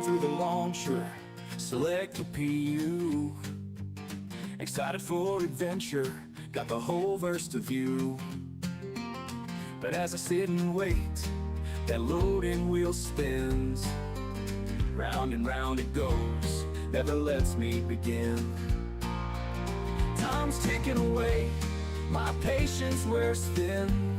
through the launcher, select a PU. Excited for adventure, got the whole verse to view. But as I sit and wait, that loading wheel spins. Round and round it goes, never lets me begin. Time's ticking away, my patience wears thin.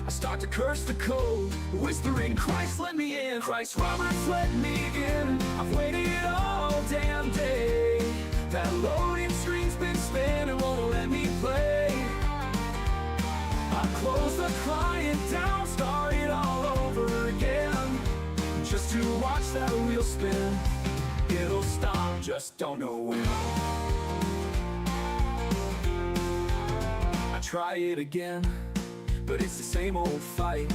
I start to curse the code, whispering, Christ let me in, Christ Roberts let me in. I've waited all damn day, that loading screen's been spinning, won't let me play. I close the client down, start it all over again, just to watch that wheel spin. It'll stop, just don't know when. I try it again, but it's the same old fight.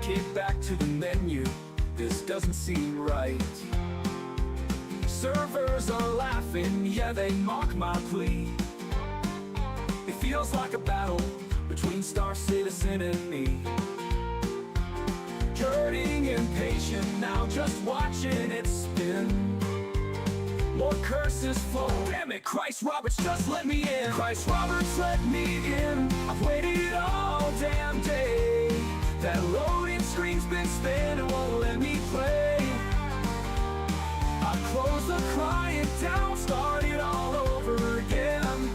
Kick back to the menu, this doesn't seem right. Servers are laughing, yeah, they mock my plea. It feels like a battle between Star Citizen and me. Getting impatient now, just watching it spin. More curses flow, damn it, Christ Roberts, just let me in. Christ Roberts, let me in. I've waited all damn day, that loading screen's been spinning, won't let me play. I close the client down, start it all over again,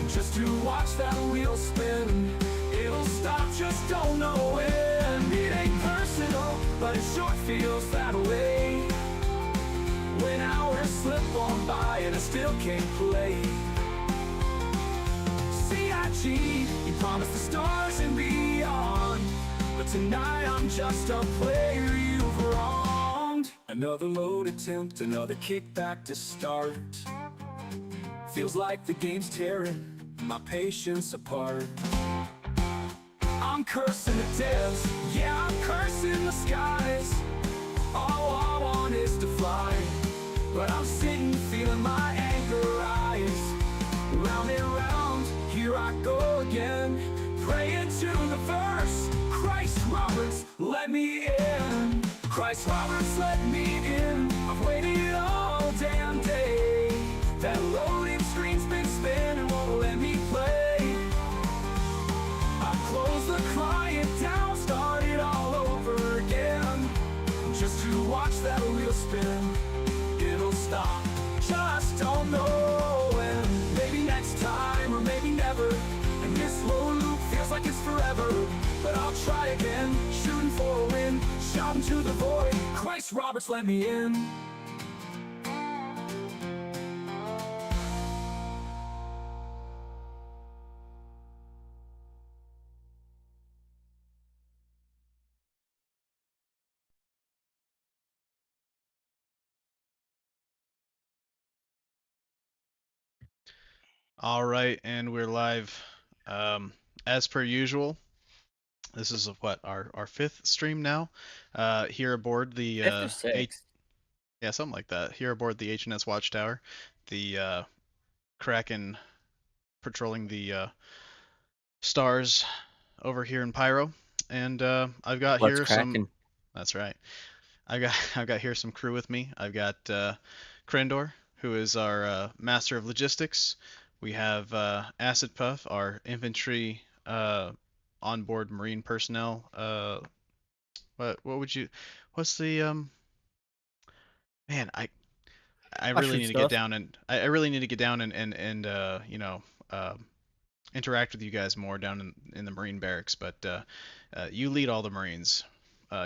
just to watch that wheel spin. It'll stop, just don't know when. It ain't personal, but it sure feels that way, when hours slip on by and I still can't play. CIG, you promised the stars and beyond, but tonight I'm just a player you've wronged. Another load attempt, another kickback to start. Feels like the game's tearing my patience apart. I'm cursing the devs, yeah, I'm cursing the skies. All I want is to fly, but I'm sitting feeling my anger rise. Round and round, here I go again, praying to the verse, Christ Roberts, let me in. Christ Roberts, let me in. I've waited all damn day, that loading screen's been spinning, won't let me play. I close the client down, start it all over again, just to watch that wheel spin. It'll stop, just don't know when. Maybe next time, or maybe never. And this low loop feels like it's forever, but I'll try again, shooting for a win, shouting to the void, Christ Roberts, let me in. All right, and we're live. As per usual, this is what our fifth stream now. Here aboard the Fifth or sixth? yeah, something like that. Here aboard the H.N.S Watch Tower, the Kraken patrolling the stars over here in Pyro, and I've got What's here cracking? some. That's right. I've got here some crew with me. I've got Krendor, who is our master of logistics. We have Acid Puff, our infantry onboard marine personnel. What would you? What's the Man, I really need to get down and I really need to get down and you know interact with you guys more down in the marine barracks. But you lead all the marines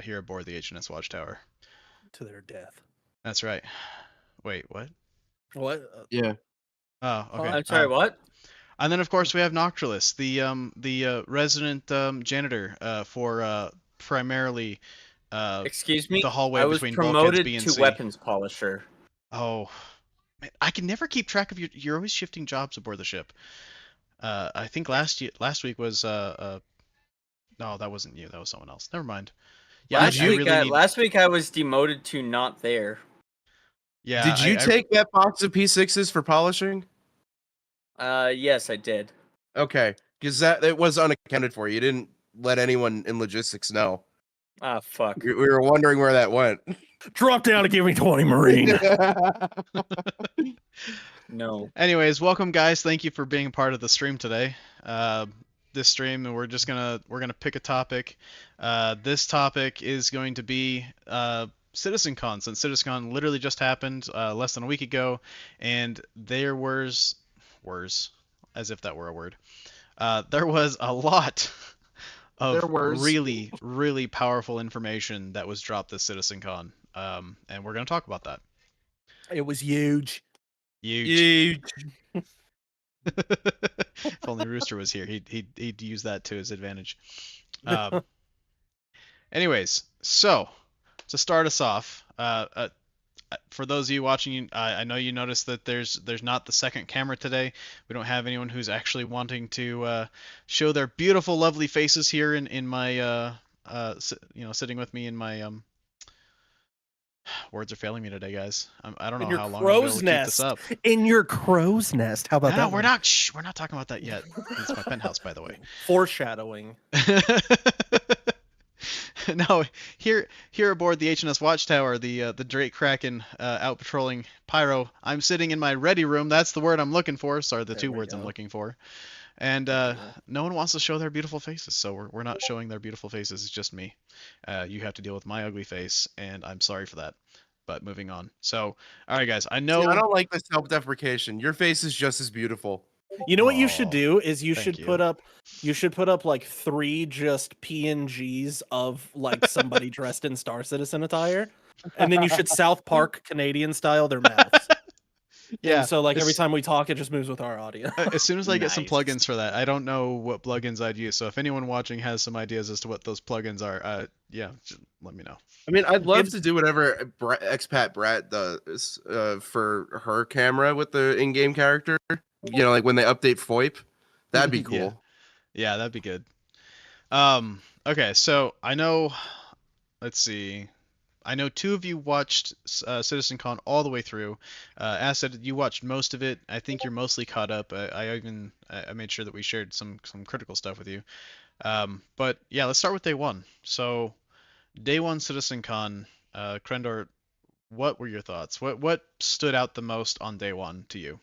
here aboard the H.N.S Watch Tower. To their death. That's right. Wait, what? What? Yeah. Oh, okay. I'm sorry, what? And then of course we have Noctrilus, the resident janitor for primarily Excuse me? the hallway I was between promoted bulkheads B and to C. weapons polisher. Oh, man, I can never keep track of you're always shifting jobs aboard the ship. I think last week was no, that wasn't you. That was someone else. Never mind. Yeah, Last week I was demoted to not there. Yeah. Did you take that box of P6s for polishing? Yes, I did. Okay, because it was unaccounted for. You didn't let anyone in logistics know. Ah, fuck. We were wondering where that went. Drop down and give me 20, Marine. No. Anyways, welcome guys. Thank you for being a part of the stream today. This stream, and we're gonna pick a topic. This topic is going to be CitizenCon, since CitizenCon literally just happened less than a week ago, and there was as if that were a word. There was a lot of really, really powerful information that was dropped this CitizenCon, and we're gonna talk about that. It was huge. Huge. If only Rooster was here, he'd use that to his advantage. Anyways, so to start us off, for those of you watching, I know you noticed that there's not the second camera today. We don't have anyone who's actually wanting to show their beautiful, lovely faces here in my sitting with me in my words are failing me today, guys. I don't know how long we'll keep this up. In your crow's nest. How about that? No, we're not. We're not talking about that yet. It's my penthouse, by the way. Foreshadowing. No, here aboard the H.N.S Watch Tower, the Drake Kraken out patrolling Pyro. I'm sitting in my ready room. That's the word I'm looking for. Sorry, the two words I'm looking for. And no one wants to show their beautiful faces, so we're not showing their beautiful faces. It's just me. You have to deal with my ugly face, and I'm sorry for that. But moving on. So, all right, guys. I know. See, I don't like the self-deprecation. Your face is just as beautiful. You know what you should do is you thank should put up like 3 just PNGs of like somebody dressed in Star Citizen attire, and then you should South Park Canadian style their mouths. Yeah. And so like every time we talk, it just moves with our audio. As soon as I get some Nice. plugins for that, I don't know what plugins I'd use. So if anyone watching has some ideas as to what those plugins are, yeah, just let me know. I mean, I'd love to do whatever expat Brat does for her camera with the in-game character. You know, like when they update FOIP, that'd be cool. Yeah, that'd be good. Okay, so I know. Let's see. I know 2 of you watched CitizenCon all the way through. Acid, you watched most of it. I think you're mostly caught up. I made sure that we shared some critical stuff with you. But yeah, let's start with day 1. So, day 1 CitizenCon, Krendor, what were your thoughts? What stood out the most on day 1 to you?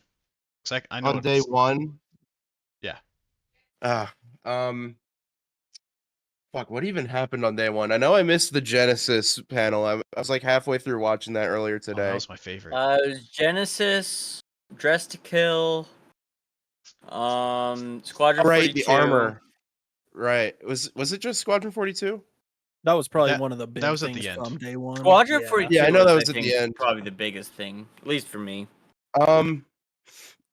'Cause I know On day 1. Yeah. Fuck, what even happened on day 1? I know I missed the Genesis panel. I was like halfway through watching that earlier Oh, today. that was my favorite. It was Genesis, Dress to Kill, Squadron 42. Right, the armor. Right. Was it just Squadron 42? That was probably That- one of the big that was at things the end. from day 1. Squadron Yeah. 42. Yeah, I know that was at think, the end. Probably the biggest thing, at least for me.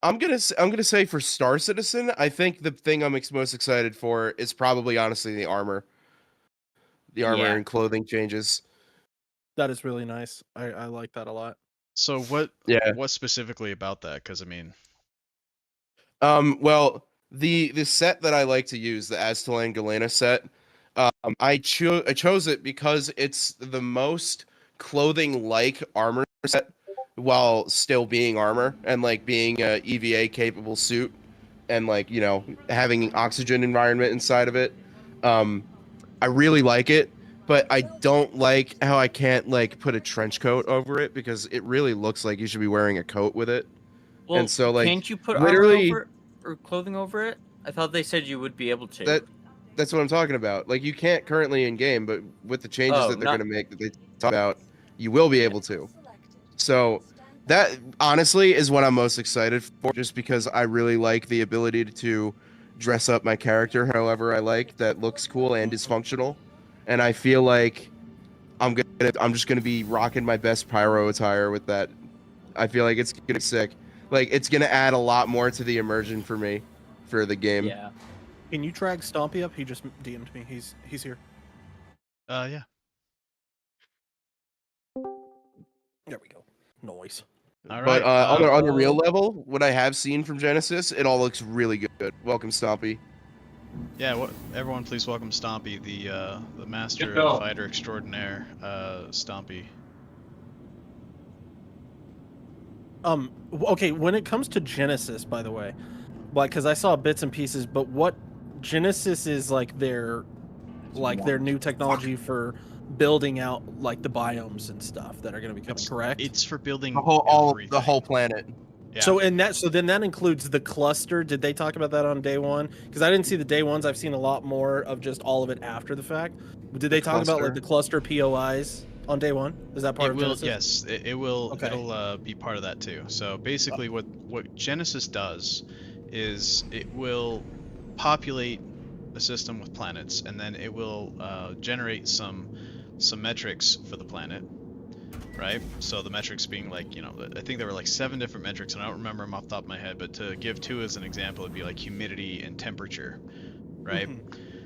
I'm gonna say for Star Citizen, I think the thing I'm most excited for is probably honestly the armor. The armor Yeah. and clothing changes. That is really nice. I like that a lot. So what Yeah. what specifically about that? Because I mean, Well, the set that I like to use, the Aztalan Galena set, I chose it because it's the most clothing like armor set while still being armor and like being a EVA capable suit and like, you know, having an oxygen environment inside of it. I really like it, but I don't like how I can't like put a trench coat over it because it really looks like you should be wearing a coat with it. Well, And so, like, can't you put literally- armor over or clothing over it? I thought they said you would be able to. That's what I'm talking about. Like, you can't currently in game, but with the changes Oh, that they're not- going to make that they talk about, you will be able to. So that honestly is what I'm most excited for, just because I really like the ability to dress up my character however I like that looks cool and is functional. And I feel like I'm just gonna be rocking my best pyro attire with that. I feel like it's gonna be sick. Like, it's gonna add a lot more to the immersion for me for the game. Yeah. Can you drag Stompy up? He just DM'd me. He's here. yeah. There we go. Noise. All right. But on a real level, what I have seen from Genesis, it all looks really good. Welcome, Stompy. Yeah, everyone please welcome Stompy, the master Good call. fighter extraordinaire, Stompy. Okay, when it comes to Genesis, by the way, like, because I saw bits and pieces, but what Genesis is like their new technology for building out like the biomes and stuff that are going to be coming. Correct. It's for building The everything. whole planet. Yeah. So then that includes the cluster. Did they talk about that on day one? Because I didn't see the day ones. I've seen a lot more of just all of it after the fact. Did they talk about like the cluster POIs on day one? Is that part it of will, Genesis? yes, it will. Okay. It'll be part of that too. So basically, what Genesis does is it will populate a system with planets, and then it will generate some metrics for the planet, right? So the metrics being like, I think there were like 7 different metrics, and I don't remember them off the top of my head, but to give 2 as an example, it'd be like humidity and temperature, right?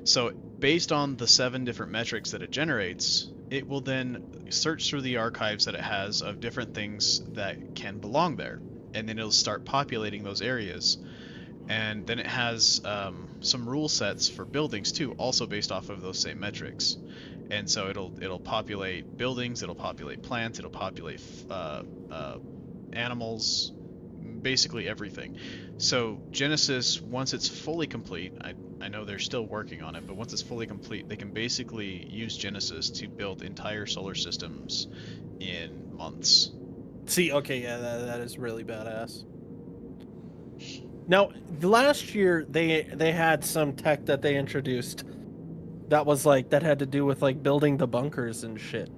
So based on the 7 different metrics that it generates, it will then search through the archives that it has of different things that can belong there, and then it'll start populating those areas. And then it has some rule sets for buildings too, also based off of those same metrics. And so it'll populate buildings, it'll populate plants, it'll populate animals, basically everything. So Genesis, once it's fully complete, I know they're still working on it, but once it's fully complete, they can basically use Genesis to build entire solar systems in months. See, okay, yeah, that is really badass. Now, last year they had some tech that they introduced that was like that had to do with like building the bunkers and shit.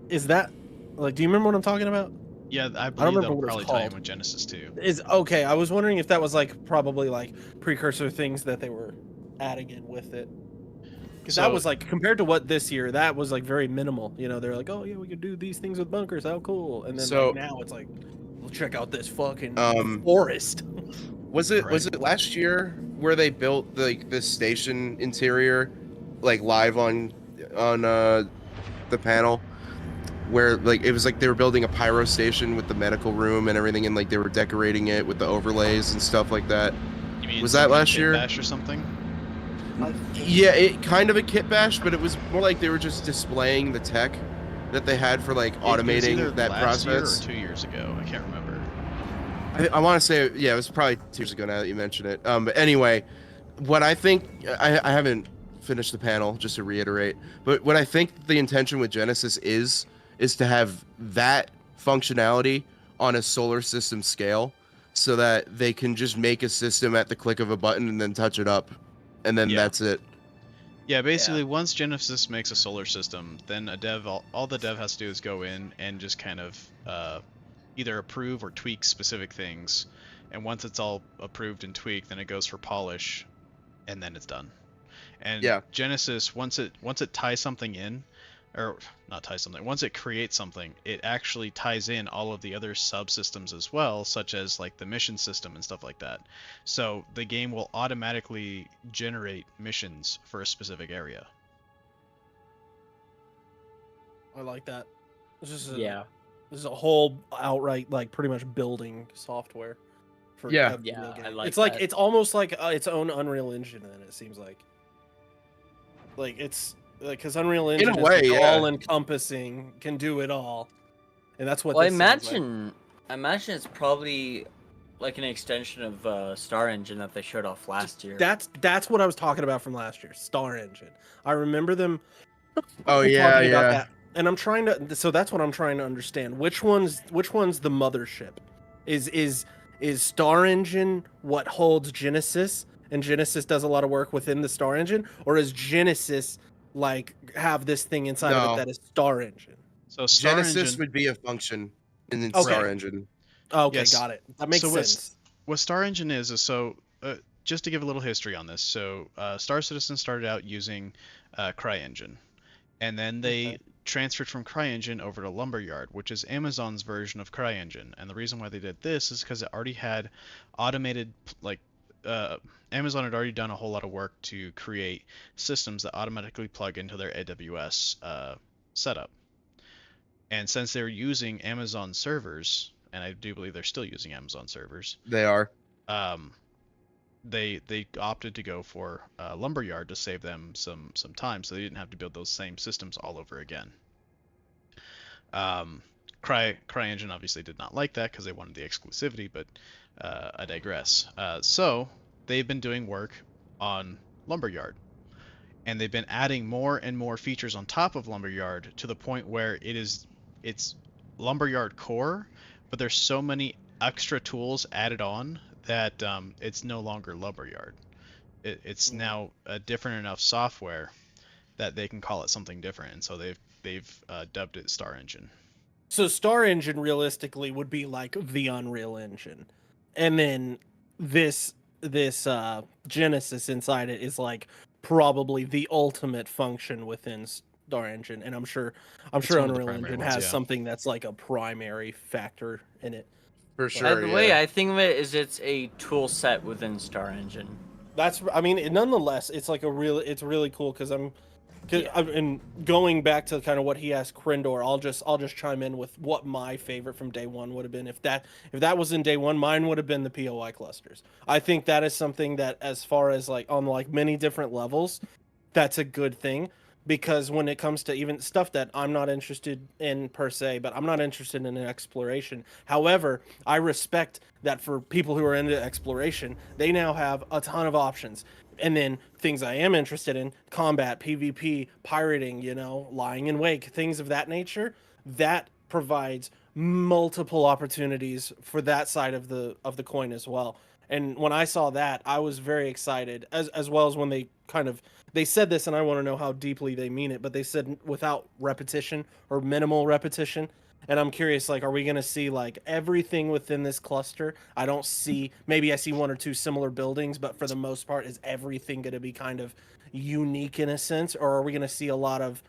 Is that like? Do you remember what I'm talking about? Yeah, I believe remember they'll what it's probably tie in called. with Genesis too. Is okay. I was wondering if that was like probably like precursor things that they were adding in with it. Because that was like compared to what this year, that was like very minimal. They're like, oh yeah, we could do these things with bunkers. How cool! And then like, now it's like, well, check out this fucking forest. Was it last year where they built like this station interior, like live on the panel, where like it was like they were building a pyro station with the medical room and everything, and like they were decorating it with the overlays and stuff like that. You mean was that last kit year? Bash or something? Yeah, it kind of a kit bash, but it was more like they were just displaying the tech that they had for like automating that last process. Year or 2 years ago, I can't remember. I want to say, yeah, it was probably 2 years ago now that you mention it. But anyway, what I think, I haven't finished the panel, just to reiterate, but what I think the intention with Genesis is to have that functionality on a solar system scale so that they can just make a system at the click of a button and then touch it up. And then that's it. Yeah, basically, once Genesis makes a solar system, then all the dev has to do is go in and just kind of either approve or tweak specific things, and once it's all approved and tweaked, then it goes for polish, and then it's done. And Genesis, once it ties something in, or not ties something, once it creates something, it actually ties in all of the other subsystems as well, such as like the mission system and stuff like that. So the game will automatically generate missions for a specific area. I like that. This is a whole outright like pretty much building software for a video game. I like it's like that. it's almost like its own Unreal Engine, then it seems like it's like because Unreal Engine in a way, is like all encompassing, can do it all, and that's what. Well, this sounds like. I imagine it's probably like an extension of Star Engine that they showed off last year. That's what I was talking about from last year. Star Engine. I remember them. Oh talking yeah, about that. And I'm trying to. So that's what I'm trying to understand. Which one's the mothership? Is Star Engine what holds Genesis, and Genesis does a lot of work within the Star Engine, or is Genesis like have this thing inside of it that is Star Engine? So Star Genesis Engine would be a function in the Okay. Star Engine. Okay, Yes. got it. That makes sense. What Star Engine is so just to give a little history on this. So Star Citizen started out using CryEngine, and then they transferred from CryEngine over to Lumberyard, which is Amazon's version of CryEngine. And the reason why they did this is because it already had automated, like Amazon had already done a whole lot of work to create systems that automatically plug into their AWS setup. And since they're using Amazon servers, and I do believe they're still using Amazon servers, They are. they opted to go for Lumberyard to save them some time, so they didn't have to build those same systems all over again. CryEngine obviously did not like that because they wanted the exclusivity, but I digress. So they've been doing work on Lumberyard, and they've been adding more and more features on top of Lumberyard to the point where it's Lumberyard core, but there's so many extra tools added on that it's no longer Lumberyard. It's now a different enough software that they can call it something different, and so they've dubbed it Star Engine. So Star Engine realistically would be like the Unreal Engine, and then this Genesis inside it is like probably the ultimate function within Star Engine, and I'm sure It's one of the Unreal primary Engine ones, has yeah. something that's like a primary factor in it. For By sure. the Yeah. way, I think of it as it's a tool set within Star Engine. That's I mean, nonetheless, it's like it's really cool because Yeah. and going back to kind of what he asked Krindor, I'll just chime in with what my favorite from day one would have been. If that was in day one, mine would have been the POI clusters. I think that is something that, as far as like on like many different levels, that's a good thing, because when it comes to even stuff that I'm not interested in per se, but I'm not interested in exploration. However, I respect that for people who are into exploration, they now have a ton of options. And then things I am interested in, combat, PvP, pirating, lying in wake, things of that nature, that provides multiple opportunities for that side of the coin as well. And when I saw that, I was very excited, as well as when they said this, and I want to know how deeply they mean it, but they said without repetition or minimal repetition. And I'm curious, like, are we going to see like everything within this cluster? I don't see, maybe I see one or two similar buildings, but for the most part, is everything going to be kind of unique in a sense? Or are we going to see a lot of,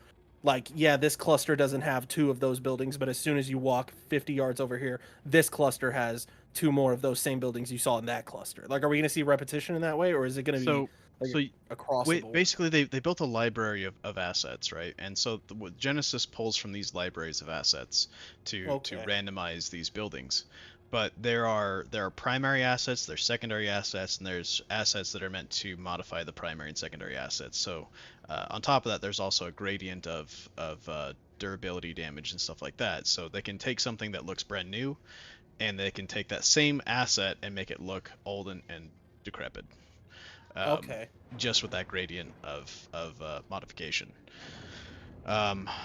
like, yeah, this cluster doesn't have two of those buildings, but as soon as you walk 50 yards over here, this cluster has two more of those same buildings you saw in that cluster? Like, are we going to see repetition in that way, or is it going to be like So across the board? basically they built a library of assets, right? And so what Genesis pulls from these libraries of assets to Okay. randomize these buildings. But there are primary assets, there's secondary assets, and there's assets that are meant to modify the primary and secondary assets. So on top of that, there's also a gradient of durability damage and stuff like that. So they can take something that looks brand new, and they can take that same asset and make it look old and decrepit. Okay. Just with that gradient of modification.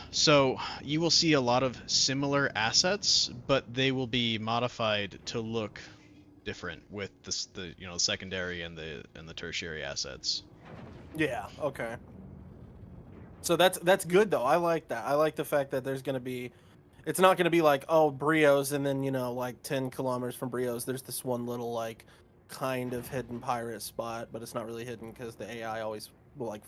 So you will see a lot of similar assets, but they will be modified to look different with the secondary and the tertiary assets. Yeah. Okay. So that's good though. I like that. I like the fact that there's gonna be, it's not gonna be like, oh, Brios, and then like 10 kilometers from Brios, there's this one little like kind of hidden pirate spot, but it's not really hidden because the AI always will like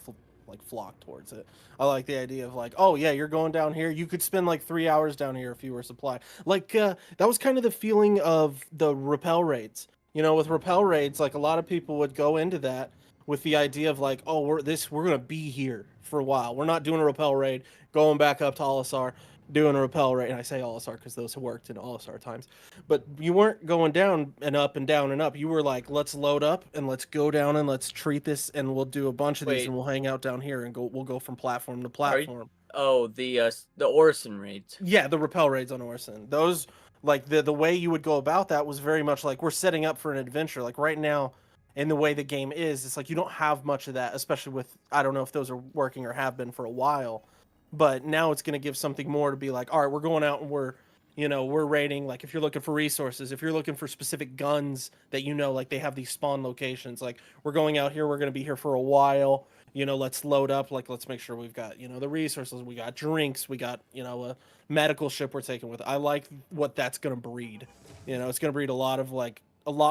flock towards it. I like the idea of like, oh yeah, you're going down here. You could spend like 3 hours down here if you were supplied. Like that was kind of the feeling of the rappel raids. With rappel raids, like a lot of people would go into that with the idea of like, oh, we're gonna be here for a while. We're not doing a rappel raid, going back up to Olisar, doing a rappel raid. And I say Olisar because those have worked in Olisar times. But you weren't going down and up and down and up. You were like, let's load up and let's go down and let's treat this, and we'll do a bunch of these, Wait. and we'll hang out down here and we'll go from platform to Are you- platform. Oh, the Orison raids. Yeah, the rappel raids on Orison. Those, like, the way you would go about that was very much like we're setting up for an adventure. Like right now, in the way the game is, it's like you don't have much of that, especially with, I don't know if those are working or have been for a while, but now it's going to give something more to be like, all right, we're going out and we're raiding. Like if you're looking for resources, if you're looking for specific guns that like they have these spawn locations, like we're going out here, we're going to be here for a while. Let's load up. Like, let's make sure we've got, the resources. We got drinks. We got, a medical ship we're taking with. I like what that's going to breed. It's going to breed a lot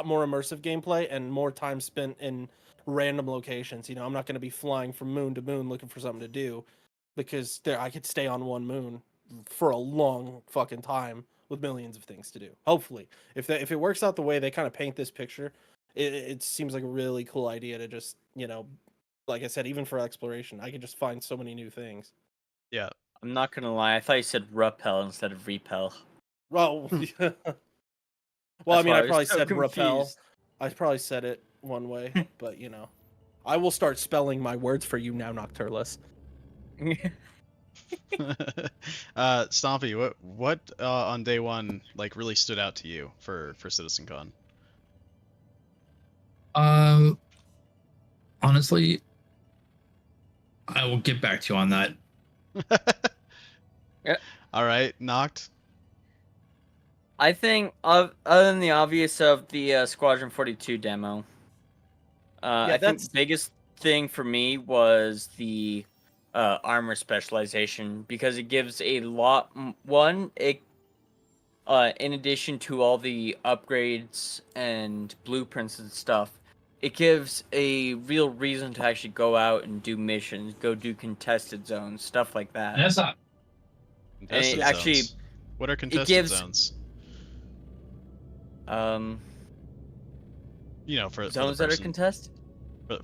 more immersive gameplay and more time spent in random locations. I'm not going to be flying from moon to moon looking for something to do, because I could stay on one moon for a long fucking time with millions of things to do. Hopefully, if it works out the way they kind of paint this picture, it seems like a really cool idea to just, like I said, even for exploration, I could just find so many new things. Yeah. I'm not gonna lie, I thought you said repel instead of repel. Well, well, I That's mean, why I was probably so said repel. confused. I probably said it one way, but I will start spelling my words for you now, Nocturless. Stompy, what on day one like really stood out to you for CitizenCon? Honestly, I will get back to you on that. All right, knocked. I think, other than the obvious of the Squadron 42 demo, I think the biggest thing for me was the armor specialization, because it gives a lot. In addition to all the upgrades and blueprints and stuff, it gives a real reason to actually go out and do missions, go do contested zones, stuff like that. That's not. Contested it actually- zones. What are contested gives- zones? You know, for Zones the that are person, contested.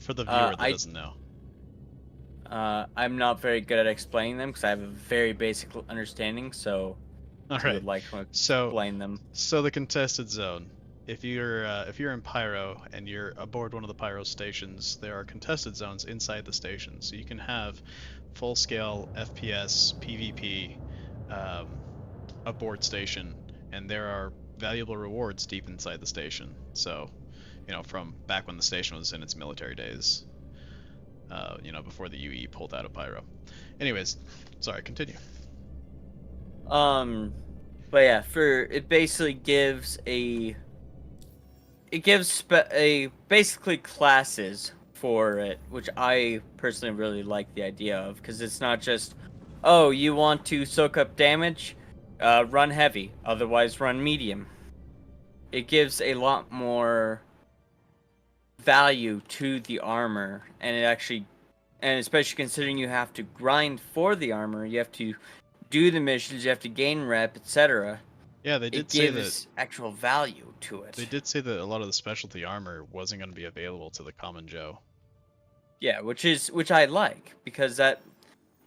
for the viewer that I- doesn't know. I'm not very good at explaining them because I have a very basic understanding, so All I right. would like to So explain them. So the contested zone. If you're in Pyro and you're aboard one of the Pyro stations, there are contested zones inside the station. So you can have full-scale FPS, PvP aboard station, and there are valuable rewards deep inside the station. So, you know, from back when the station was in its military days, you know, before the UE pulled out of Pyro. Anyways, sorry, continue. But yeah, it basically gives basically classes for it, which I personally really like the idea of, because it's not just, oh, you want to soak up damage, run heavy, otherwise run medium. It gives a lot more value to the armor, and especially considering you have to grind for the armor, you have to do the missions, you have to gain rep, etc. Yeah, they did It say gives that actual value to it. they did say that a lot of the specialty armor wasn't going to be available to the common Joe. Yeah, which I like, because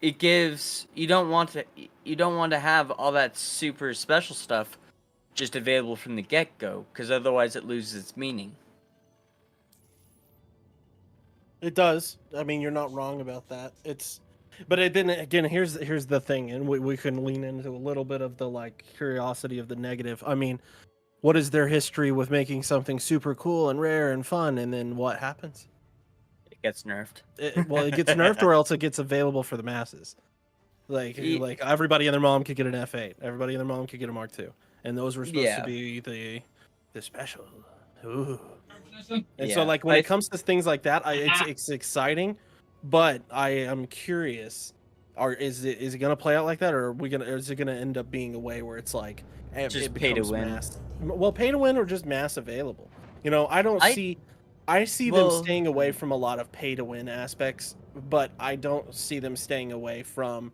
it gives, you don't want to have all that super special stuff just available from the get-go, because otherwise it loses its meaning. It does. I mean, you're not wrong about that. But it didn't. Again, here's the thing, and we can lean into a little bit of the like curiosity of the negative. I mean, what is their history with making something super cool and rare and fun, and then what happens? It gets nerfed. It gets nerfed, or else it gets available for the masses. Like everybody and their mom could get an F8. Everybody and their mom could get a Mark II, and those were supposed to be the special. Ooh. And so, like, when it comes to things like that, it's exciting, but I am curious: is it gonna play out like that, or is it gonna end up being a way where it's like just pay to win? Well, pay to win or just mass available. You know, I see them staying away from a lot of pay to win aspects, but I don't see them staying away from,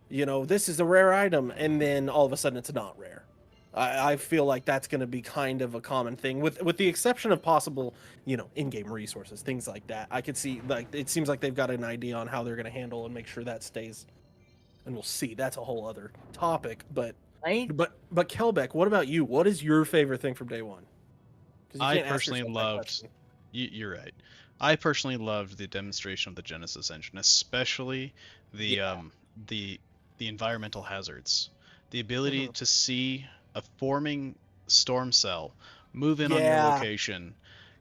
you know, this is a rare item, and then all of a sudden it's not rare. I feel like that's going to be kind of a common thing, with the exception of possible, you know, in-game resources, things like that. I could see, like, it seems like they've got an idea on how they're going to handle and make sure that stays. And we'll see. That's a whole other topic. But Kelbeck, what about you? What is your favorite thing from day one? I personally loved. You're right. I personally loved the demonstration of the Genesis engine, especially the environmental hazards, the ability to see a forming storm cell move in on your location,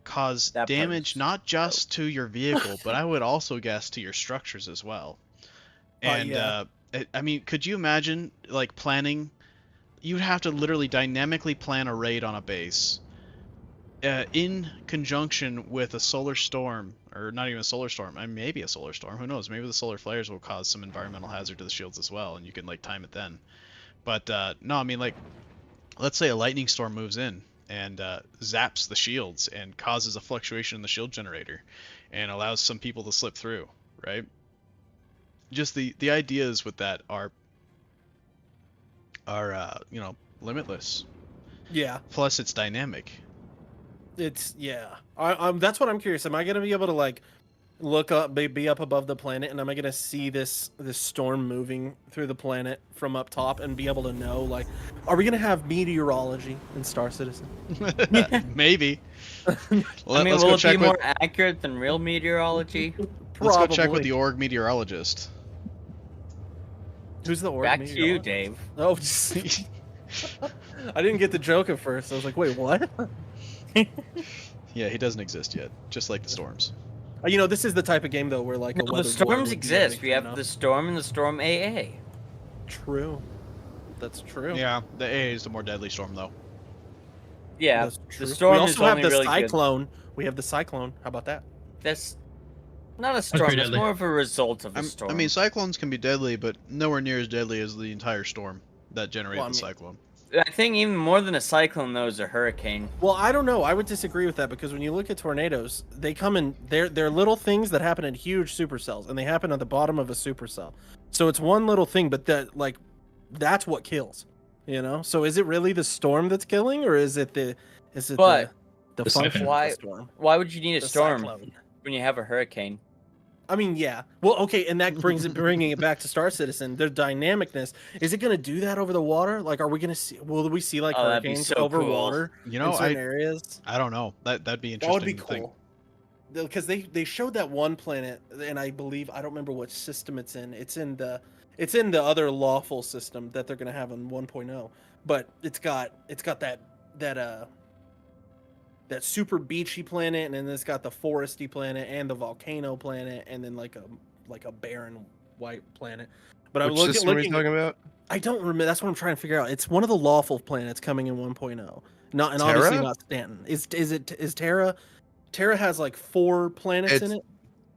cause damage not just to your vehicle, but I would also guess to your structures as well. And I mean, could you imagine like planning? You'd have to literally dynamically plan a raid on a base in conjunction with a solar storm, or not even a solar storm, I mean, maybe a solar storm, who knows, maybe the solar flares will cause some environmental hazard to the shields as well, and you can like time it then. But no, I mean, like, let's say a lightning storm moves in and zaps the shields and causes a fluctuation in the shield generator and allows some people to slip through, right? Just the ideas with that are you know, limitless. Yeah. Plus it's dynamic. It's that's what I'm curious. Am I gonna be able to like look up, be up above the planet, and am I gonna see this storm moving through the planet from up top and be able to know, like, are we gonna have meteorology in Star Citizen? Maybe. I mean, will it be more accurate than real meteorology? Let's go check with the org meteorologist. Who's the org Back meteorologist? to you, Dave. Oh, I didn't get the joke at first. I was like, wait, what? Yeah, he doesn't exist yet, just like the storms. You know, this is the type of game though where like No, a the weather board storms would be exist. great, We you have know? the storm and the storm AA. True. That's true. Yeah, the A is the more deadly storm though. Yeah, That's true. the We storm is also have only the really good. cyclone. We have the cyclone. How about that? That's not a pretty storm. It's deadly. more of a result of a storm. I mean, cyclones can be deadly, but nowhere near as deadly as the entire storm that generated Well, I the mean- cyclone. I think even more than a cyclone, though, is a hurricane. Well, I don't know. I would disagree with that because when you look at tornadoes, they come in. They're little things that happen in huge supercells, and they happen at the bottom of a supercell. So it's one little thing, but that's what kills. You know. So is it really the storm that's killing, or is it But the the function of Why- the storm? Why would you need a The storm cyclone. when you have a hurricane? I mean, yeah. Well, okay, and that bringing it back to Star Citizen. Their dynamicness, is it going to do that over the water? Like, are we going to see? Will we see like Oh, that'd be hurricanes so over cool. water You know, in certain areas? I don't know. That'd be That interesting. would be to think. cool. Because they showed that one planet, and I believe I don't remember what system it's in. It's in the other lawful system that they're going to have in 1.0. But it's got that super beachy planet, and then it's got the foresty planet and the volcano planet, and then like a barren white planet. But I'm Which system are we talking about? I don't remember. That's what I'm trying to figure out. It's one of the lawful planets coming in 1.0. Not and Terra? obviously not Stanton. Is Terra? Terra has like 4 planets in It's- it.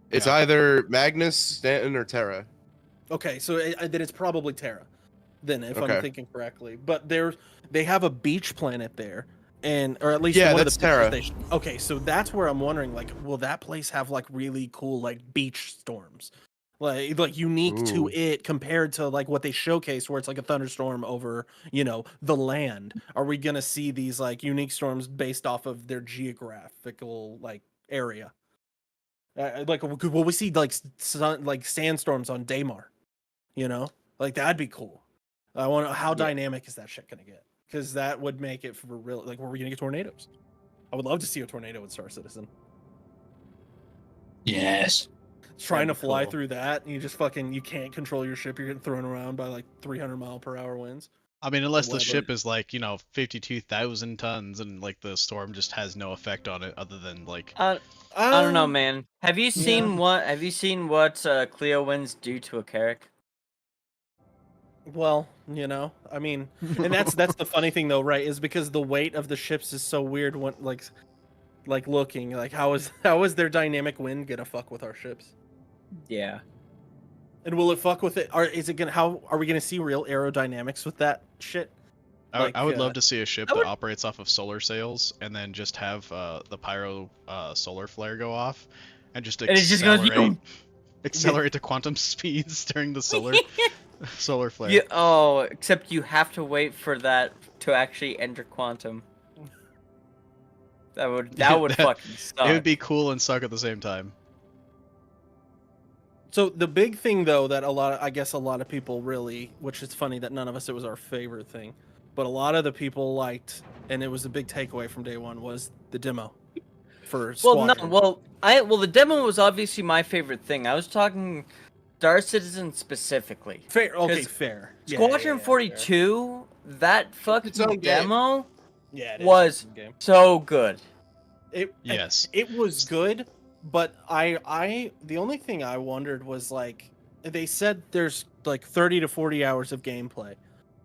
It's Yeah. either Magnus, Stanton, or Terra. Okay, so then it's probably Terra. Then, if Okay. I'm thinking correctly, but they have a beach planet there, or at least Yeah, one that's of the pictures Terra. they okay, so that's where I'm wondering, like, will that place have like really cool like beach storms, like unique to Ooh. it compared to like what they showcased, where it's like a thunderstorm over the land? Are we gonna see these like unique storms based off of their geographical like area? Like, will we see like sandstorms on Daymar? Like that'd be cool. I want to. How dynamic is that shit gonna get? Because that would make it for real. Like, were we gonna get tornadoes? I would love to see a tornado in Star Citizen. Yes. Trying to That'd be fly cool. through that, and you can't control your ship. You're getting thrown around by like 300-mile-per-hour winds. I mean, unless the whatever. ship is like 52,000 tons and like the storm just has no effect on it other than like. I don't know, Um, man. Have you seen what Cleo winds do to a Carrack? Well, I mean, and that's the funny thing though, right? Is because the weight of the ships is so weird. When like looking like how is their dynamic wind gonna fuck with our ships? Yeah. And will it fuck with it? How are we gonna see real aerodynamics with that shit? I would like, love to see a ship I that would- operates off of solar sails and then just have the pyro solar flare go off and just And it just goes, accelerate accelerate to quantum speeds during the solar flare. Except you have to wait for that to actually enter quantum. That would fucking suck. It would be cool and suck at the same time. So the big thing though that a lot of people really, which is funny that none of us, it was our favorite thing, but a lot of the people liked, and it was a big takeaway from day one, was the demo for Squadron. the demo was obviously my favorite thing. I was talking Star Citizen specifically. Fair, okay, 'Cause fair. Yeah, Squadron yeah, 42, that its own fucking game. demo yeah, it is was a game. so good. Yes. It was good, but the only thing I wondered was like they said there's like 30 to 40 hours of gameplay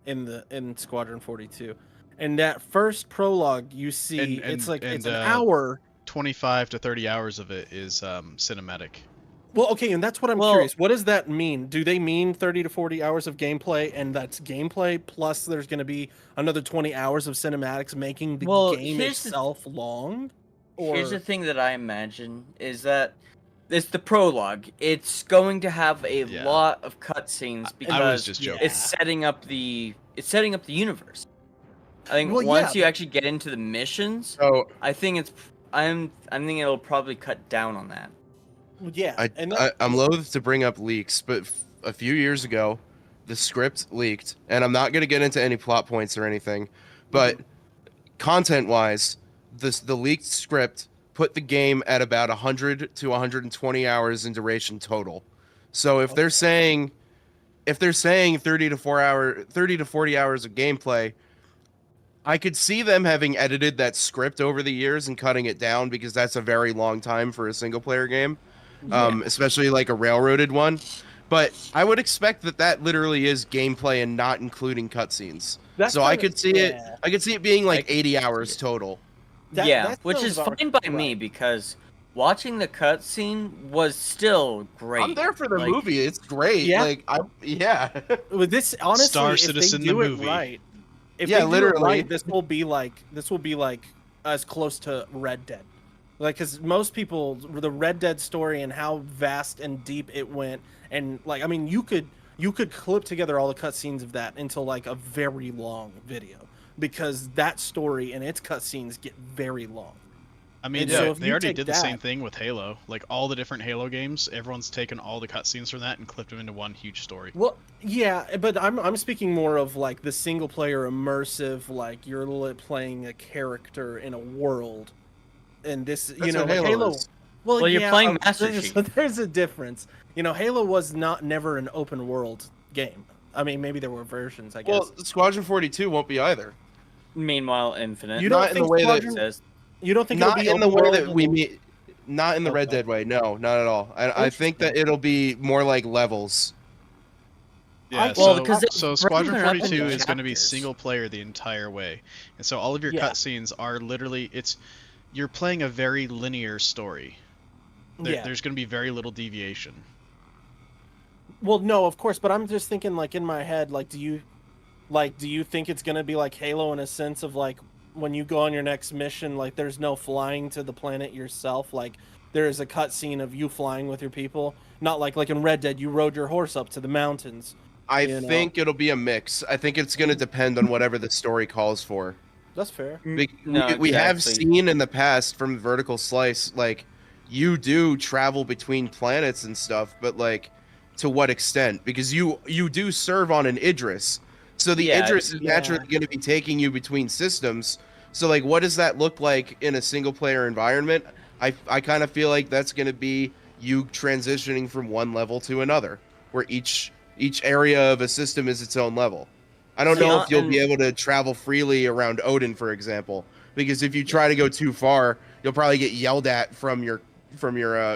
in Squadron 42. And that first prologue you see it's an hour. 25 to 30 hours of it is cinematic. Well, okay, and that's what I'm Well- curious. What does that mean? Do they mean 30 to 40 hours of gameplay, and that's gameplay plus there's going to be another 20 hours of cinematics making the game here's the- itself long? Or Here's the thing that I imagine is that it's the prologue. It's going to have a Yeah. lot of cutscenes because I was just joking. it's setting up the universe. I think Well, once yeah. you actually get into the missions, So I think I'm thinking it'll probably cut down on that. yeah, I'm loath to bring up leaks, but a few years ago, the script leaked, and I'm not going to get into any plot points or anything, but content-wise, the leaked script put the game at about 100 to 120 hours in duration total. So if they're saying 30 to 40 hours of gameplay, I could see them having edited that script over the years and cutting it down because that's a very long time for a single player game. especially like a railroaded one. But I would expect that literally is gameplay and not including cutscenes. That's So I kinda- could see it. yeah. I could see it being like I 80 could see hours it. total. That which sounds is about fine by me right. because watching the cutscene was still great. I'm there for the Like, movie. It's great. Yeah. Like yeah. With this, honestly, Star if Citizen they the do it movie. right, if Yeah, they do it literally. right, this will be like as close to Red Dead. Like, because most people, the Red Dead story and how vast and deep it went, and like, I mean, you could clip together all the cutscenes of that into like a very long video because that story and its cutscenes get very long. I mean, And yeah, so if they you already take did the same that- thing with Halo. Like all the different Halo games, everyone's taken all the cutscenes from that and clipped them into one huge story. Well, yeah, but I'm speaking more of like the single player immersive, like you're playing a character in a world, and this, you That's know, what like Halo Halo. is. Well, you're playing Master Chief. There's a difference. You know, Halo was never an open world game. I mean, maybe there were versions, I guess. Well, Squadron 42 won't be either. meanwhile, Infinite. You don't not in think the way that- Squadron- says you don't think it'll Not be in the open way world that we and- meet. Not in the Red Okay. Dead way. No, not at all. I think that Interesting. it'll be more like levels. Yeah, well, so, because it's so breaking Squadron it up into 42 is going to be chapters. single player the entire way, and so all of your Yeah. cutscenes are literally you're playing a very linear story. Yeah. There's going to be very little deviation. Well, no, of course, but I'm just thinking, like, in my head, like, do you think it's gonna be like Halo in a sense of like when you go on your next mission, like there's no flying to the planet yourself, like there is a cutscene of you flying with your people, not like in Red Dead you rode your horse up to the mountains. I You know. think it'll be a mix. I think it's going to depend on whatever the story calls for. That's fair. We have seen in the past from Vertical Slice, like, you do travel between planets and stuff, but like, to what extent? Because you do serve on an Idris, so the Yeah, Idris is yeah. naturally going to be taking you between systems. So like, what does that look like in a single player environment? I kind of feel like that's going to be you transitioning from one level to another, where each area of a system is its own level. I don't know if you'll be able to travel freely around Odin, for example, because if you try to go too far, you'll probably get yelled at from your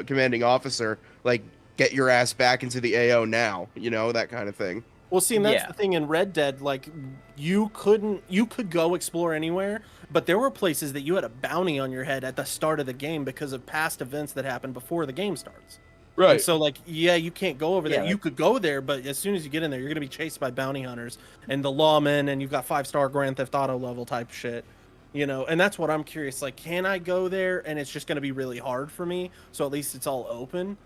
commanding officer, like, get your ass back into the AO now, you know, that kind of thing. Well, see, and that's Yeah. the thing in Red Dead, like you could go explore anywhere, but there were places that you had a bounty on your head at the start of the game because of past events that happened before the game starts. And so, like, yeah, you can't go over there. Yeah. You could go there, but as soon as you get in there, you're gonna be chased by bounty hunters and the lawmen, and you've got 5-star Grand Theft Auto level type shit, you know. And that's what I'm curious. Like, can I go there and it's just gonna be really hard for me? So at least it's all open,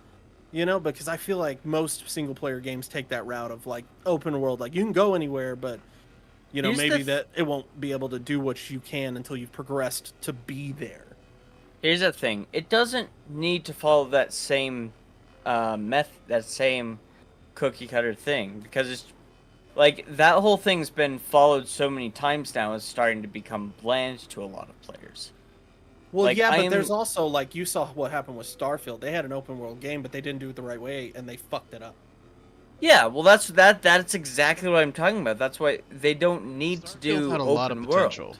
you know. Because I feel like most single player games take that route of like open world, like you can go anywhere, but you know, Here's the maybe th- that it won't be able to do what you can until you've progressed to be there. Here's the thing: it doesn't need to follow that same that same cookie cutter thing, because it's like that whole thing's been followed so many times now. It's starting to become bland to a lot of players. Well, Like, yeah, I but am- there's also, like, you saw what happened with Starfield. They had an open world game, but they didn't do it the right way, and they fucked it up. Yeah, well, that's exactly what I'm talking about. That's why they don't need to Starfield do had a open lot of world. potential.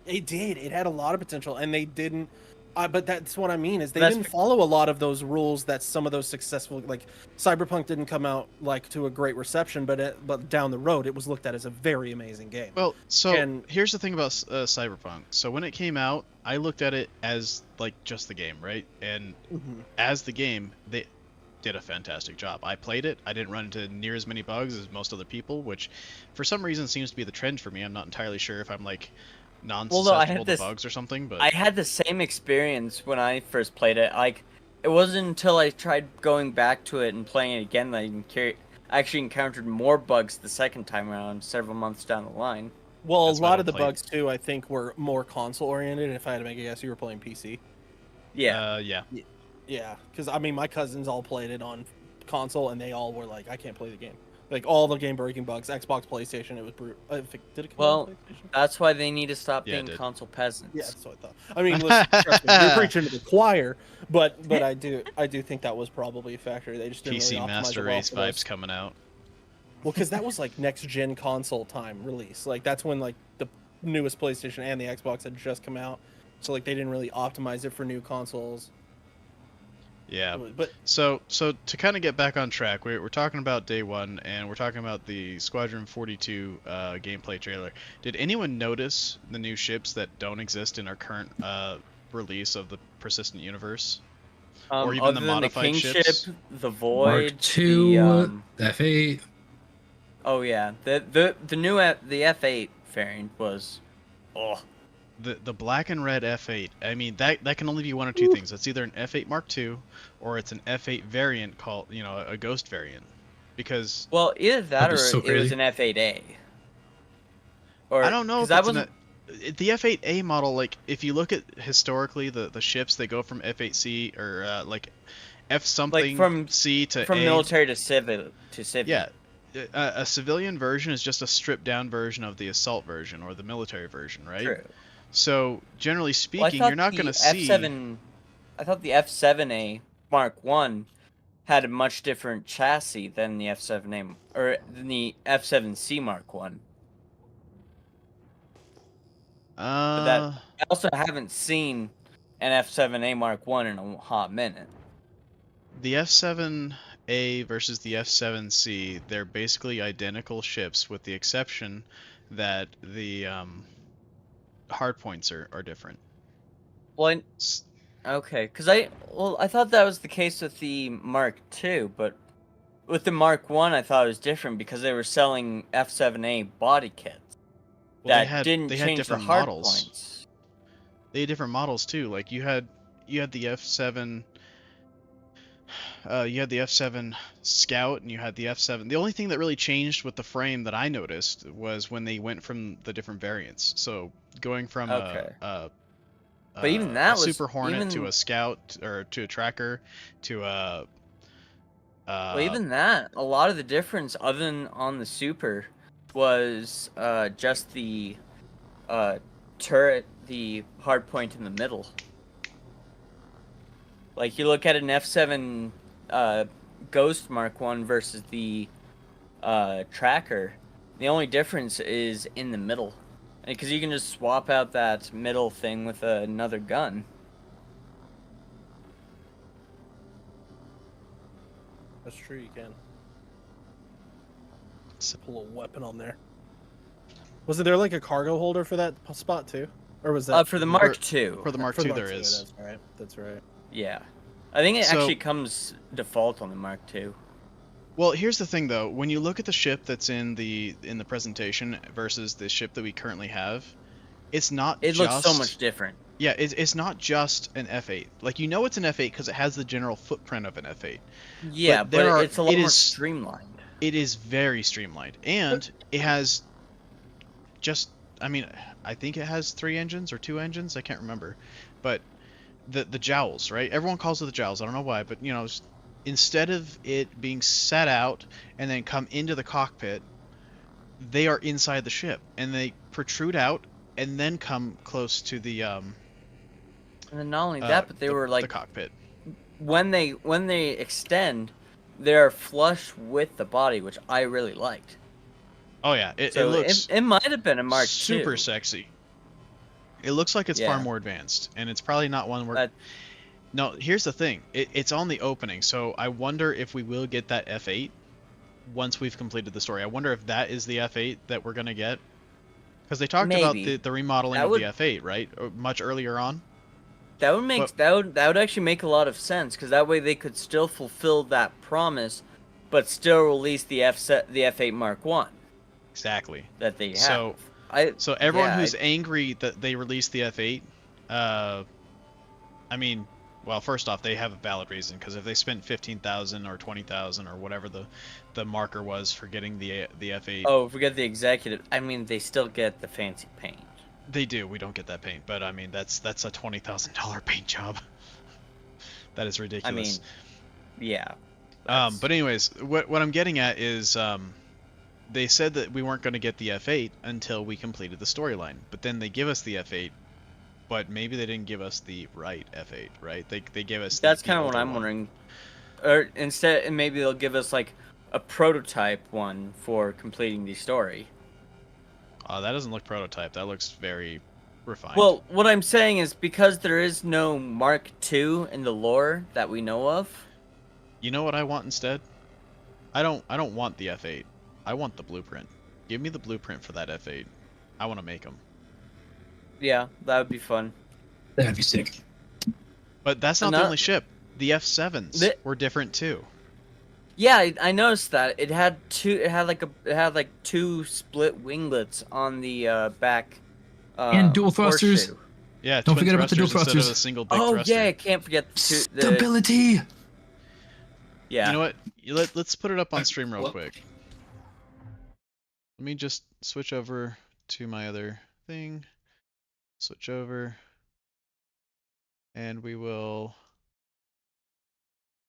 It did. It had a lot of potential, and they didn't. But that's what I mean is they That's didn't be- follow a lot of those rules that some of those successful, like Cyberpunk, didn't come out like to a great reception, but down the road it was looked at as a very amazing game. Well, so And- here's the thing about Cyberpunk. So when it came out, I looked at it as like just the game, right? And as the game, they did a fantastic job. I played it. I didn't run into near as many bugs as most other people, which for some reason seems to be the trend for me. I'm not entirely sure if I'm like non-susceptible to bugs or something, but I had the same experience when I first played it. Like, it wasn't until I tried going back to it and playing it again that I actually encountered more bugs the second time around, several months down the line. Well, That's a why I lot don't of the play it. bugs too, I think, were more console oriented. If I had to make a guess, you were playing PC. Yeah. yeah. Yeah, because I mean, my cousins all played it on console, and they all were like, "I can't play the game." Like all the game-breaking bugs, Xbox, PlayStation, it was brutal. Did it come out on PlayStation? That's why they need to stop Yeah, it being did. console peasants. Yeah, that's what I thought. I mean, listen, trust me, you're preaching to the choir, but I do think that was probably a factor. They just didn't PC really optimize Master it well Race for those. vibes coming out. Well, because that was like next-gen console time release. Like that's when like the newest PlayStation and the Xbox had just come out, so like they didn't really optimize it for new consoles. Yeah. But So to kind of get back on track, we're talking about day one, and we're talking about the Squadron 42 gameplay trailer. Did anyone notice the new ships that don't exist in our current release of the Persistent Universe, or even the Other than the modified Kingship, ships? the Mark Void, II, the F8. oh yeah, the new the F8 variant was, oh, The black and red F8. I mean, that can only be one of two things. It's either an F8 Mark II, or it's an F8 variant called, a ghost variant, because well, either that That or was so it was crazy. an F8A. Or I don't know because if I it's wasn't. the F8A model. Like, if you look at historically the ships, they go from F8C or like F something from- C to From A. military to civil to civil. Yeah, a civilian version is just a stripped down version of the assault version or the military version, right? True. So generally Well, I speaking, thought you're not the going to see. F7. I thought the F7A Mark One had a much different chassis than the F7A or than the F7C Mark One. But that I also haven't seen an F7A Mark One in a hot minute. The F7A versus the F7C, they're basically identical ships with the exception that the hardpoints are different. Well, S- okay, because I thought that was the case with the Mark II, but with the Mark One, I thought it was different because they were selling F7A body kits Well, that didn't they had change the different hard models. points. They had different models too. Like you had the F7. You had the F7 Scout and you had the F7. The only thing that really changed with the frame that I noticed was when they went from the different variants. So going from Okay. but even that a was Super Hornet to even- a Scout or to a Tracker to a Well, even that, a lot of the difference, other than on the Super, was just the turret, the hard point in the middle. Like you look at an F7 Ghost Mark One versus the Tracker, the only difference is in the middle, because you can just swap out that middle thing with another gun. that's true. You can pull a weapon on there. Wasn't there like a cargo holder for that spot too, or was that For the Mark II. for the Mark for the II Mark there II, is. That's right. That's right. Yeah, I think it So- actually comes default on the Mark II. Well, here's the thing though. When you look at the ship that's in the presentation versus the ship that we currently have, it's not It just looks so much different. Yeah, it's not just an F8. Like, it's an F8 because it has the general footprint of an F8. Yeah, there but are- it's a lot it more is- streamlined. It is very streamlined, and it has I think it has 3 engines or 2 engines. I can't remember, but the jowls, right? Everyone calls it the jowls. I don't know why, but instead of it being set out and then come into the cockpit, they are inside the ship and they protrude out and then come close to the And then not only that, but they were the like cockpit. when they extend, they're flush with the body, which I really liked. Oh yeah, it So looks it might have been a Mark super II. sexy. It looks like it's far Yeah. more advanced, and it's probably not one where. That- No, here's the thing. It's on the opening, so I wonder if we will get that F8 once we've completed the story. I wonder if that is the F8 that we're gonna get, because they talked about Maybe. the remodeling That of would- the F8, right? Much earlier on. That would make But- that would actually make a lot of sense, because that way they could still fulfill that promise, but still release the F8 Mark One Exactly. that they have. So So everyone who's angry that they released the F8, I mean, well, first off, they have a valid reason, because if they spent 15,000 or 20,000 or whatever the marker was for getting the F8, Oh, forget the executive. I mean, they still get the fancy paint. they do. We don't get that paint, but I mean that's a $20,000 paint job. That is ridiculous. Yeah. But anyways, what I'm getting at is they said that we weren't going to get the F8 until we completed the storyline, but then they give us the F8. But maybe they didn't give us the right F8, right? They gave us. That's the kind of what older I'm one. wondering. Or instead, maybe they'll give us like a prototype one for completing the story. That doesn't look prototype. That looks very refined. Well, what I'm saying is because there is no Mark II in the lore that we know of. You know what I want instead? I don't want the F8. I want the blueprint. Give me the blueprint for that F8. I want to make them. Yeah, that would be fun. That'd be sick. But that's not the Ano- only ship. The F7s The- were different too. Yeah, I noticed that it had two. It had like two split winglets on the back. And dual thrusters. horseshoe. Yeah, Don't twin forget about the dual instead of thrusters. a single big Oh thruster. yeah, I can't forget the. Stability. Yeah. You know what? Let's put it up on stream real quick. Let me just switch over to my other thing. Switch over. And we will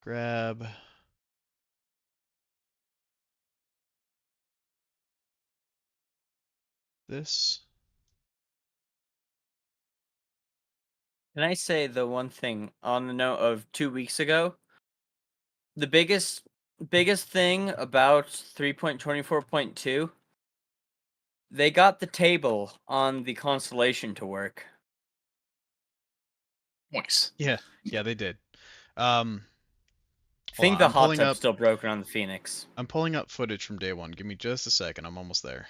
grab this. Can I say the one thing on the note of 2 weeks ago? The biggest thing about 3.24.2, they got the table on the constellation to work. Nice. Yeah, they did. I think the I'm hot pulling tub's up. still broken on the Phoenix. I'm pulling up footage from day one. Give me just a second. I'm almost there.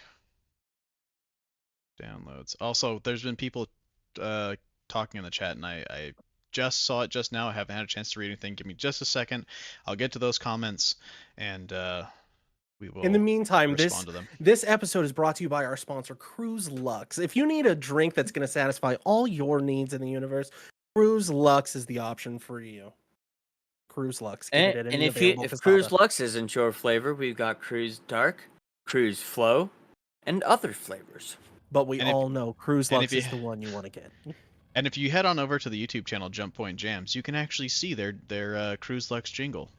Downloads. Also, there's been people talking in the chat, and I just saw it just now. I haven't had a chance to read anything. Give me just a second. I'll get to those comments, and we will. In the meantime, respond to them. this episode is brought to you by our sponsor, Cruise Lux. If you need a drink that's going to satisfy all your needs in the universe, Cruise Lux is the option for you. Cruise Lux. Get it at any And available if Casada. Cruise Lux isn't your flavor, we've got Cruise Dark, Cruise Flow, and other flavors. But we And if- all know Cruise and Lux if you- is the one you want to get. And if you head on over to the YouTube channel Jump Point Jams, you can actually see their Cruise Lux jingle.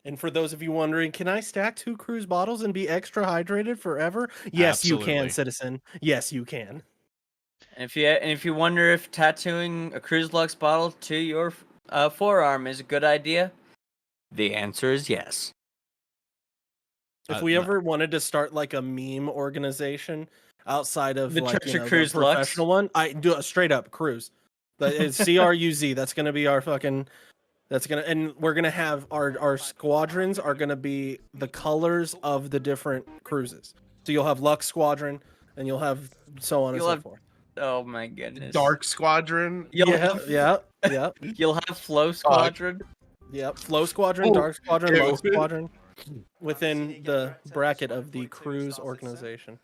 And for those of you wondering, can I stack 2 Cruise bottles and be extra hydrated forever? Yes, you Absolutely. can, citizen. Yes, you can. And if you wonder if tattooing a Cruise Lux bottle to your forearm is a good idea, the answer is yes. If we ever wanted to start like a meme organization outside of The like Church you of know, Cruise the Lux? professional one, I do a straight up cruise. That is CRUZ. That's gonna be our fucking. That's gonna, and we're gonna have our squadrons are gonna be the colors of the different cruises. So you'll have Lux Squadron, and you'll have so on You'll and have- so forth. Oh my goodness. Dark Squadron. You'll Yeah, have, yeah. You'll have Flow Squadron. Yep, Flow Squadron, Oh, Dark Squadron, ew. Lux Squadron, within the bracket of the cruise organization.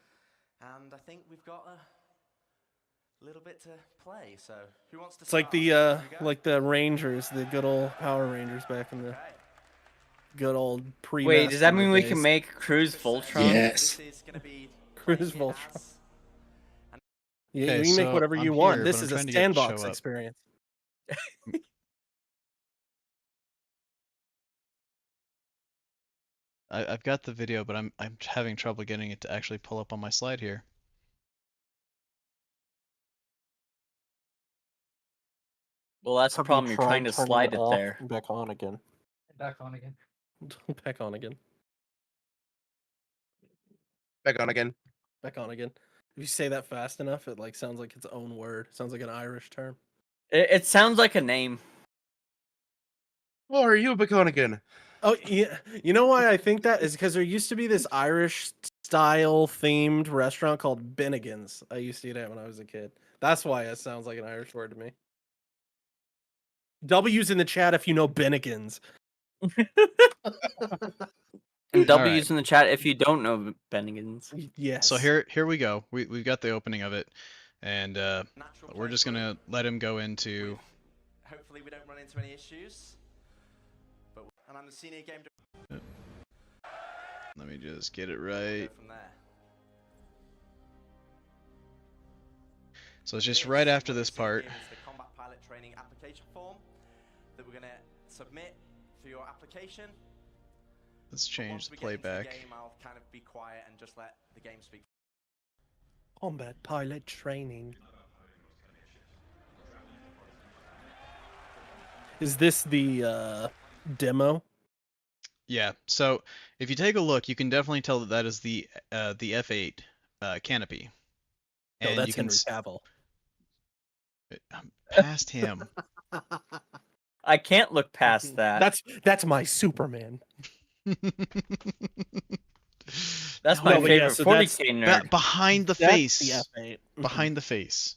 And I think we've got a little bit to play. So who wants to It's like start? the Here we go. like the Rangers, the good old Power Rangers back in the Okay. good old pre. Wait, does that mean we can make Cruise Voltron? Yes. This is gonna be Cruise playing it Voltron? as- Yeah, Okay, you can make so whatever I'm you want. here, This but I'm is a trying to get it to sandbox show up. experience. I've got the video, but I'm having trouble getting it to actually pull up on my slide here. Well, that's the problem. You're trying to slide it there. Back on again. Back on again. Back on again. Back on again. Back on again. If you say that fast enough, it like sounds like its own word. Sounds like an Irish term. It sounds like a name. Oh, are you back on again? Oh yeah, you know why I think that is because there used to be this Irish style themed restaurant called Bennigan's. I used to eat it when I was a kid. That's why it sounds like an Irish word to me. W's in the chat if you know Bennigan's. And All W's right. in the chat if you don't know Bennigan's. Yes. So here we go. We've got the opening of it, and Natural we're place just for gonna let him go into. Hopefully we don't run into any issues. And I'm the senior game Let me just get it right. from there. So it's just right after this part. Is the combat pilot training application form that we're gonna submit for your application. Let's But change once the we get into playback. game, I'll kind of be quiet and just let the game speak. Combat pilot training. Is this the demo? Yeah. So if you take a look, you can definitely tell that that is the F8 canopy. No, and you that's can Henry Cavill. I'm past him. I can't look past that. That's my Superman. That's No, my No, but yeah, favorite so 40K nerd. behind the That's face. the F8. Behind the face.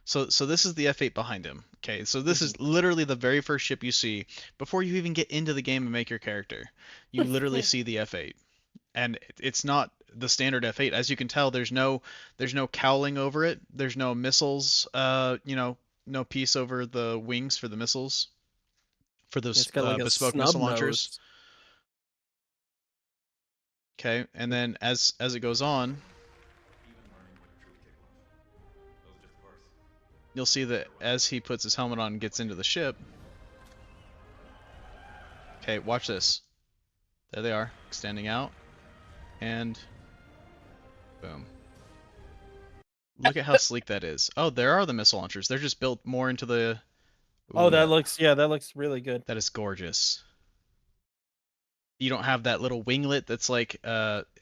So this is the F8 behind him. Okay, so this Mm-hmm. is literally the very first ship you see before you even get into the game and make your character. You literally see the F8, and it's not the standard F8. As you can tell, there's no cowling over it. There's no missiles. No piece over the wings for the missiles for those It's got like a bespoke snub missile launchers. nose. Okay, and then as it goes on, you'll see that as he puts his helmet on and gets into the ship. Okay, watch this. There they are, extending out, and boom. Look at how sleek that is. Oh, there are the missile launchers. They're just built more into the. Oh, Ooh, that looks really good. that is gorgeous. You don't have that little winglet that's like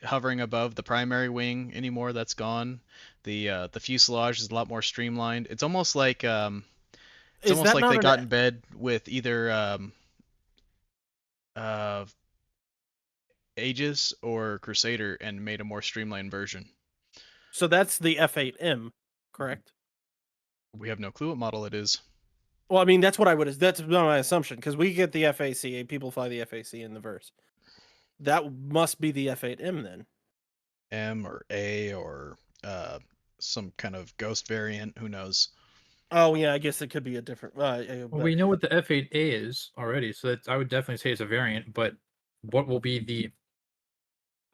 hovering above the primary wing anymore. That's gone. The fuselage is a lot more streamlined. It's almost like Is that not they an got in bed with either uh, Aegis or Crusader and made a more streamlined version. So that's the F8M, correct? We have no clue what model it is. Well, I mean that's what I would. That's my assumption because we get the FAC. People fly the FAC in the verse. That must be the F8M then. M or A or some kind of ghost variant. Who knows? Oh yeah, I guess it could be a different. Well, we know what the F8A is already, so I would definitely say it's a variant. But what will be the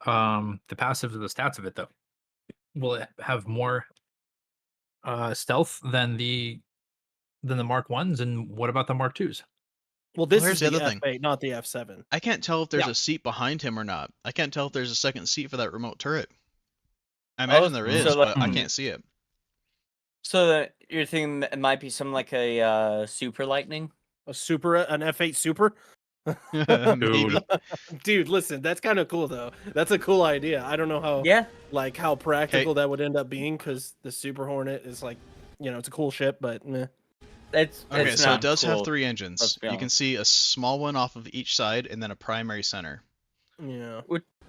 passives or the stats of it though? Will it have more stealth than the Mark Ones, and what about the Mark Twos? Well, this here's is the the other thing. F8, not the F7. I can't tell if there's Yeah. a seat behind him or not. I can't tell if there's a second seat for that remote turret. I imagine there is, so like- but I can't see it. So you're thinking it might be something like a super lightning? An F8 Super. Maybe. Dude, listen, that's kind of cool though. That's a cool idea. I don't know how Yeah. how practical that would end up being because the Super Hornet is like, it's a cool ship, but meh. It's Okay, it's so it not does have cool. 3 Let's engines. be You can honest. see a small one off of each side and then a primary center. Yeah.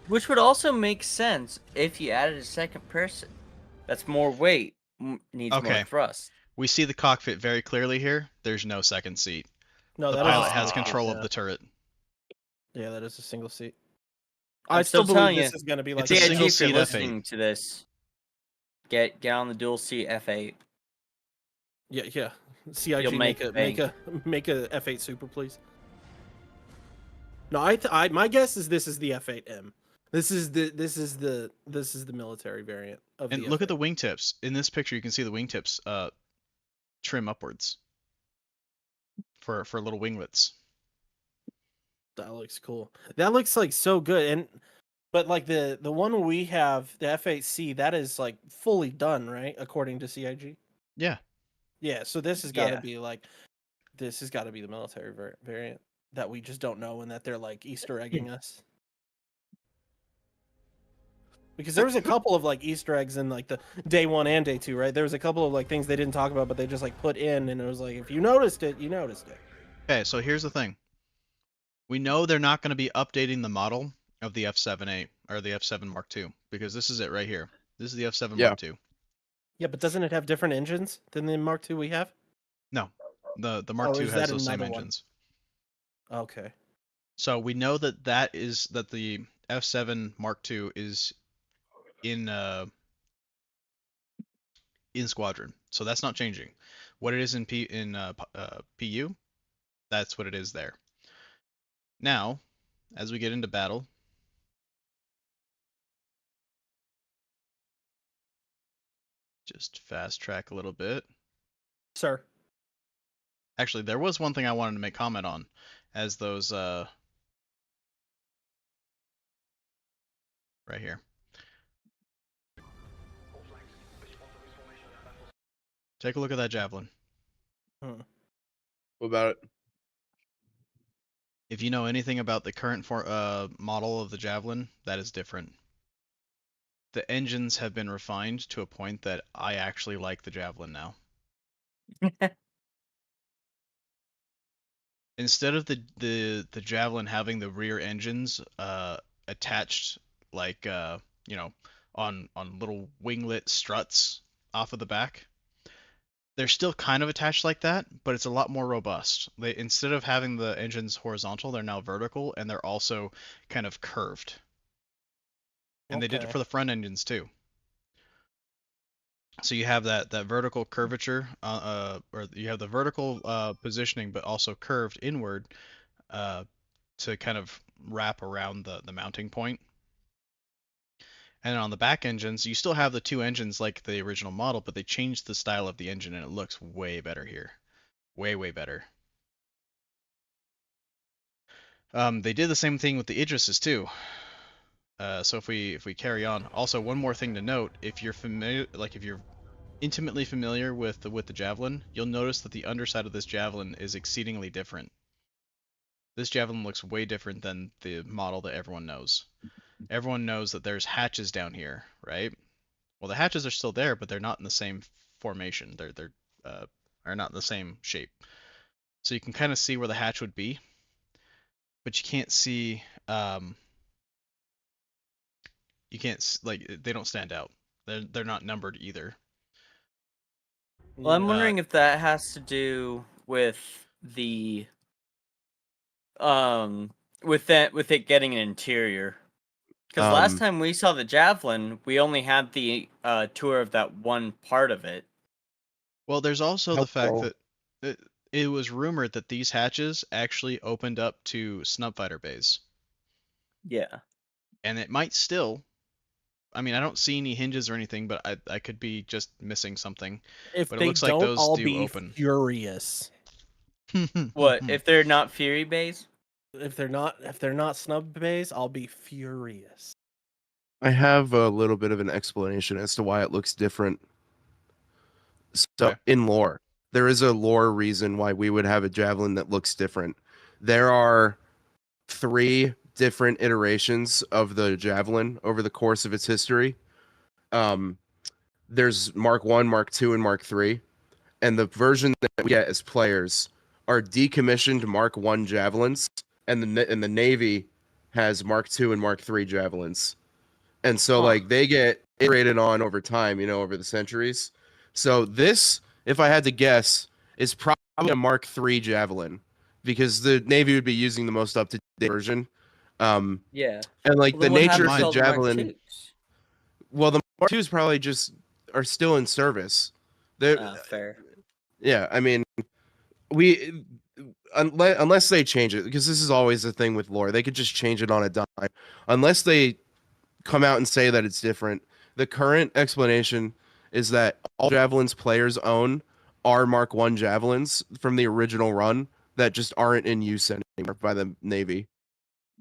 Which would also make sense if you added a second person. That's more weight, needs Okay. more thrust. We see the cockpit very clearly here. There's no second seat. No, The that is a pilot has single control seat, of the turret. Yeah, that is a single seat. I'm I still still believe telling this you, is going to be like It's a CIG, single if you're seat F8. listening to this, get on the dual seat F8. Yeah. CIG You'll make make a F8 Super, please. No, I my guess is this is the F8M. This is the military variant of And the look at F8. the wingtips. In this picture, you can see the wingtips trim upwards for little winglets. That looks cool. That looks like so good. But like the one we have, the F8C, that is like fully done, right? According to CIG. Yeah. Yeah, so this has got to Yeah. be like this has got to be the military variant that we just don't know and that they're like Easter egging us. Because there was a couple of like Easter eggs in like the day 1 and day 2, right? There was a couple of like things they didn't talk about, but they just like put in, and it was like if you noticed it, you noticed it. Okay, so here's the thing. We know they're not going to be updating the model of the F7A or the F7 Mark II because this is it right here. This is the F7 Yeah. Mark II. Yeah, but doesn't it have different engines than the Mark II we have? No, the Mark II is has that those same another one? engines. Okay. So we know that the F7 Mark II is in Squadron. So that's not changing. What it is in PU, that's what it is there. Now, as we get into battle, just fast track a little bit. Sir. Actually, there was one thing I wanted to make comment on, as those right here. Take a look at that javelin. What about it? If you know anything about the current model of the javelin, that is different. the engines have been refined to a point that I actually like the Javelin now. Instead of the Javelin having the rear engines attached like on little winglet struts off of the back, they're still kind of attached like that, but it's a lot more robust. They, instead of having the engines horizontal, they're now vertical, and they're also kind of curved. And they did it Okay. for the front engines too. So you have that vertical curvature, or you have the vertical positioning, but also curved inward to kind of wrap around the mounting point. And on the back engines, you still have the two engines like the original model, but they changed the style of the engine, and it looks way better here. Way, way better. They did the same thing with the Idrises too. So if we carry on, also one more thing to note: if you're familiar, like if you're intimately familiar with the Javelin, you'll notice that the underside of this Javelin is exceedingly different. This Javelin looks way different than the model that everyone knows. Everyone knows that there's hatches down here, right? Well, the hatches are still there, but they're not in the same formation. They're are not in the same shape. So you can kind of see where the hatch would be, but you can't see you can't like they don't stand out. They're not numbered either. Well, I'm Uh, wondering if that has to do with the with it getting an interior. Because last time we saw the Javelin, we only had the tour of that one part of it. Well, there's also the fact Helpful. that it was rumored that these hatches actually opened up to snub fighter bays, Yeah. and it might still. I mean, I don't see any hinges or anything, but I could be just missing something. If But it they looks like don't, those I'll do be open. furious. What if they're not Fury bays? If they're not snub bays, I'll be furious. I have a little bit of an explanation as to why it looks different. So Okay. in lore, there is a lore reason why we would have a javelin that looks different. There are 3 different iterations of the javelin over the course of its history. There's Mark 1, Mark 2, and Mark 3. And the version that we get as players are decommissioned Mark 1 javelins, and the Navy has Mark 2 and Mark 3 javelins. And so like they get iterated on over time, over the centuries. So this, if I had to guess, is probably a Mark 3 javelin because the Navy would be using the most up-to-date version. Yeah. And like Well, the then what nature happens of to the all the Mark javelin, IIs? well, the Mark 2s probably just are still in service. They're, Fair. yeah, I mean, we unless they change it, because this is always the thing with lore, they could just change it on a dime. Unless they come out and say that it's different, the current explanation is that all javelins players own are Mark 1 javelins from the original run that just aren't in use anymore by the Navy.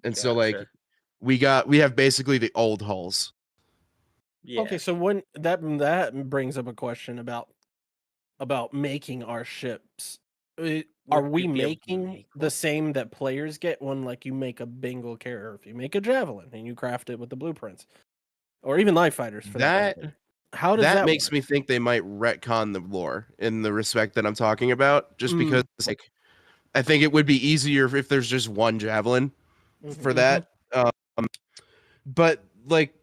And so like Gotcha. we have basically the old hulls. Yeah. Okay, so when that brings up a question about making our ships. Are Would we be able to making make the one? same that players get when like you make a Bengal carrier, if you make a javelin and you craft it with the blueprints, or even light fighters for that That matter? How does that that makes work? me think they might retcon the lore in the respect that I'm talking about, just because like I think it would be easier if there's just one javelin for Mhm. that. But like,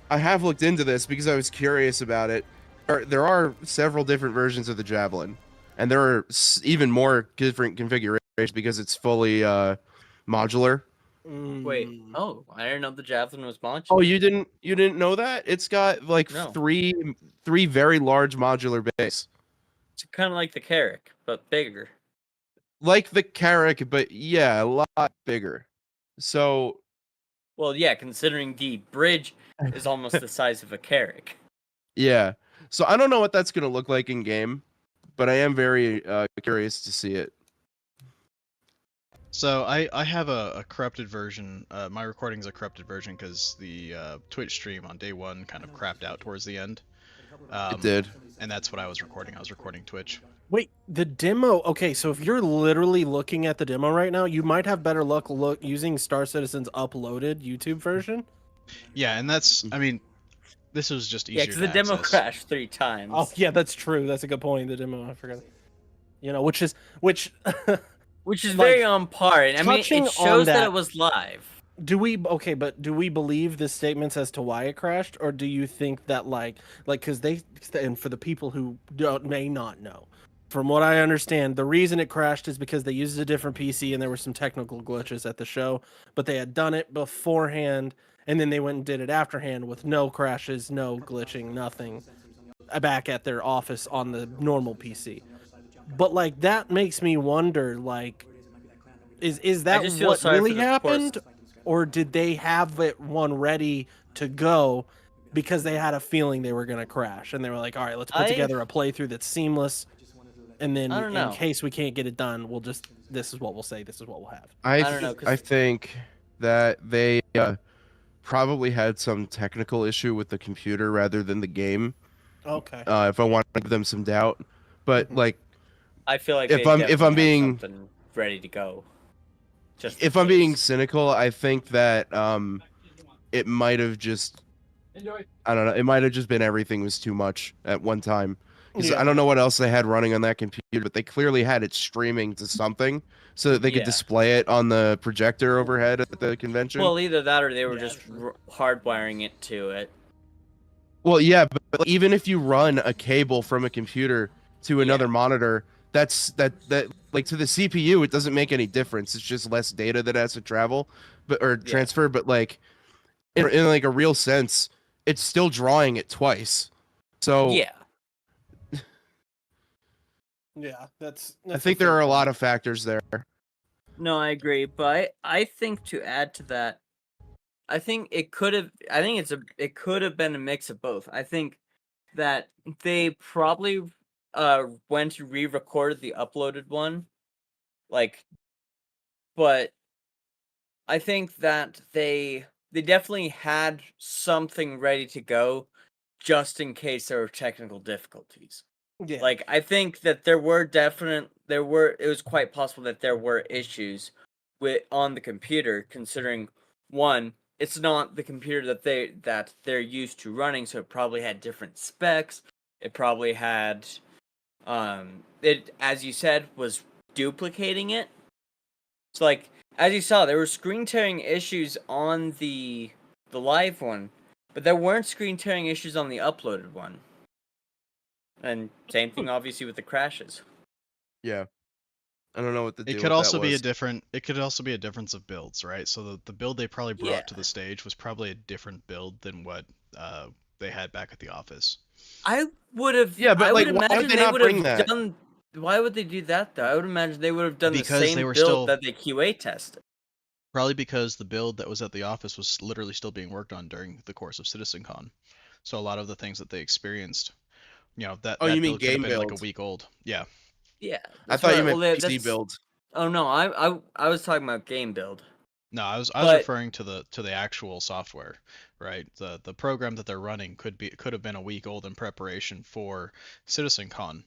I have looked into this because I was curious about it. There are several different versions of the javelin, and there are even more different configurations because it's fully modular. Wait. Mm. Oh, I didn't know the Javelin was modular. Oh, you didn't know that? It's got like No. three very large modular bays. It's kind of like the Carrack, but bigger. Like the Carrack, but yeah, a lot bigger. So Well, yeah, considering the bridge is almost the size of a Carrack. yeah, so I don't know what that's gonna look like in game, but I am very curious to see it. So I have a corrupted version. My recording's a corrupted version because the Twitch stream on day 1 kind of crapped out towards the end. It did. And that's what I was recording. I was recording Twitch. Wait, the demo. Okay, so if you're literally looking at the demo right now, you might have better luck using Star Citizen's uploaded YouTube version. Yeah, and that's, I mean, this was just Yeah, easier because to the demo access. crashed 3 times. Oh yeah, that's true. That's a good point. The demo, I forgot. You know, which Which is like, very on par. And I mean, touching it on shows that that- it was live. but do we believe the statements as to why it crashed, or do you think that like because they, and for the people who may not know, from what I understand, the reason it crashed is because they used a different PC and there were some technical glitches at the show, but they had done it beforehand and then they went and did it afterhand with no crashes, no glitching, nothing, back at their office on the normal PC. But like that makes me wonder, like, is that just feel what sorry for really the happened, or did they have it one ready to go because they had a feeling they were going to crash and they were like, all right, let's put together a playthrough that's seamless, and then I don't know. in case we can't get it done, we'll just, this is what we'll say, this is what we'll have. I don't know, 'cause- I think that they probably had some technical issue with the computer rather than the game. Okay. If I want to give them some doubt, but like I feel like if they I'm definitely being had something ready to go. Just if in I'm being case. cynical, I think that it might have just I don't know, it might have just been everything was too much at one time. Because I don't know what else they had running on that computer, but they clearly had it streaming to something so that they could Yeah. display it on the projector overhead at the convention. Well, either that or they were just hardwiring it to it. Well, yeah, but even if you run a cable from a computer to another monitor, that like to the CPU, it doesn't make any difference. It's just less data that has to travel, transfer. But like in like a real sense, it's still drawing it twice. So Yeah. Yeah, that's I think there are a lot of factors there. No, I agree, but I think to add to that, I think it could have. I think it could have been a mix of both. I think that they probably went to re-record the uploaded one, like, but I think that they definitely had something ready to go, just in case there were technical difficulties. Yeah. Like, I think that it was quite possible that there were issues on the computer, considering, one, it's not the computer that they're used to running, so it probably had different specs. It probably had, it, as you said, was duplicating it. So, like, as you saw, there were screen tearing issues on the live one, but there weren't screen tearing issues on the uploaded one. And same thing, obviously, with the crashes. Yeah, I don't know what the deal It could with also that be a was. different. It could also be a difference of builds, right? So the build they probably brought to the stage was probably a different build than what they had back at the office. I would have. Yeah, but I like, would why would imagine they they not would bring have that? done. Why would they do that though? I would imagine they would have done Because the they same were build still- that they QA tested. Probably because the build that was at the office was literally still being worked on during the course of CitizenCon. So a lot of the things that they experienced, you know, that Oh, that you mean build could have game been like a build? week old. Yeah. Yeah, I thought you meant well, PC build. Oh no, I was talking about game build. No, I was But- referring to the actual software, right? The program that they're running could have been a week old in preparation for CitizenCon,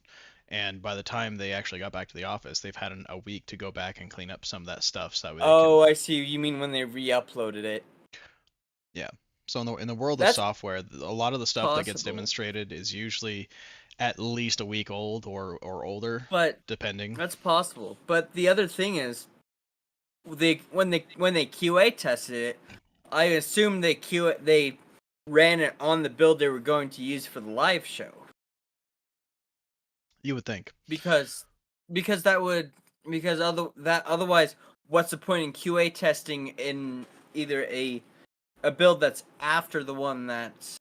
and by the time they actually got back to the office, they've had a week to go back and clean up some of that stuff. So that way they Oh, I see. You mean when they re-uploaded it? yeah. So in the world That's of software, a lot of the stuff that gets possible. demonstrated is usually at least a week old or older, But depending. that's possible. But the other thing is, when they QA tested it, I assume they ran it on the build they were going to use for the live show. You would think. Because otherwise, what's the point in QA testing in either a build that's after the one that's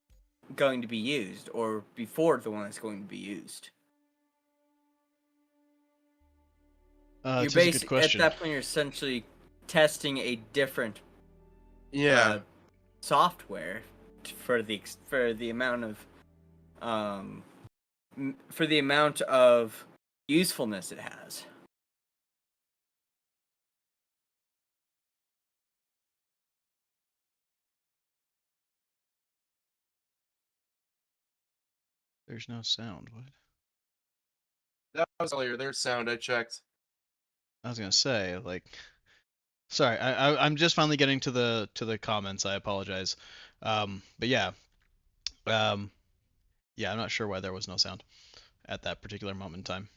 going to be used or before the one that's going to be used? It's a good question. At that point, you're essentially testing a different Yeah. software for the amount of usefulness it has. There's no sound. What? That was earlier. There's sound. I checked. I was gonna say, like, sorry, I'm just finally getting to the comments. I apologize. But yeah, um, yeah, I'm not sure why there was no sound at that particular moment in time.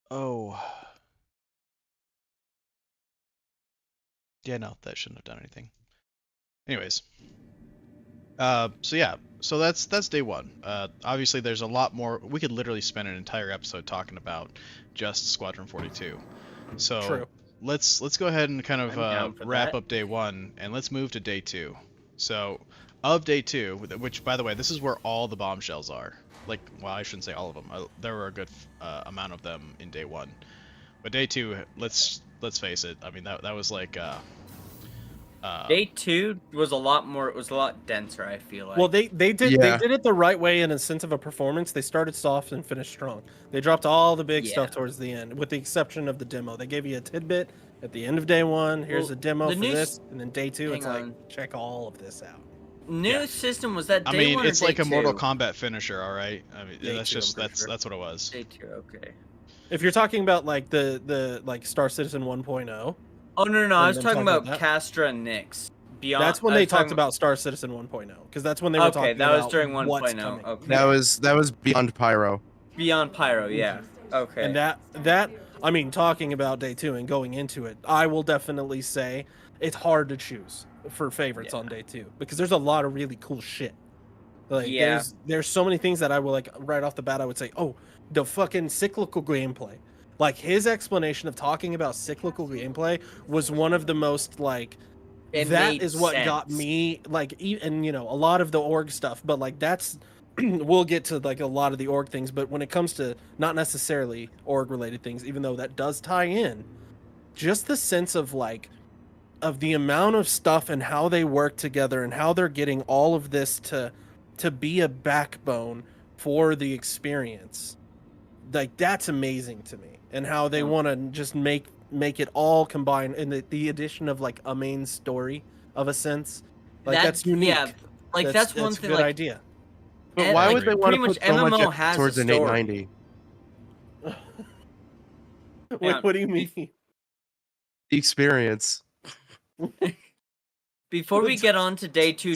Oh, yeah, no, that shouldn't have done anything. Anyways, so yeah, so that's day one. Obviously, there's a lot more. We could literally spend an entire episode talking about just Squadron 42. So True. let's go ahead and kind of I'm down for wrap that. up day one, and let's move to day two. So of day two, which by the way, this is where all the bombshells are. Like, well, I shouldn't say all of them. There were a good amount of them in day one, but day two, let's face it. I mean, that was like Day 2 was a lot more. It was a lot denser. I feel like. Well, they did Yeah. it the right way in a sense of a performance. They started soft and finished strong. They dropped all the big Yeah. stuff towards the end, with the exception of the demo. They gave you a tidbit at the end of day one. Here's Well, a demo the for new this, and then day two, it's hang like on. check all of this out. New Yeah. system was that day I mean, 1 or it's day like a Mortal 2? Kombat finisher, all right. I mean, Day that's two, just I'm pretty sure. that's what it was. Day 2. Okay. If you're talking about like the like Star Citizen 1.0, Oh no, I was them talking talking about about that? Castra and Nyx. Beyond. that's when I they was talking talked about Star Citizen 1.0, because that's when they were Okay, talking that about was during what's 1.0. coming. Okay. That was beyond Pyro. Beyond Pyro. Yeah. Okay. And that I mean, talking about day two and going into it, I will definitely say it's hard to choose for favorites on day two, because there's a lot of really cool shit. Like Yeah. there's so many things that I will, like, right off the bat I would say, oh, the fucking cyclical gameplay. Like his explanation of talking about cyclical gameplay was one of the most like It that made is what got sense. me, like, and you know, a lot of the org stuff, but like that's we'll get to like a lot of the org things, but when it comes to not necessarily org related things, even though that does tie in, just the sense of like of the amount of stuff and how they work together and how they're getting all of this to be a backbone for the experience, like that's amazing to me. And how they want to just make it all combined in the addition of like a main story of a sense, like that's unique. Yeah. Like that's one a thing. good Like idea. But And, why like, would they want to pretty put much so much MMO effort has a towards an story. 890? Yeah, What do you mean? The experience. Before we get on to day 2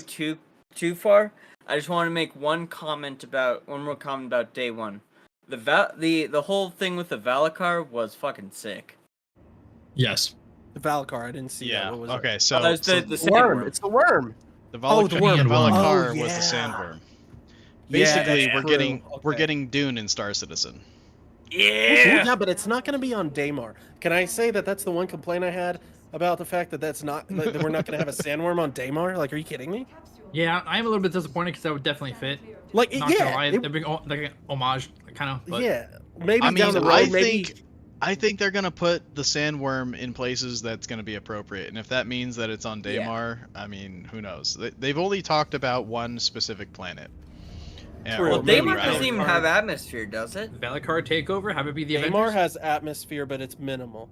too far, I just want to make one more comment about day 1. The whole thing with the Valakar was fucking sick. Yes. The Valakar, I didn't see that. Yeah. What was Okay. it? So, that was so the The worm. sandworm. It's the worm. the Oh, the worm. Valakar Oh, was the yeah. sandworm. Yeah, Basically, that's we're true. getting we're Okay. getting Dune in Star Citizen. Yeah, but it's not going to be on Daymar. Can I say that that's the one complaint I had about the fact that that's not that we're not going to have a sandworm on Daymar? Like, are you kidding me? Yeah, I am a little bit disappointed because that would definitely fit. Like, Not gonna lie, yeah, they're big, like an homage, kind of. But yeah. Maybe I mean, down the road, I maybe. think they're gonna put the sandworm in places that's gonna be appropriate, and if that means that it's on Daymar, I mean, who knows? They've only talked about one specific planet. Yeah, True. or Well, maybe Daymar I doesn't don't even know. have atmosphere, does it? Valakar takeover, have it be the Daymar Avengers. has atmosphere, but it's minimal.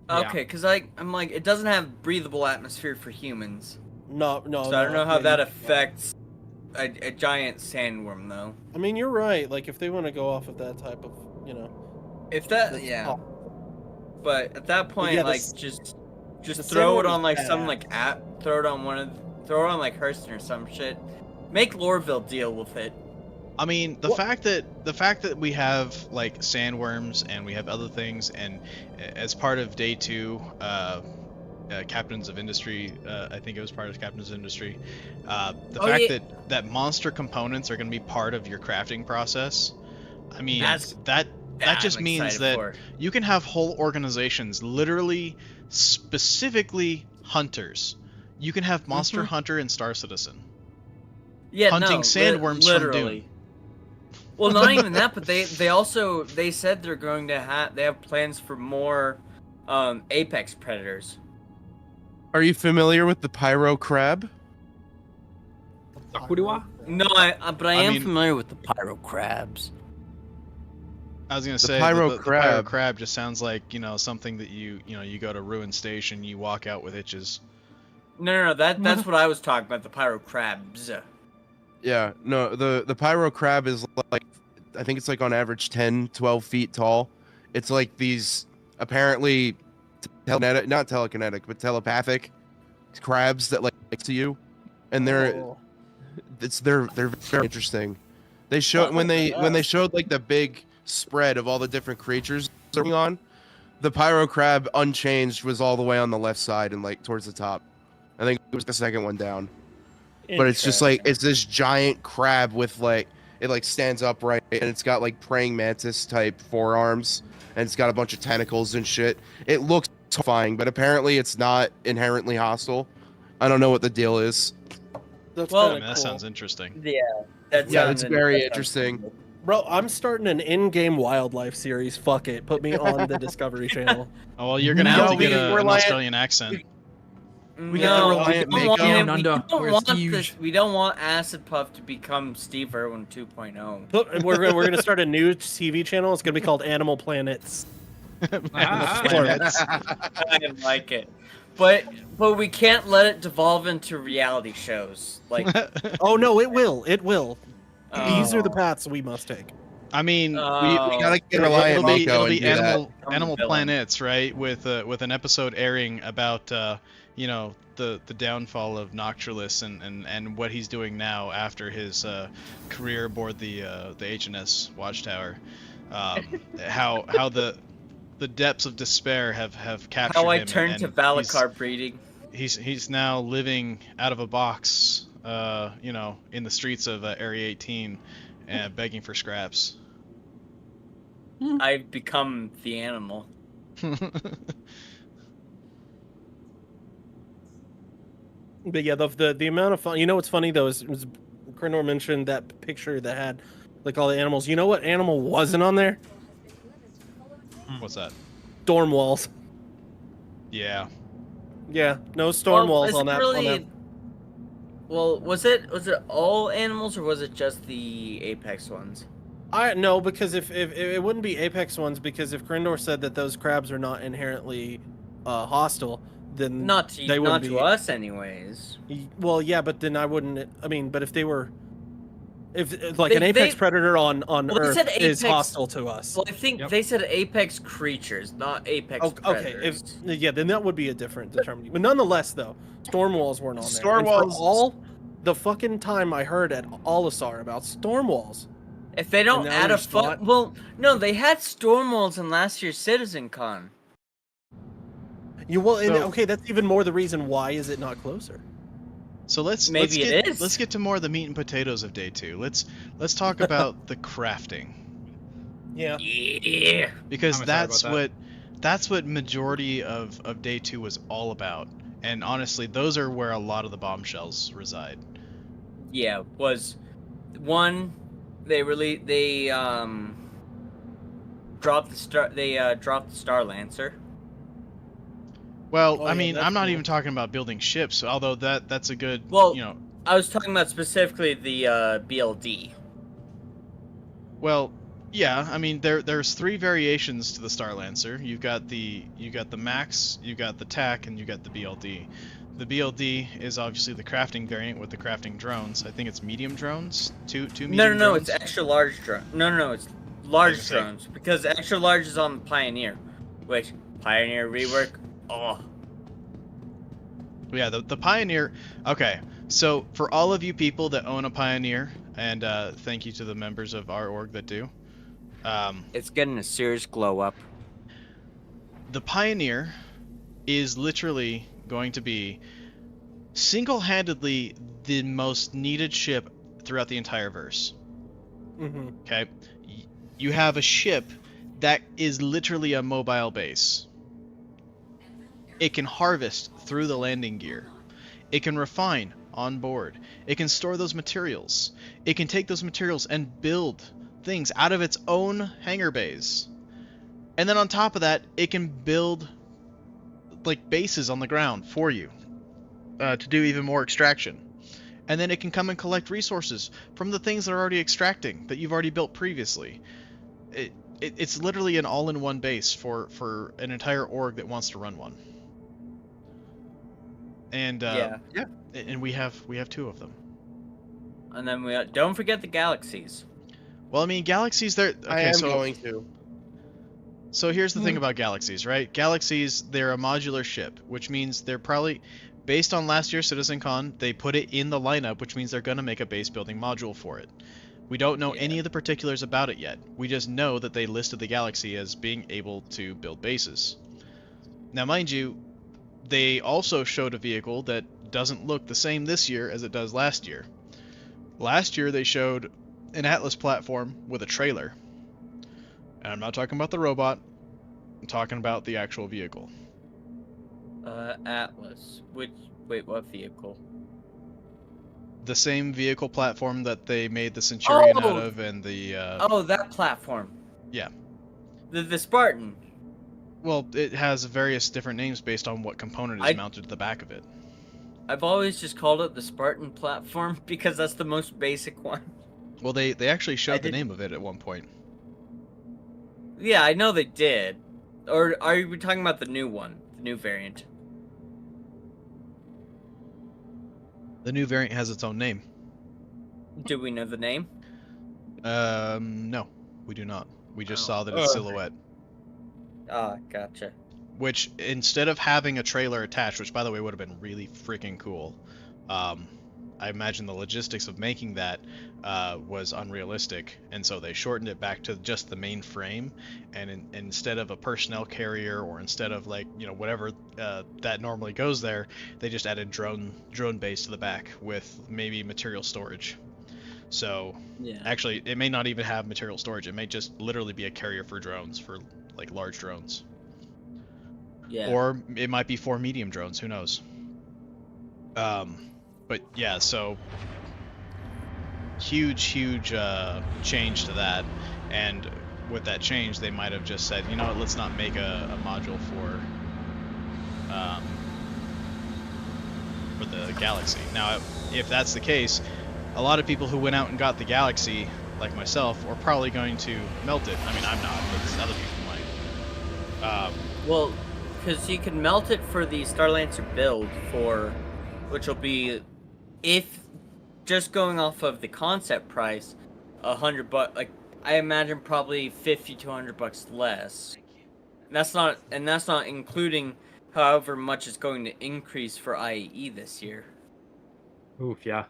Yeah. Okay, because I'm like, it doesn't have breathable atmosphere for humans. No. So I don't know how yeah, that affects a giant sandworm, though. I mean, you're right. Like, if they want to go off of that type of, you know. If that, that's yeah. possible. But at that point, yeah, like, the just the throw it sandworm on is like bad. some like app, throw it on like Hurston or some shit. Make Lorville deal with it. I mean, the fact that we have like sandworms and we have other things, and as part of day 2, Captains of Industry, I think it was part of Captains of Industry, the Oh, fact yeah. that monster components are going to be part of your crafting process. I mean, That's- that just I'm means excited that for. you can have whole organizations, literally, specifically hunters. You can have Monster Mhm. Hunter and Star Citizen. Yeah, hunting no, sandworms from literally. Dune. Well, not even that, but they also said they're going to they have plans for more apex predators. Are you familiar with the pyro crab? Sakuriwa? No, but I I am mean- familiar with the pyro crabs. I was gonna The say pyro the pyro crab. crab just sounds like, you know, something that you go to Ruin Station, you walk out with itches. No, that's what I was talking about. The pyro crabs. Yeah, no, the pyro crab is like, I think it's like on average 10, 12 feet tall. It's like these apparently not telekinetic, but telepathic crabs that like to you, and they're Oh. they're very interesting. They showed when they showed like the big spread of all the different creatures going on. The pyro crab unchanged was all the way on the left side and like towards the top. I think it was the second one down. But it's just like it's this giant crab with like it like stands upright and it's got like praying mantis type forearms and it's got a bunch of tentacles and shit. It looks terrifying, but apparently it's not inherently hostile. I don't know what the deal is. That's Well- kinda That cool. sounds interesting. Yeah, that Yeah, sounds it's very that sounds interesting. cool. Bro, I'm starting an in-game wildlife series. Fuck it. Put me on the Discovery Channel. Oh well, you're gonna have No, to get we- we're an like- Australian accent. We got the No, Reliant we don't want Mako. him- Nunda, we where don't it's want huge. this. We don't want Acid Puff to become Steve Irwin 2.0. We're gonna start a new TV channel. It's gonna be called Animal Planets. Planets. I like it, but we can't let it devolve into reality shows. Like Oh no, it will. It will. These are the Oh. paths we must take. I mean, We Oh. gotta get Reliant it'll be, Mako it'll and be do that. Animal I'm a Animal villain. Planets, right? With an episode airing about you know the downfall of Nocturus and what he's doing now after his career aboard the H.N.S Watch Tower. How the depths of despair have captured how I him. turned and to Valacar breeding. He's now living out of a box, you know, in the streets of Area 18, begging for scraps. I've become the animal. But yeah, the amount of fun. You know what's funny though is Krindor mentioned that picture that had like all the animals. You know what animal wasn't on there? What's that? Storm walls. Yeah. Yeah, no storm walls is on it that. Really, On that. Well, was it all animals or was it just the apex ones? I no, because if it wouldn't be apex ones, because if Krindor said that those crabs are not inherently hostile, then Not they wouldn't to be. us, anyways. Well, yeah, but then I wouldn't. I mean, but if they were, if like They- an apex they- predator on Well, they Earth said is apex- hostile to us. Well, I think Yep. they said apex creatures, not apex Okay, predators. yeah, then that would be a different determination. But nonetheless, though, storm walls weren't on there. Storm And for walls- all the fucking time I heard at Olisar about storm walls. If they don't now add a there's not- well, no, they had storm walls in last year's Citizen Con. And, So- okay, that's even more the reason why is it not closer? So let's Maybe it get, is. Let's get to more of the meat and potatoes of day 2. Let's talk about the crafting, Yeah. Yeah. because I'm excited that's about that. that's what majority of day 2 was all about. And honestly, those are where a lot of the bombshells reside. Yeah, was one they dropped the Star Lancer. Well, Oh, I yeah, mean, that's I'm not cool. even talking about building ships, although that's a good, Well- you know. I was talking about specifically the BLD. Well, yeah, I mean there's 3 variations to the Star Lancer. You got the Max, you got the TAC, and you got the BLD. The BLD is obviously the crafting variant with the crafting drones. I think it's medium drones, two medium No, drones. it's extra large drone. No, it's large say. drones because extra large is on the Pioneer, which Pioneer rework. Oh, Yeah, the Pioneer. Okay, so for all of you people that own a Pioneer, and thank you to the members of our org that do, it's getting a serious glow up. the Pioneer is literally going to be single-handedly the most needed ship throughout the entire verse. Mm-hmm. Okay, you have a ship that is literally a mobile base. It can harvest through the landing gear. It can refine on board. It can store those materials. It can take those materials and build things out of its own hangar bays. And then on top of that, it can build like bases on the ground for you to do even more extraction. And then it can come and collect resources from the things that are already extracting that you've already built previously. It's literally an all-in-one base for an entire org that wants to run one. And Yeah, and we have 2 of them. and then we don't forget the galaxies. Well, I mean, galaxies. They're okay. I am so going to. So here's the thing about galaxies, right? Galaxies, they're a modular ship, which means they're probably based on last year's CitizenCon, they put it in the lineup, which means they're going to make a base building module for it. We don't know any of the particulars about it yet. We just know that they listed the Galaxy as being able to build bases. Now, mind you, they also showed a vehicle that doesn't look the same this year as it does last year. Last year, they showed an Atlas platform with a trailer. And I'm not talking about the robot. I'm talking about the actual vehicle. Atlas. Wait, what vehicle? The same vehicle platform that they made the Centurion out Oh! of and the... Oh, that platform. Yeah. The Spartan. Well, it has various different names based on what component is mounted to the back of it. I've always just called it the Spartan platform because that's the most basic one. Well, they actually showed the name of it at one point. Yeah, I know they did. Or are we talking about the new one? The new variant? The new variant has its own name. Do we know the name? No, we do not. We just saw that it's silhouette. Ah, gotcha. Which, instead of having a trailer attached, which by the way would have been really freaking cool, I imagine the logistics of making that was unrealistic, and so they shortened it back to just the main frame, and instead of a personnel carrier or instead of whatever that normally goes there, they just added drone base to the back with maybe material storage. So actually, it may not even have material storage. It may just literally be a carrier for drones, for like large drones. Yeah. Or it might be 4 medium drones. Who knows? But yeah, so huge change to that, and with that change, they might have just said, you know what, let's not make a module for the Galaxy. Now, if that's the case, a lot of people who went out and got the Galaxy, like myself, are probably going to melt it. I mean, I'm not, but other people might. Well, because you can melt it for the Starlancer build which will be, if just going off of the concept price, $100. Like, I imagine probably $50 to $100 less. And that's not including however much it's going to increase for IAE this year. Oof, yeah.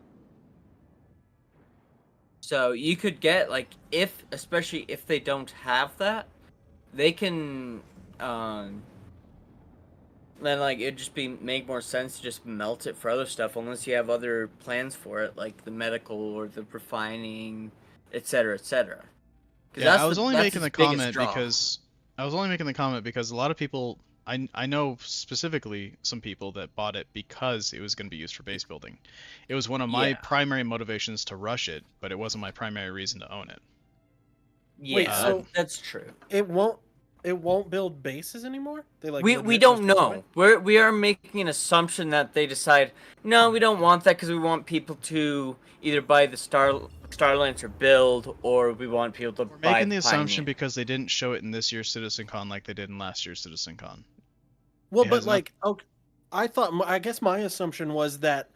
So you could get, like, especially if they don't have that, they can, then, like, it'd just make more sense to just melt it for other stuff, unless you have other plans for it, like the medical or the refining, etc., etc. Yeah, I was only making the comment because a lot of people, I know specifically some people that bought it because it was going to be used for base building. It was one of my primary motivations to rush it, but it wasn't my primary reason to own it. Yeah, Wait, so that's true. It won't build bases anymore? They We don't know. We are making an assumption that they decide, no, we don't want that because we want people to either buy the Starlancer build, or we want people to buy. We're making the assumption Pioneer. because they didn't show it in this year's CitizenCon like they did in last year's CitizenCon. Well, but like, okay, I guess my assumption was that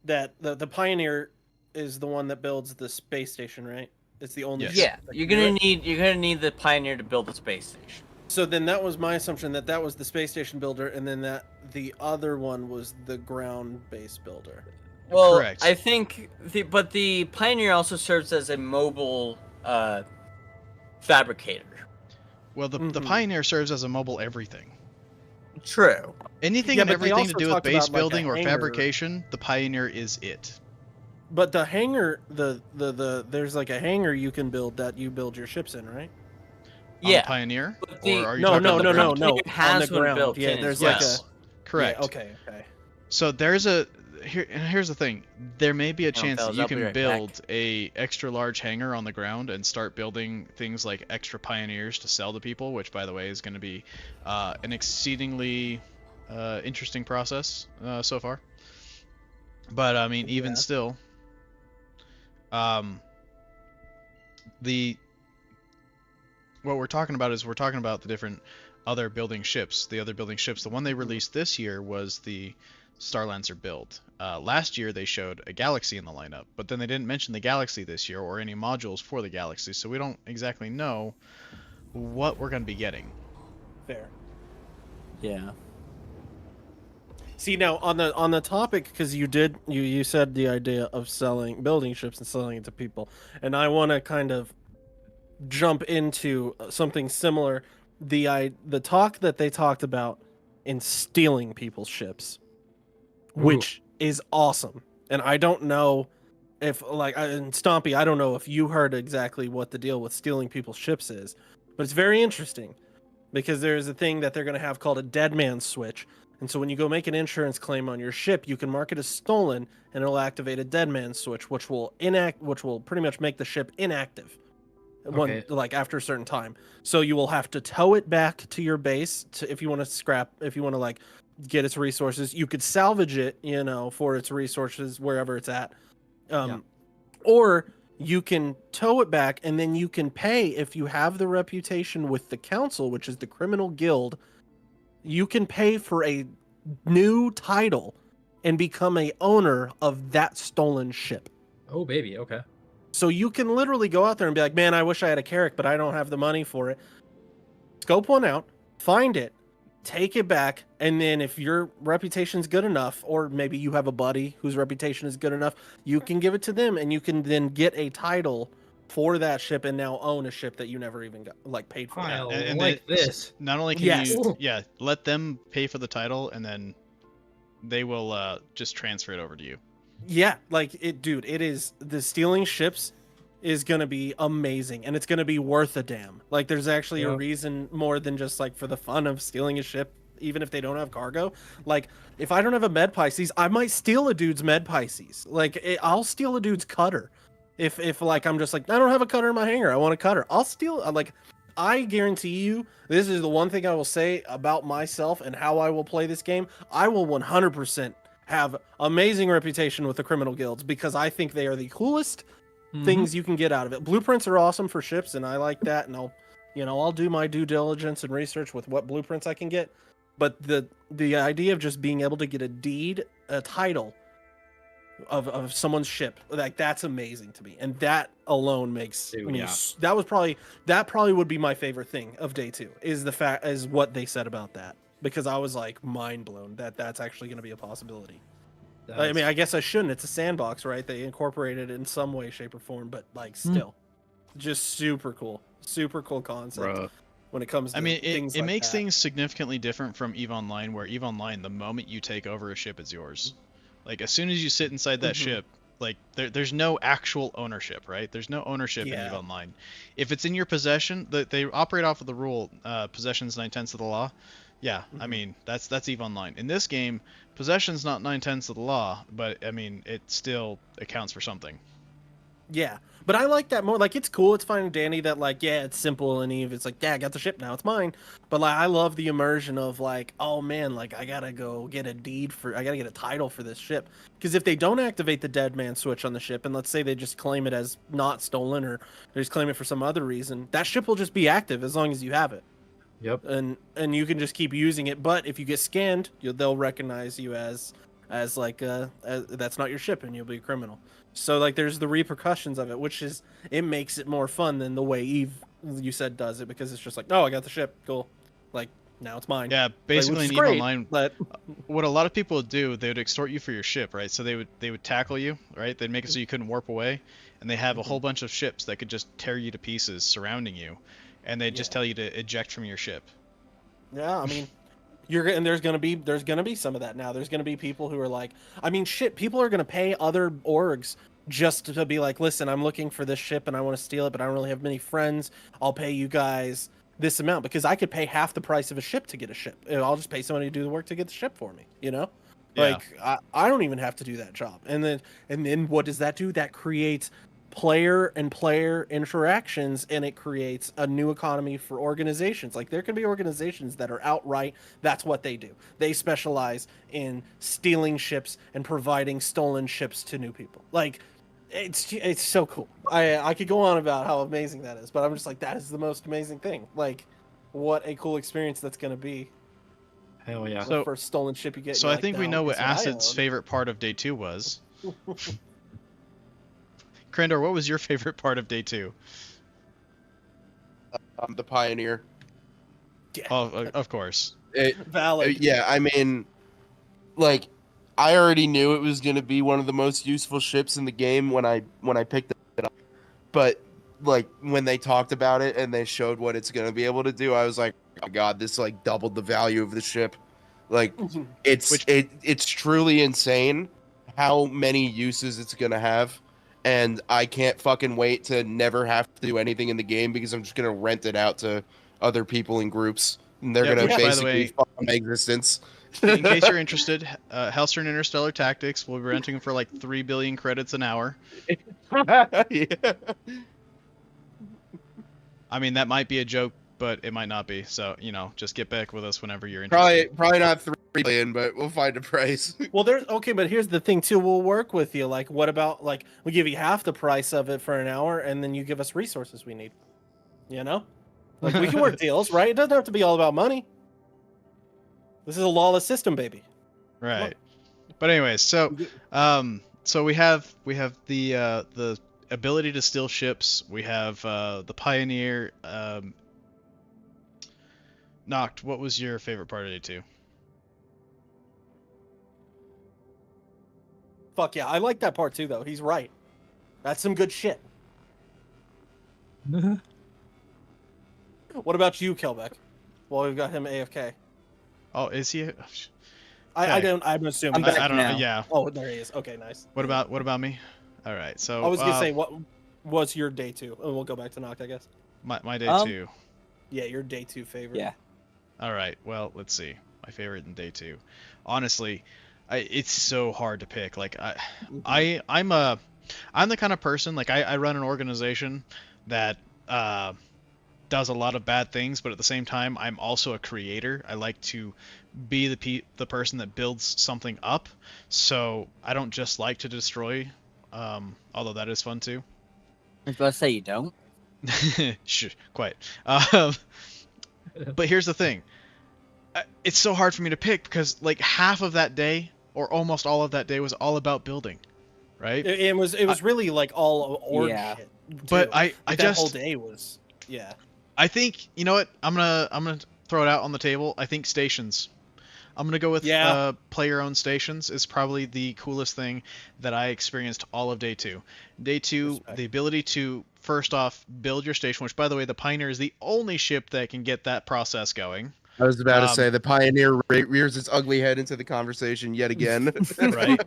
the Pioneer is the one that builds the space station, right? It's the only. Yes. Yeah, you're gonna need the Pioneer to build the space station. So then that was my assumption that was the space station builder, and then that the other one was the ground base builder. Well, correct. I think, but the Pioneer also serves as a mobile fabricator. Well, the Pioneer serves as a mobile everything. True. Anything Yeah, and but they everything to also do with talked base about, like, a building or hangar. fabrication, the Pioneer is it. But the hangar, there's like a hangar you can build that you build your ships in, right? On Yeah. the Pioneer? But the- Or are you No, talking no, about no, the no, ground? no. It has on the one ground. built Yeah, in there's as like Yes. a. Correct. Yeah, okay. So here's the thing. There may be a chance that fellas, you I'll be can right build a extra large hangar on the ground and start building things like extra Pioneers to sell to people, which by the way is going to be an exceedingly interesting process so far. But I mean, even still, what we're talking about is the different other building ships. The other building ships. The one they released this year was the Starlancer build. Last year they showed a Galaxy in the lineup, but then they didn't mention the Galaxy this year or any modules for the Galaxy, so we don't exactly know what we're going to be getting. Fair. Yeah. See now on the topic, because you said the idea of building ships and selling it to people, and I want to kind of jump into something similar. The talk that they talked about in stealing people's ships, which is awesome, and I don't know if and Stompy, I don't know if you heard exactly what the deal with stealing people's ships is, but it's very interesting because there's a thing that they're going to have called a dead man switch. And so when you go make an insurance claim on your ship, you can mark it as stolen and it'll activate a dead man switch, which will pretty much make the ship inactive. Okay. After a certain time. So you will have to tow it back to your base if you want to get its resources. You could salvage it, for its resources wherever it's at. Or you can tow it back, and then you can pay if you have the reputation with the council, which is the criminal guild. You can pay for a new title and become a owner of that stolen ship. Oh, baby. Okay. So you can literally go out there and be like, man, I wish I had a Carrack, but I don't have the money for it. Scope one out, find it, take it back, and then if your reputation's good enough, or maybe you have a buddy whose reputation is good enough, you can give it to them, and you can then get a title for that ship and now own a ship that you never even got paid for. And like this. Not only can you let them pay for the title, and then they will just transfer it over to you. Yeah, it is, the stealing ships is going to be amazing, and it's going to be worth a damn. Like, there's actually a reason more than just for the fun of stealing a ship, even if they don't have cargo. Like, if I don't have a Med Pisces, I might steal a dude's Med Pisces. I'll steal a dude's cutter. If I'm just I don't have a cutter in my hangar, I want a cutter, I'll steal. I guarantee you, this is the one thing I will say about myself and how I will play this game. I will 100% have amazing reputation with the criminal guilds because I think they are the coolest things you can get out of it. Blueprints are awesome for ships, and I like that, and I'll do my due diligence and research with what blueprints I can get. But the idea of just being able to get a title of someone's ship, that's amazing to me, and that alone makes that probably would be my favorite thing of day 2 is what they said about that, because I was mind blown that that's actually going to be a possibility. I mean, I guess I shouldn't. It's a sandbox, right? They incorporated it in some way, shape, or form, but still, just super cool concept. Bruh. When it comes to it makes things significantly different from EVE Online, where EVE Online, the moment you take over a ship, it's yours. As soon as you sit inside that ship, there's no actual ownership, right? There's no ownership in EVE Online. If it's in your possession, they operate off of the rule, possession's 9/10 of the law. Yeah, I mean, that's EVE Online. In this game, possession's not 9/10 of the law, but I mean, it still accounts for something. Yeah, but I like that more. It's cool, it's fine and dandy that it's simple and Eve. It's I got the ship now, it's mine. But I love the immersion of oh man, I gotta go get I gotta get a title for this ship. Because if they don't activate the dead man switch on the ship, and let's say they just claim it as not stolen, or they just claim it for some other reason, that ship will just be active as long as you have it. Yep. And you can just keep using it. But if you get scanned, they'll recognize you as that's not your ship, and you'll be a criminal. So there's the repercussions of it, which it makes it more fun than the way EVE, you said, does it, because it's just oh, I got the ship, cool, now it's mine. Yeah, basically in EVE Online, but what a lot of people would do, they would extort you for your ship, right? So they would tackle you, right? They'd make it so you couldn't warp away, and they have a whole bunch of ships that could just tear you to pieces surrounding you, and they just tell you to eject from your ship. Yeah, I mean, there's gonna be some of that now. There's gonna be people who are people are gonna pay other orgs just to be listen, I'm looking for this ship and I want to steal it, but I don't really have many friends. I'll pay you guys this amount, because I could pay half the price of a ship to get a ship. I'll just pay somebody to do the work to get the ship for me. Yeah. I don't even have to do that job. And then what does that do? That creates player interactions, and it creates a new economy for organizations. There can be organizations that are outright, that's what they do. They specialize in stealing ships and providing stolen ships to new people. It's so cool. I could go on about how amazing that is, but I'm just that is the most amazing thing. What a cool experience that's going to be. Hell yeah. The first stolen ship you get. So I think we know what Acid's favorite part of day 2 was. Krendor, what was your favorite part of day 2? The Pioneer. Yeah. Oh, of course. Valid. Yeah, I mean, like I already knew it was going to be one of the most useful ships in the game when I picked it up. But like when they talked about it and they showed what it's going to be able to do, I was like, oh my god, this like doubled the value of the ship. Like it's truly insane how many uses it's going to have. And I can't fucking wait to never have to do anything in the game because I'm just going to rent it out to other people in groups. And they're Yeah, going to which, by the basically way, fuck my existence. in case you're interested, Hellstrom Interstellar Tactics, we'll be renting them for like 3 billion credits an hour. Yeah. I mean, that might be a joke, but it might not be. So, just get back with us whenever you're interested. Probably not 3 billion, but we'll find a price. Well, there's okay, but here's the thing too. We'll work with you. Like, what about like we give you half the price of it for an hour, and then you give us resources we need. You know, like we can work deals, right? It doesn't have to be all about money. This is a lawless system, baby. Right. But anyways, so we have the ability to steal ships. We have the Pioneer. Noct, what was your favorite part of day 2? Fuck yeah, I like that part too, though. He's right. That's some good shit. What about you, Kelbeck? Well, we've got him AFK. Oh, is he? I don't. I'm assuming. I'm back I don't now. know. Yeah. Oh, there he is. Okay, nice. What about me? All right. So I was gonna say, what was your day 2? And we'll go back to Noct, I guess. my day 2. Yeah, your day 2 favorite. Yeah. All right. Well, let's see. My favorite in day 2. Honestly, it's so hard to pick. Like I'm the kind of person, like I run an organization that does a lot of bad things, but at the same time, I'm also a creator. I like to be the person that builds something up. So I don't just like to destroy, although that is fun too. I was about to say you don't. Shh, quiet. But here's the thing. It's so hard for me to pick because like half of that day, or almost all of that day, was all about building, right? It was really like all org shit. But too. I that just whole day was I think, you know what? I'm gonna throw it out on the table. I think stations. I'm gonna go with player-owned stations is probably the coolest thing that I experienced all of day 2. Day 2, Respect. the ability to first off build your station, which by the way, the Pioneer is the only ship that can get that process going. I was about to say the Pioneer rears its ugly head into the conversation yet again. Right.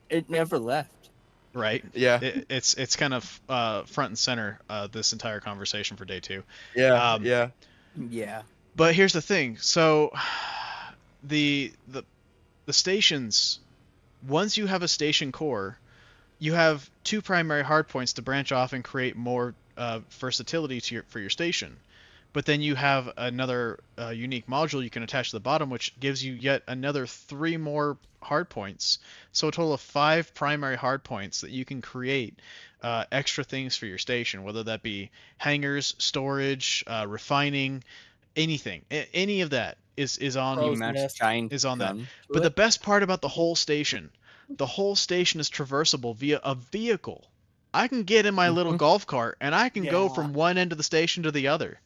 It never left. Right. Yeah. It's kind of front and center this entire conversation for day 2. Yeah. Yeah. Yeah. But here's the thing. So the stations, once you have a station core, you have 2 primary hardpoints to branch off and create more versatility for your station. But then you have another unique module you can attach to the bottom, which gives you yet another 3 more hardpoints. So a total of 5 primary hardpoints that you can create extra things for your station, whether that be hangars, storage, refining, anything. Any of that is on that. But the best part about the whole station is traversable via a vehicle. I can get in my little golf cart and I can go from one end of the station to the other.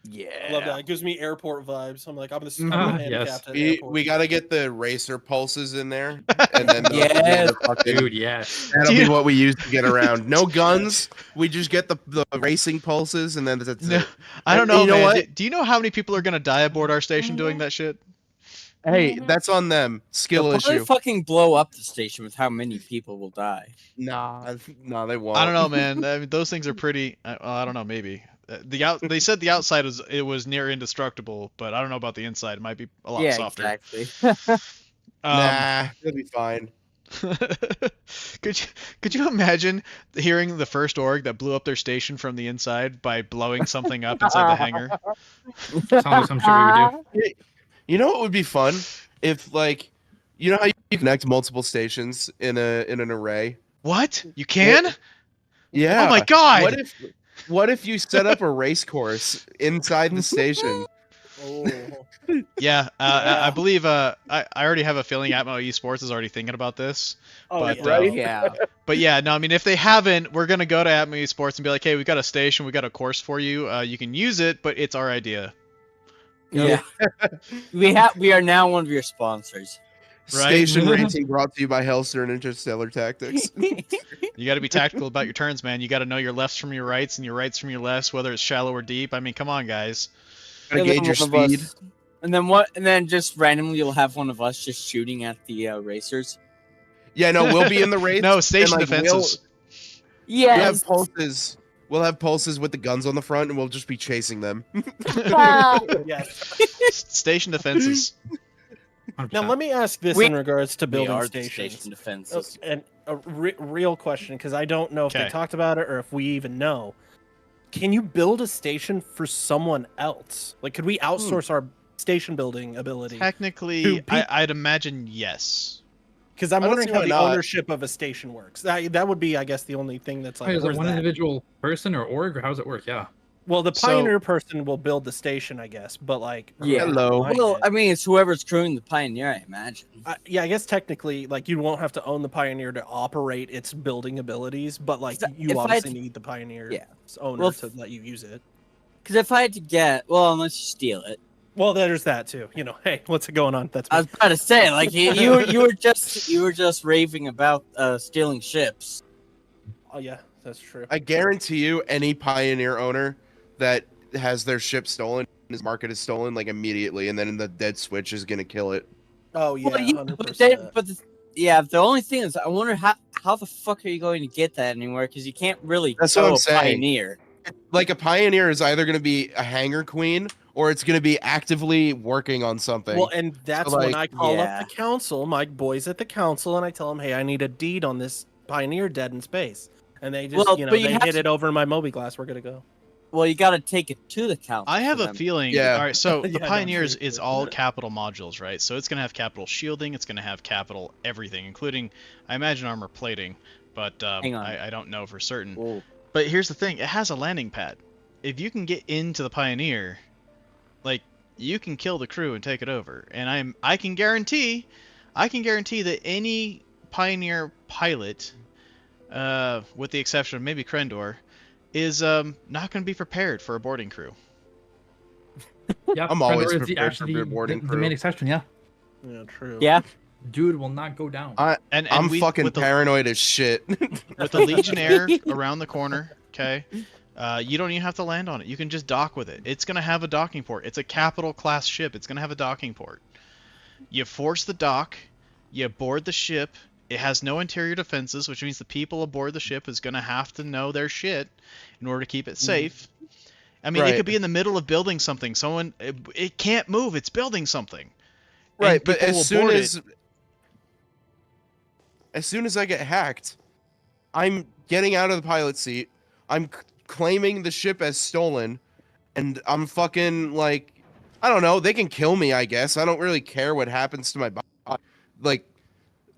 Yeah. I love that. It gives me airport vibes. I'm like, I'm the handicapped at airport. We got to get the racer pulses in there, and then Dude, yes. that'll be what we use to get around. No guns. We just get the racing pulses, and then that's it. I don't know, you know man. what? Do you know how many people are gonna die aboard our station doing that shit? Hey, that's on them. Skill They'll probably issue. fucking blow up the station with how many people will die. Nah, they won't. I don't know, man. I mean, those things are pretty. I don't know, maybe. They said the outside was near indestructible, but I don't know about the inside. It might be a lot softer. Exactly. Nah, it'll be fine. Could you imagine hearing the first org that blew up their station from the inside by blowing something up inside the hangar? Sounds like some shit we would do. You know what would be fun if, like, you know how you connect multiple stations in an array? What? You can? Yeah. Oh my god! What if you set up a race course inside the station? Yeah, I believe I already have a feeling Atmo Esports is already thinking about this. Yeah. But yeah, no, I mean, if they haven't, we're gonna go to Atmo Esports and be like, hey, we got a station, we got a course for you. You can use it, but it's our idea. Yeah. We are now one of your sponsors. Right. Station ranting brought to you by Hellster and Interstellar Tactics. You got to be tactical about your turns, man. You got to know your lefts from your rights and your rights from your lefts, whether it's shallow or deep. I mean, come on, guys. Gotta gauge your one of speed. us- And then what? And then just randomly, you'll have one of us just shooting at the racers. Yeah, no, we'll be in the race. No, station and, like, defenses. We'll have Yes. pulses. We'll have pulses with the guns on the front, and we'll just be chasing them. Yes. Station defenses. 100%. Now let me ask this We- in regards to We building are the stations. station defenses. And a real question, because I don't know if they Okay. talked about it or if we even know. Can you build a station for someone else? Like, could we outsource our station building ability? Technically, Two peop- I'd imagine yes. Because I'm I don't wondering see how why the not. ownership of a station works. That would be, I guess, the only thing that's like. Wait, is it where's one that? individual person or org, or how does it work? Yeah. Well, the So- pioneer person will build the station, I guess, but like. Yeah. Hello. Well, I mean, it's whoever's crewing the Pioneer, I imagine. Yeah, I guess technically, like, you won't have to own the Pioneer to operate its building abilities, but like, So you if I had obviously to- need the Pioneer Yeah. owner Well, to let you use it. Because if I had to get, well, unless you steal it. Well, there's that too. You know, hey, what's going on? That's me. I was about to say, like you were just raving about stealing ships. Oh yeah, that's true. I guarantee you, any Pioneer owner that has their ship stolen, his market is stolen, like immediately, and then the dead switch is gonna kill it. Oh yeah, Well, yeah, 100%. yeah, the only thing is, I wonder how the fuck are you going to get that anywhere? Because you can't really That's what tow I'm a saying. Pioneer. Like a Pioneer is either gonna be a hangar queen or it's gonna be actively working on something. Well, and that's when like, I call yeah. up the council, my boys at the council, and I tell them, hey, I need a deed on this Pioneer dead in space, and they just, Well, you know, but you they have hit to- it over my Moby Glass. We're gonna go. Well, you got to take it to the council. I have for a them. feeling. Yeah. All right, so Yeah, the no, Pioneers true, is true. all capital modules, right? So it's gonna have capital shielding. It's gonna have capital everything, including, I imagine, armor plating, but Hang on. I don't know for certain. Whoa. But here's the thing: it has a landing pad. If you can get into the Pioneer, like, you can kill the crew and take it over. And I can guarantee that any Pioneer pilot, with the exception of maybe Krendor, is not going to be prepared for a boarding crew. Yeah. I'm always Krendor is prepared for your boarding the crew. main exception. Yeah. Yeah, true. Yeah. Dude will not go down. And I'm fucking with the, paranoid as shit. with the Legionnaire around the corner, okay? You don't even have to land on it. You can just dock with it. It's going to have a docking port. It's a capital class ship. It's going to have a docking port. You force the dock. You board the ship. It has no interior defenses, which means the people aboard the ship is going to have to know their shit in order to keep it safe. I mean, it Right. could be in the middle of building something. It can't move. It's building something. And Right, but people will as soon board as soon as I get hacked, I'm getting out of the pilot seat. I'm claiming the ship as stolen, and I'm fucking like, I don't know. They can kill me, I guess. I don't really care what happens to my body. Like,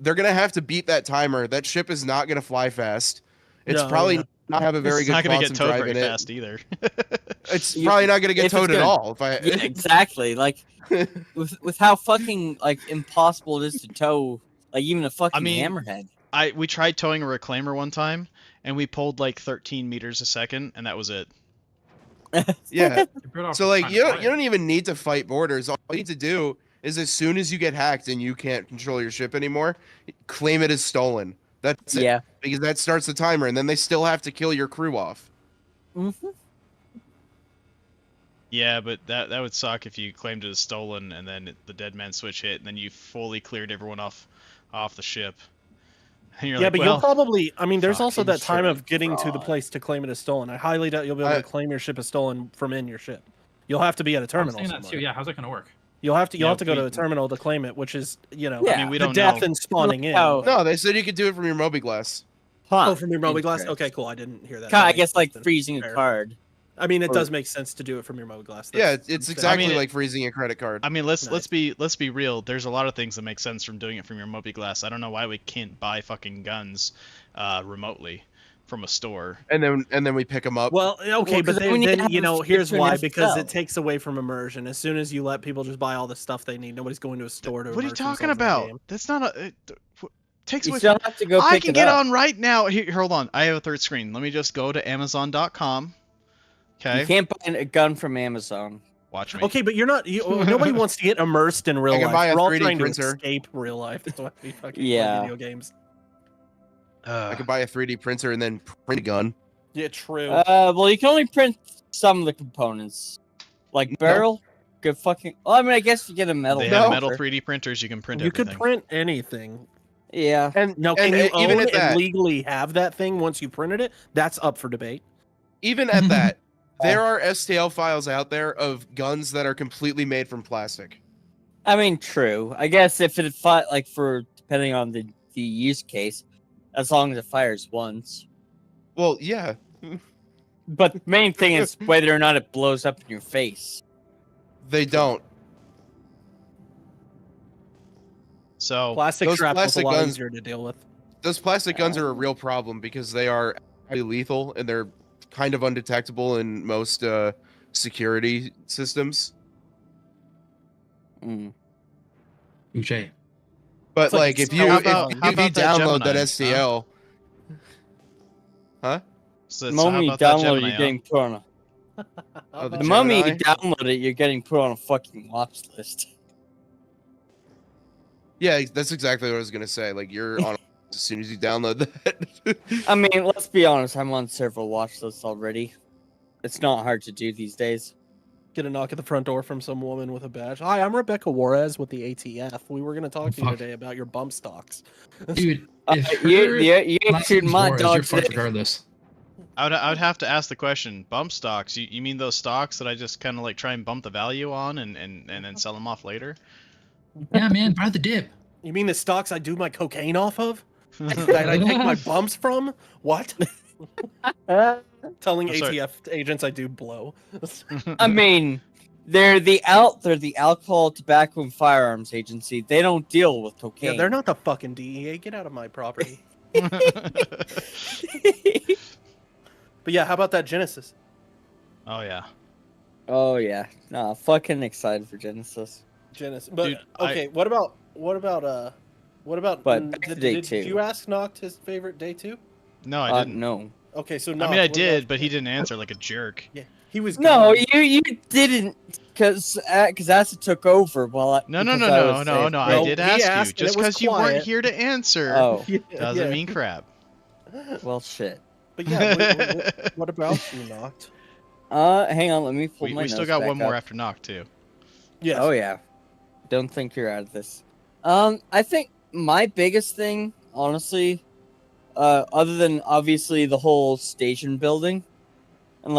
they're gonna have to beat that timer. That ship is not gonna fly fast. It's No, probably yeah. not have a very It's good not going to get quantum towed drive very in it. fast either. It's You- probably not gonna get if it's towed at gonna- all. If I Yeah, exactly. Like with how fucking like impossible it is to tow, like even a fucking mean, hammerhead. We tried towing a reclaimer one time, and we pulled like 13 meters a second, and that was it. yeah. You're better off So like trying you to don't, fly you it. don't even need to fight borders. All you need to do is as soon as you get hacked and you can't control your ship anymore, claim it as stolen. That's it. Yeah. Because that starts the timer, and then they still have to kill your crew off. Mm-hmm. Yeah, but that would suck if you claimed it as stolen, and then the dead man switch hit, and then you fully cleared everyone off the ship. And you're Yeah, like, but well, you'll probably. I mean, there's also fucking that time of ship getting to the fraud. place to claim it as stolen. I highly doubt you'll be able to claim your ship as stolen from in your ship. You'll have to be at a I'm terminal. saying that too. somewhere. Yeah. How's that gonna work? You'll have to Yeah, go to we- a terminal to claim it, which is Yeah. I mean, we the don't death know. and spawning in. How- No, they said you could do it from your Moby Glass. Huh. Oh, from your Moby Glass. Interesting. Okay, cool. I didn't hear that. Kinda, That I makes guess like sense then. freezing a Fair. card. I mean, it Or- does make sense to do it from your Moby Glass. Yeah, That's it's fair. exactly mean, like freezing a credit card. I mean, let's Nice. be real. There's a lot of things that make sense from doing it from your Moby Glass. I don't know why we can't buy fucking guns remotely from a store. And then we pick them up. Well, okay, Well, 'cause but then we need to then have you a know, switch here's to an why, because FSL. it takes away from immersion. As soon as you let people just buy all the stuff they need, nobody's going to a store to. What are you immerse talking themselves in the about? game. That's not a. Takes You away still from. have to go I pick can it get up. on right now. Here, hold on. I have a third screen. Let me just go to Amazon.com. You Okay. can't buy a gun from Amazon. Watch me. Okay, but you're not. Nobody wants to get immersed in real I can life. buy a We're all 3D trying to printer. escape real life. That's why we fucking play Yeah. video games. I could buy a 3D printer and then print a gun. Yeah, true. Well, you can only print some of the components, like No. barrel. Good fucking. Well, I mean, I guess you get a metal. They No. have metal printer. 3D printers. You can print you everything. could print anything. Yeah. And Now, and can you even own at and that, legally have that thing once you printed it? That's up for debate. even at that, there are STL files out there of guns that are completely made from plastic. I mean, true. I guess if it like for depending on the use case, as long as it fires once. Well, yeah. But the main thing is whether or not it blows up in your face. They don't. So Plastic those shrapnel's plastic a lot guns- easier to deal with. Those plastic guns are a real problem because they are highly lethal and they're kind of undetectable in most security systems. Mm. Touche. But It's like like, if it's you so how if, about- if how you about that download that Gemini, STL, huh? So The how moment you about that download it, Gemini, you're getting put on a. Oh, The moment you Gemini? download it, you're getting put on a fucking watch list. Yeah, that's exactly what I was gonna say. Like, you're on as soon as you download that. I mean, let's be honest. I'm on several watch lists already. It's not hard to do these days. Get a knock at the front door from some woman with a badge. Hi, I'm Rebecca Juarez with the ATF. We were going to talk to you fuck. today about your bump stocks. Dude, Uh, if you her you ain't last shooting name's my Juarez, dog you're fucked today. regardless. I would have to ask the question. Bump stocks? You mean those stocks that I just kind of like try and bump the value on and then sell them off later? Yeah, man, buy the dip. You mean the stocks I do my cocaine off of? That I take my bumps from? What? Telling I'm sorry. ATF agents I do blow. I mean, they're the alcohol, tobacco, and firearms agency. They don't deal with cocaine. Yeah, they're not the fucking DEA. Get out of my property. But yeah, how about that Genesis? Oh yeah. Oh yeah, nah, fucking excited for Genesis. Genesis. But Dude, okay, what about But back to day did two. you ask Noct his favorite day 2? No, I didn't. No. Okay, so I Noct, mean, I what did, about- but he didn't answer like a jerk. Yeah, he was No, gone. you didn't, because Acid took over while No, no, because no, I no, was no, safe. no. No, I did he ask asked you. and Just it was because you weren't quiet. here to answer Oh, Yeah, doesn't yeah. mean crap. well, shit. But yeah, what about you, Noct? Hang on, let me pull my We still notes got back one more up. after knock too. Yes. Oh yeah. Don't think you're out of this. I think my biggest thing, honestly, other than obviously the whole station building and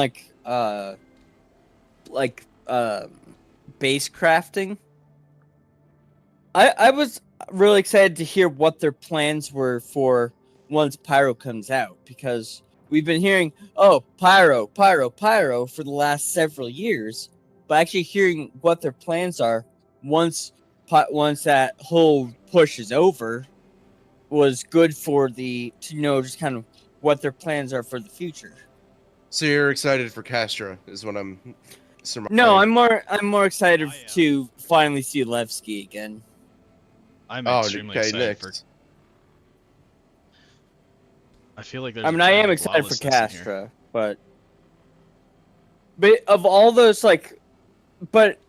base crafting, I was really excited to hear what their plans were for once Pyro comes out, because we've been hearing, oh, Pyro for the last several years, but actually hearing what their plans are once that whole push is over was good for to know just kind of what their plans are for the future. So you're excited for Castra, is what I'm surmising. No, I'm more excited to finally see Levski again. I'm Oh, extremely okay, excited for. next. I feel like there's. I a mean, I plan am of excited for lawlessness in here. Castra, but of all those, but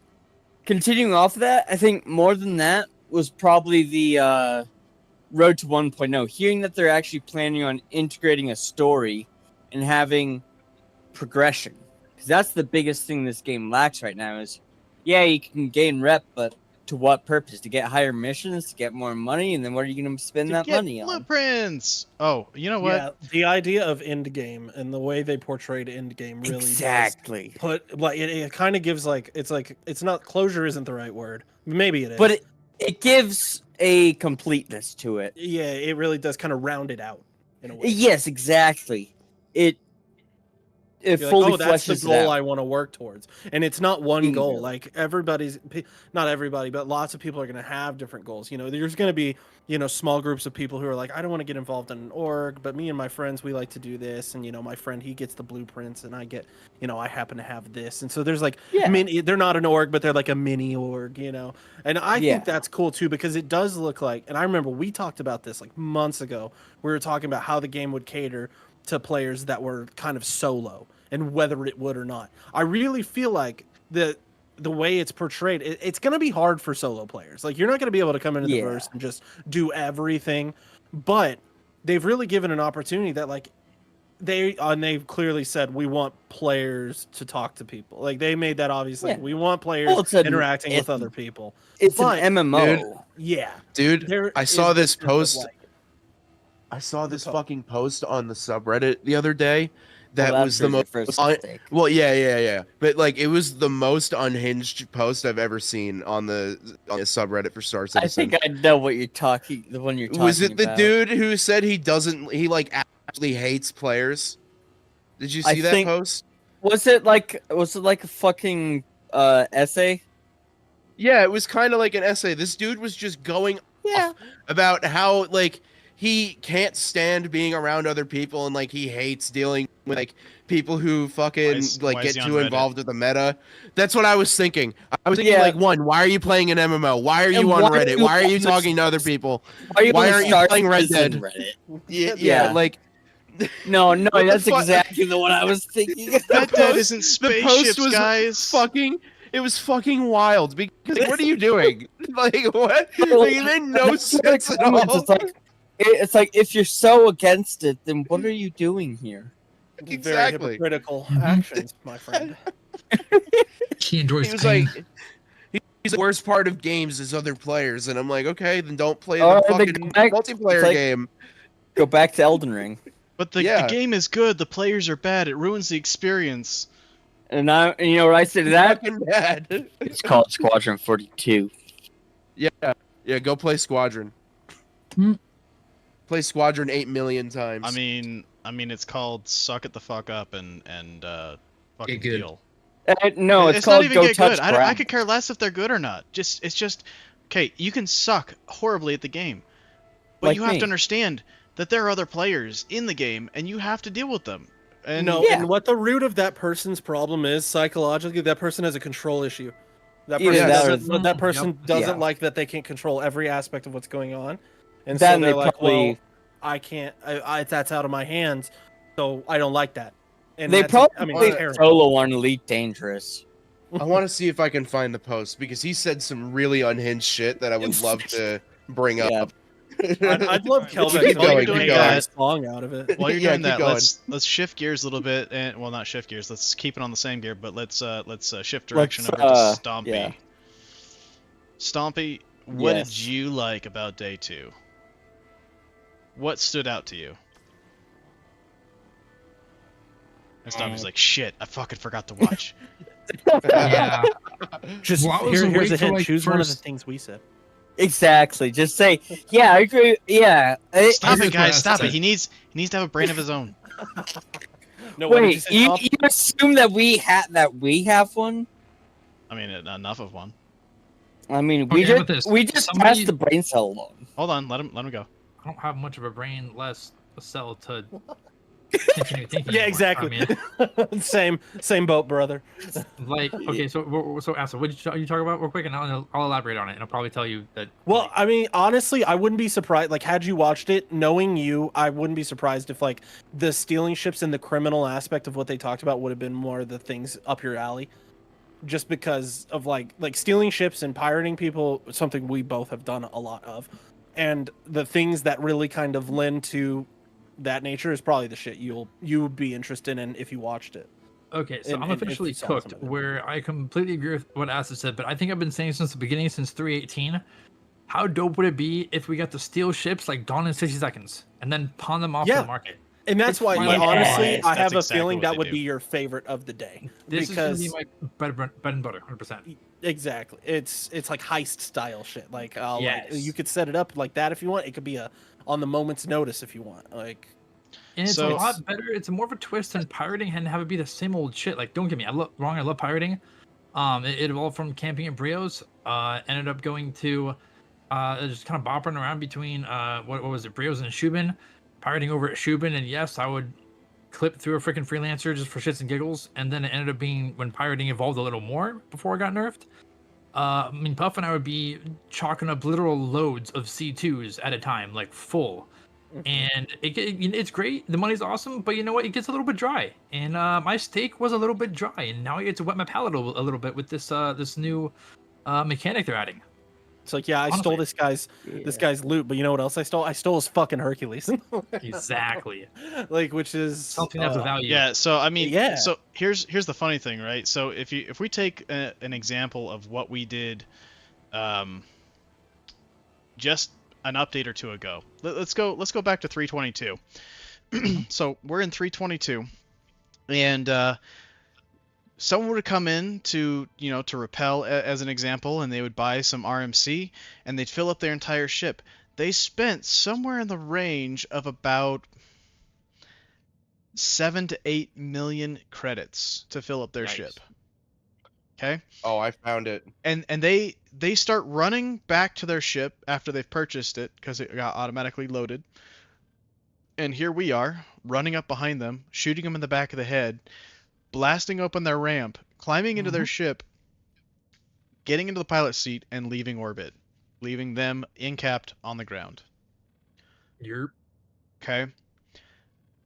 continuing off of that, I think more than that was probably the Road to 1.0. Hearing that they're actually planning on integrating a story and having progression, because that's the biggest thing this game lacks right now. Is you can gain rep, but to what purpose? To get higher missions, to get more money, and then what are you going to spend that Get money on? blueprints. Oh, you know what? Yeah, the idea of end game and the way they portrayed end game really Exactly. does put like it kind of gives it's not closure isn't the right word. Maybe it is. But it gives a completeness to it. yeah, it really does kind of round it out in a way. Yes, exactly. It You're fully like, oh, that's the fleshes it goal out. I want to work towards. And it's not one Bingo. goal. Like not everybody, but lots of people are going to have different goals. You know, there's going to be, small groups of people who are like, I don't want to get involved in an org, but me and my friends, we like to do this. And, my friend, he gets the blueprints and I get, I happen to have this. And so there's like, they're not an org, but they're like a mini org, And I think that's cool too, because it does look like, and I remember we talked about this like months ago. We were talking about how the game would cater to players that were kind of solo and whether it would or not. I really feel like the way it's portrayed, it's going to be hard for solo players. Like, you're not going to be able to come into the Yeah. verse and just do everything, but they've really given an opportunity that, like, they've clearly said, we want players to talk to people. Like, they made that obvious. Like, Yeah. we want players Well, interacting with other people. It's But, an MMO. dude, Yeah. Dude, there I is saw this sense of, post. like, I saw this po- fucking post on the subreddit the other day. That Well, was that's the your most. first mistake. Well, yeah. But like, it was the most unhinged post I've ever seen on the subreddit for Star I Citizen. think I know what you're talking. The one you're talking about. Was it the dude who said he like actually hates players? Did you I see that think- post? Was it like a fucking essay? Yeah, it was kind of like an essay. This dude was just going Yeah. off about how like he can't stand being around other people and like he hates dealing with like people who fucking why like is get he on too Reddit? involved with the meta. That's what I was thinking. I was thinking Yeah. like, one, why are you playing an MMO? Why are you And on why are Reddit? you Why are you on talking to other people? Why Why on aren't you Star playing Red Citizen Dead? Reddit? Yeah, Yeah. like No, What the that's fuck? exactly the one I was thinking. Red Dead post- isn't the post spaceships, was guys. fucking. It was fucking wild because like, what are you doing? Like what? Like, it made no That's what it sense at comments, all. It's like if you're so against it, then what are you doing here? very Exactly. hypocritical Mhm. actions, my friend. He enjoys He was pain. like, he's the worst part of games is other players, and I'm like, okay, then don't play Or the they fucking go back- multiplayer it's like- game. Go back to Elden Ring. But the Yeah. game is good. The players are bad. It ruins the experience. And you know what I say to that? Fucking bad. It's called Squadron 42. Yeah, go play Squadron. Hmm. Play Squadron 8 million times. I mean, it's called suck it the fuck up and fucking Get good. deal. No, it's not called even Go get Touch good. I Ground. could care less if they're good or not. It's just okay. You can suck horribly at the game, but Like you have me. to understand that there are other players in the game, and you have to deal with them. And No, Yeah. and what the root of that person's problem is psychologically, that person has a control issue. That Either person that or- doesn't, that person Yep. doesn't Yeah. like that they can't control every aspect of what's going on, and Then so they're they like, probably- "Well, I can't. That's out of my hands, so I don't like that." And They that's, probably I mean, play it's terrible. solo on Elite Dangerous. I want to see if I can find the post because he said some really unhinged shit that I would love to bring Yeah. up. I'd love Keep Kelbeck to going, make keep a going. song out of it. while you're Yeah, doing keep that, going. let's shift gears a little bit, and well, not shift gears. Let's keep it on the same gear, but let's shift direction Let's, over to Stompy. yeah. Stompy, what Yes. did you like about day 2? What stood out to you? And Stompy's like, shit, I fucking forgot to watch. Yeah. Just Well, I was here's awake a till, hint. like, Choose one of the first- things we said. Exactly. Just say, yeah, I agree. Yeah. Stop Here's it, guys! what I Stop said. it! He needs to have a brain of his own. No, what did Wait, say, you Tom? assume that we have one? I mean, enough of one. I mean, Okay, how about this? we just Somebody- passed the brain cell alone. Hold on, let him go. I don't have much of a brain, less a cell to continue thinking. Yeah, anymore. exactly. I mean, same boat, brother. like, okay, so Asa, what did you talk about real quick, and I'll elaborate on it, and I'll probably tell you that. Well, I mean, honestly, I wouldn't be surprised. Like, had you watched it, knowing you, I wouldn't be surprised if like the stealing ships and the criminal aspect of what they talked about would have been more of the things up your alley. Just because of like stealing ships and pirating people, something we both have done a lot of, and the things that really kind of lend to that nature is probably the shit you would be interested in if you watched it. Okay, so and- I'm and if officially you saw some cooked, of it. where I completely agree with what Asa said, but I think I've been saying since the beginning, since 318, how dope would it be if we got to steal ships like Dawn in 60 seconds and then pawn them off to Yeah. the market? And that's It's why, fine. honestly, Yes, I that's have a exactly feeling what that they would do. be your favorite of the day. This because is gonna be my bread and butter, 100%. exactly, it's like heist style shit. Like, like, Yes. you could set it up like that if you want. It could be on the moment's notice if you want. Like, And it's So- a lot better. It's more of a twist than pirating and have it be the same old shit. Like, don't get me I love pirating. It evolved from camping at Brios. Ended up going to just kind of bopping around between what was it, Brios and Shubin, pirating over at Shubin, and yes, I would clip through a freaking freelancer just for shits and giggles. And then it ended up being when pirating evolved a little more before it got nerfed. I mean, Puff and I would be chalking up literal loads of C2s at a time, like full. And it's great. The money's awesome, but you know what? It gets a little bit dry. And my steak was a little bit dry, and now I get to wet my palate a little bit with this new mechanic they're adding. It's like, yeah, I stole this guy's loot, but you know what else I stole? I stole his fucking Hercules. Exactly. Like, which is Something that's a value. Yeah, so I mean, Yeah. so here's the funny thing, right? So if we take an example of what we did, just an update or two ago, let's go back to 322. So we're in 322, and someone would come in to repel as an example, and they would buy some RMC, and they'd fill up their entire ship. They spent somewhere in the range of about 7 to 8 million credits to fill up their Nice. ship. Okay? Oh, I found it. And they start running back to their ship after they've purchased it because it got automatically loaded. And here we are, running up behind them, shooting them in the back of the head, blasting open their ramp, climbing into their ship, getting into the pilot seat, and leaving orbit, leaving them incapped on the ground. You're Okay?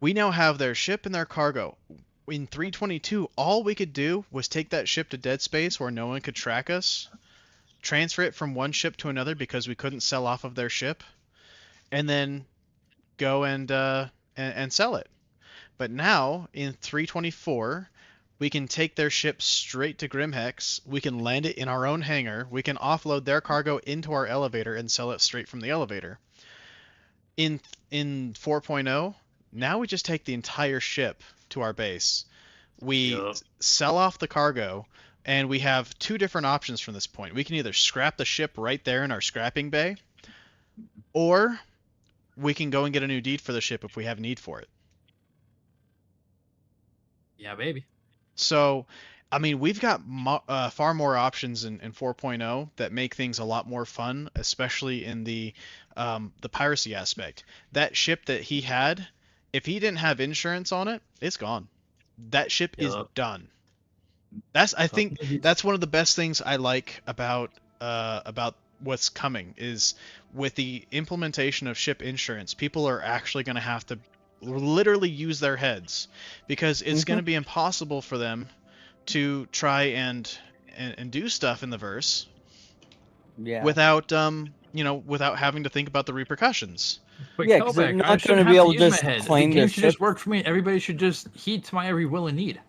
We now have their ship and their cargo. In 322, all we could do was take that ship to dead space where no one could track us, transfer it from one ship to another because we couldn't sell off of their ship, and then go and sell it. But now, in 324, we can take their ship straight to Grimhex, we can land it in our own hangar, we can offload their cargo into our elevator and sell it straight from the elevator. In 4.0, now we just take the entire ship to our base. We sell off the cargo, and we have two different options from this point. We can either scrap the ship right there in our scrapping bay, or we can go and get a new deed for the ship if we have need for it. yeah, baby. So, I mean, we've got far more options in 4.0 that make things a lot more fun, especially in the piracy aspect. That ship that he had, if he didn't have insurance on it, it's gone. That ship is done. I think that's one of the best things I like about what's coming is with the implementation of ship insurance, people are actually going to have to literally use their heads because it's going to be impossible for them to try and do stuff in the verse without without having to think about the repercussions. But Yeah, 'cause they're Kelbeck, not I gonna shouldn't be have able to to use just my head. The claim game their should just ship. work for me. Everybody should just heed to my every will and need.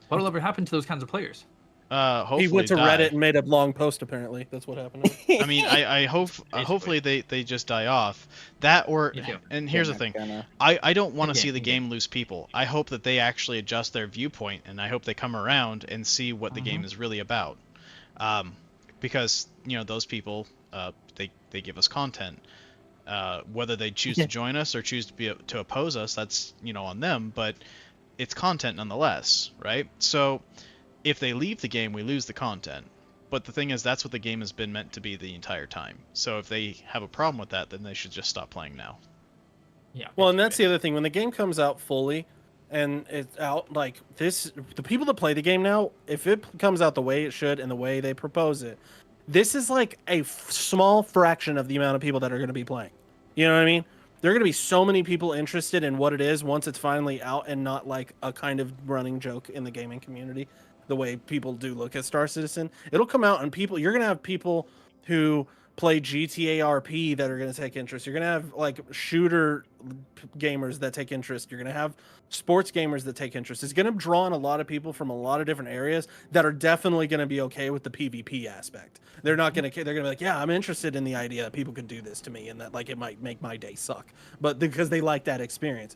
What'll ever happen to those kinds of players? Hopefully He went to die. Reddit and made a long post. Apparently, that's what happened. To him. I mean, I hope hopefully they just die off. That or Me too. and here's the They're thing. not gonna. I don't want to Okay, see the okay. game lose people. I hope that they actually adjust their viewpoint, and I hope they come around and see what the game is really about. Because those people, they give us content. Whether they choose to join us or choose to oppose us, that's on them. But it's content nonetheless, right? So if they leave the game, we lose the content. But the thing is, that's what the game has been meant to be the entire time. So if they have a problem with that, then they should just stop playing now. Yeah. Well, and that's the other thing. When the game comes out fully, and it's out like this, the people that play the game now, if it comes out the way it should and the way they propose it, this is like a small fraction of the amount of people that are going to be playing. You know what I mean? There are going to be so many people interested in what it is once it's finally out and not like a kind of running joke in the gaming community, the way people do look at Star Citizen. It'll come out and you're going to have people who play GTA RP that are going to take interest. You're going to have like shooter gamers that take interest. You're going to have sports gamers that take interest. It's going to draw on a lot of people from a lot of different areas that are definitely going to be okay with the PvP aspect. They're not going to they're going to be like, yeah, I'm interested in the idea that people could do this to me and that like it might make my day suck. But because they like that experience.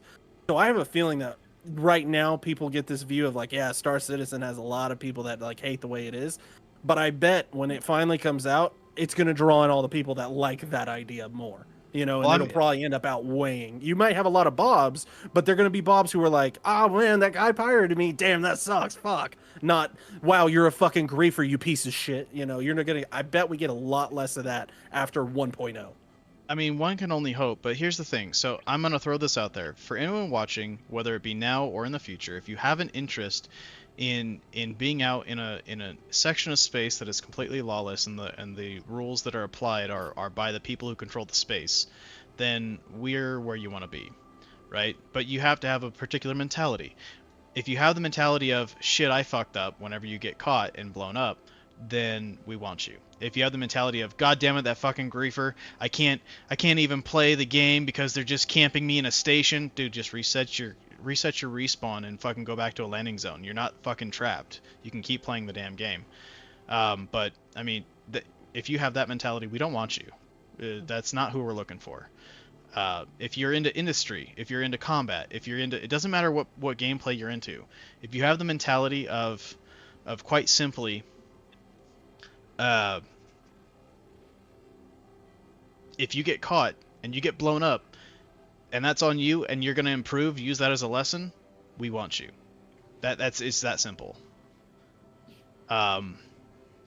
So I have a feeling that right now people get this view of like, yeah, Star Citizen has a lot of people that like hate the way it is. But I bet when it finally comes out, it's going to draw in all the people that like that idea more, and it'll probably end up outweighing. You might have a lot of Bobs, but they're going to be Bobs who are like, oh man, that guy pirated me. Damn, that sucks. Fuck. Not, wow, you're a fucking griefer, you piece of shit. You're not going to, I bet we get a lot less of that after 1.0. I mean, one can only hope, but here's the thing. So I'm going to throw this out there. For anyone watching, whether it be now or in the future, if you have an interest in being out in a section of space that is completely lawless and the rules that are applied are by the people who control the space, then we're where you want to be, right? But you have to have a particular mentality. If you have the mentality of shit, I fucked up whenever you get caught and blown up, then we want you. If you have the mentality of god damn it, that fucking griefer, I can't even play the game because they're just camping me in a station, dude, just reset your respawn and fucking go back to a landing zone. You're not fucking trapped. You can keep playing the damn game. But I mean, if you have that mentality, we don't want you. That's not who we're looking for. If you're into industry, if you're into combat, if you're into, it doesn't matter what gameplay you're into. If you have the mentality of quite simply, if you get caught and you get blown up, and that's on you, and you're gonna improve, use that as a lesson, we want you. It's that simple. And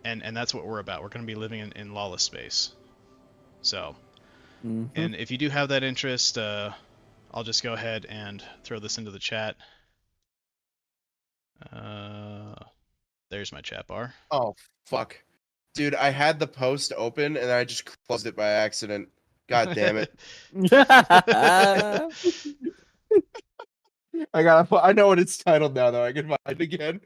that's what we're about. We're gonna be living in lawless space. So. And if you do have that interest, I'll just go ahead and throw this into the chat. There's my chat bar. Oh, fuck. Dude, I had the post open and I just closed it by accident. God damn it. I know what it's titled now, though. I can find it again.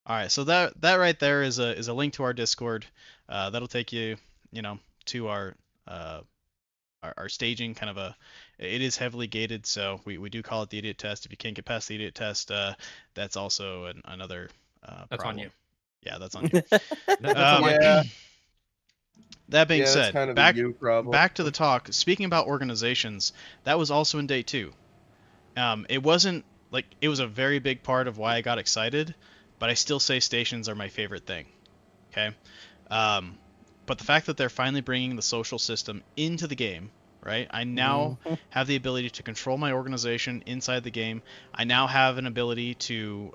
All right, so that right there is a link to our Discord. That'll take you, to our staging, kind of it is heavily gated, so we do call it the idiot test. If you can't get past the idiot test, that's also another That's problem. on you. Yeah, that's on you. That's on my Yeah. That being Yeah, said, that's kind of back a you problem. back to the talk. Speaking about organizations, that was also in day 2. It wasn't like it was a very big part of why I got excited, but I still say stations are my favorite thing. Okay, but the fact that they're finally bringing the social system into the game, right? I now have the ability to control my organization inside the game. I now have an ability to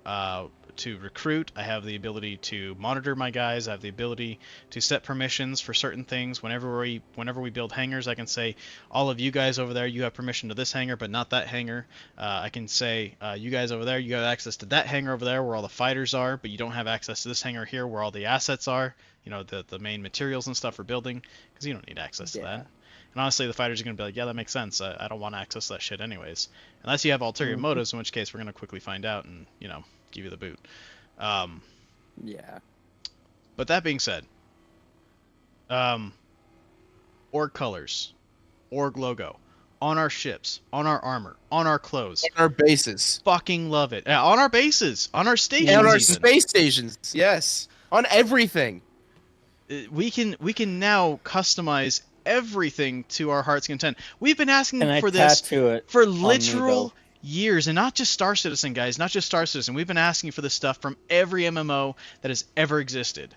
recruit. I have the ability to monitor my guys. I have the ability to set permissions for certain things. Whenever we build hangars, I can say, all of you guys over there, you have permission to this hangar, but not that hangar. I can say, you guys over there, you have access to that hangar over there where all the fighters are, but you don't have access to this hangar here where all the assets are. The main materials and stuff for building, because you don't need access to that. And honestly, the fighters are going to be like, yeah, that makes sense. I don't want to access that shit anyways. Unless you have ulterior motives, in which case we're going to quickly find out and, give you the boot. Yeah. But that being said, org colors, org logo, on our ships, on our armor, on our clothes. On our bases. Fucking love it. On our bases, on our stations, And on our even. space stations. Yes. On everything. We can now customize everything to our heart's content. We've been asking And I for this tattoo it for on me, literal though. years, and not just Star Citizen, guys, not just Star Citizen. We've been asking for this stuff from every MMO that has ever existed.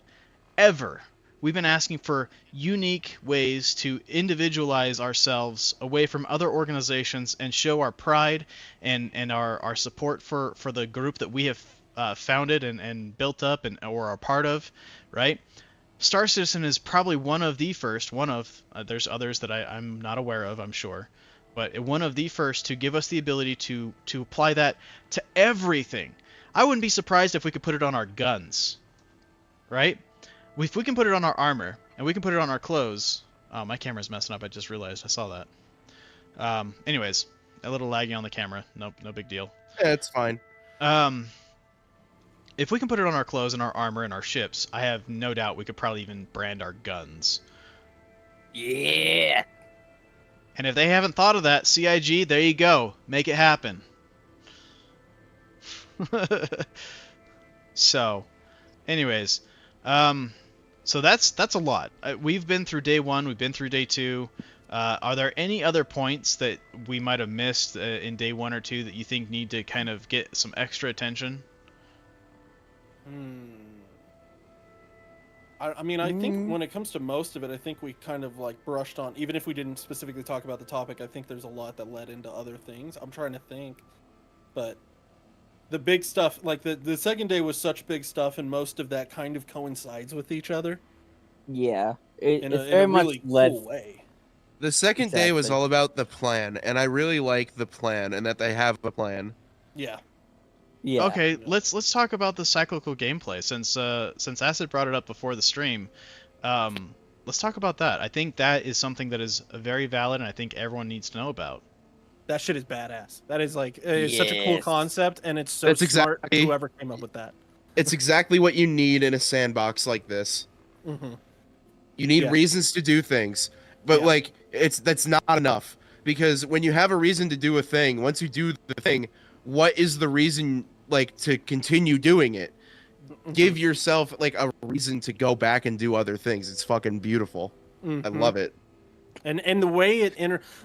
Ever. We've been asking for unique ways to individualize ourselves away from other organizations and show our pride and our support for the group that we have founded and built up or are part of, right? Star Citizen is probably one of the first, there's others that I'm not aware of, I'm sure, but one of the first to give us the ability to apply that to everything. I wouldn't be surprised if we could put it on our guns, right? If we can put it on our armor, and we can put it on our clothes. Oh, my camera's messing up, I just realized, I saw that. Anyways, a little laggy on the camera, no big deal. Yeah, it's fine. If we can put it on our clothes and our armor and our ships, I have no doubt we could probably even brand our guns. Yeah. And if they haven't thought of that, CIG, there you go. Make it happen. So, anyways, so that's a lot. We've been through day 1, we've been through day 2. Are there any other points that we might have missed in day 1 or 2 that you think need to kind of get some extra attention? I mean, I think when it comes to most of it, I think we kind of like brushed on, even if we didn't specifically talk about the topic, I think there's a lot that led into other things. I'm trying to think, but the big stuff, like the second day was such big stuff, and most of that kind of coincides with each other Yeah. in It's a very much really led. cool way. The second day was Exactly. all about the plan, and I really like the plan and that they have a plan. Yeah. Yeah. Okay, let's talk about the cyclical gameplay since Acid brought it up before the stream. let's talk about that. I think that is something that is very valid, and I think everyone needs to know about. That shit is badass. That is like it's such a cool Yes. concept, and it's so That's smart. exactly- Whoever came up with that. It's exactly what you need in a sandbox like this. Mm-hmm. You need Yeah. reasons to do things, but Yeah. like that's not enough, because when you have a reason to do a thing, once you do the thing, what is the reason like to continue doing it? Give yourself like a reason to go back and do other things. It's fucking beautiful. I Mhm. love it. And the way it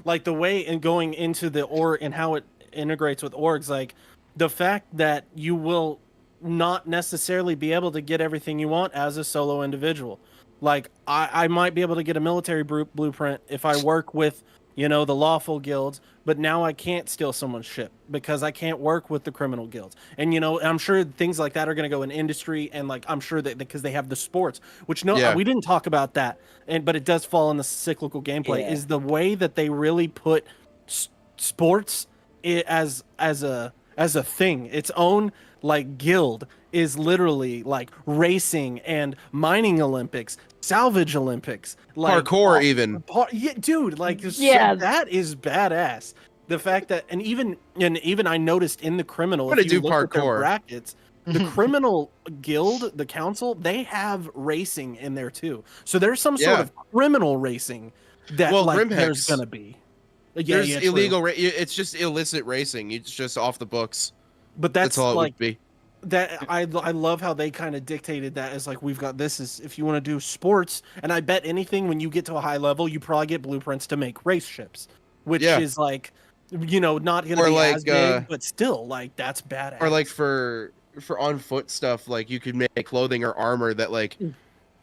like the way in going into the org and how it integrates with orgs, like the fact that you will not necessarily be able to get everything you want as a solo individual. Like I might be able to get a military blueprint if I work with, the lawful guilds, but now I can't steal someone's ship because I can't work with the criminal guilds. And I'm sure things like that are going to go in industry, and like I'm sure that because they have the sports, which Yeah. we didn't talk about that, but it does fall in the cyclical gameplay. Yeah. Is the way that they really put sports as a thing, its own like guild is literally like racing and mining Olympics, salvage Olympics, like Parkour even. yeah, dude, like Yeah. that is badass. The fact that and even I noticed in the criminal, I'm gonna if you do look at their parkour. brackets, the criminal guild, the council, they have racing in there too. So there's some sort Yeah. of criminal racing that Well, like Rimhex, there's gonna be. There's Yeah, true. illegal. It's just illicit racing. It's just off the books. But That's all it like would be. that I love how they kind of dictated that as like we've got this is if you want to do sports, and I bet anything when you get to a high level you probably get blueprints to make race ships, which Yeah. is like not gonna Or be like, as big, but still like that's badass. Or like for on foot stuff, like you could make clothing or armor that like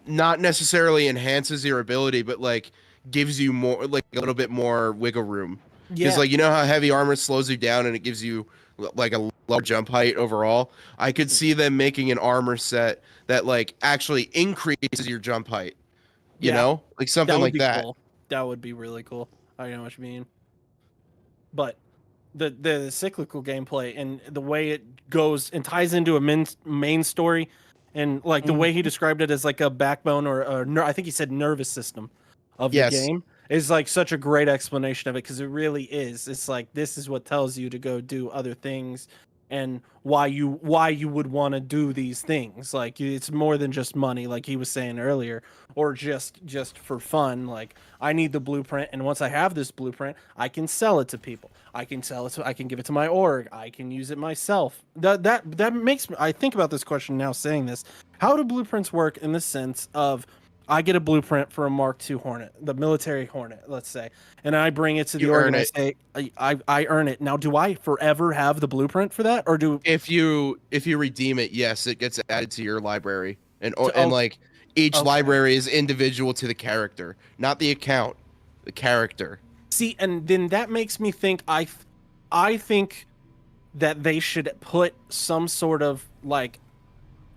not necessarily enhances your ability, but like gives you more, like a little bit more wiggle room. Because yeah, like how heavy armor slows you down and it gives you like a low jump height overall. I could see them making an armor set that like actually increases your jump height. You Yeah. know, like something that would like be that. cool. That would be really cool. I know what you mean. But the cyclical gameplay and the way it goes and ties into a main story, and like the way he described it as like a backbone or I think he said nervous system of the Yes. game is like such a great explanation of it, because it really is. It's like this is what tells you to go do other things and why you would want to do these things. Like it's more than just money, like he was saying earlier, or just for fun. Like I need the blueprint, and once I have this blueprint, I can sell it to people. I can give it to my org. I can use it myself. That makes me. I think about this question now saying this. How do blueprints work in the sense of I get a blueprint for a Mark II Hornet, the military Hornet, let's say, and I bring it to the You org earn and it. I say I earn it. Now, do I forever have the blueprint for that, or do If you redeem it, yes, it gets added to your library, and oh, like each okay. library is individual to the character, not the account, the character. see? And then that makes me think I think that they should put some sort of like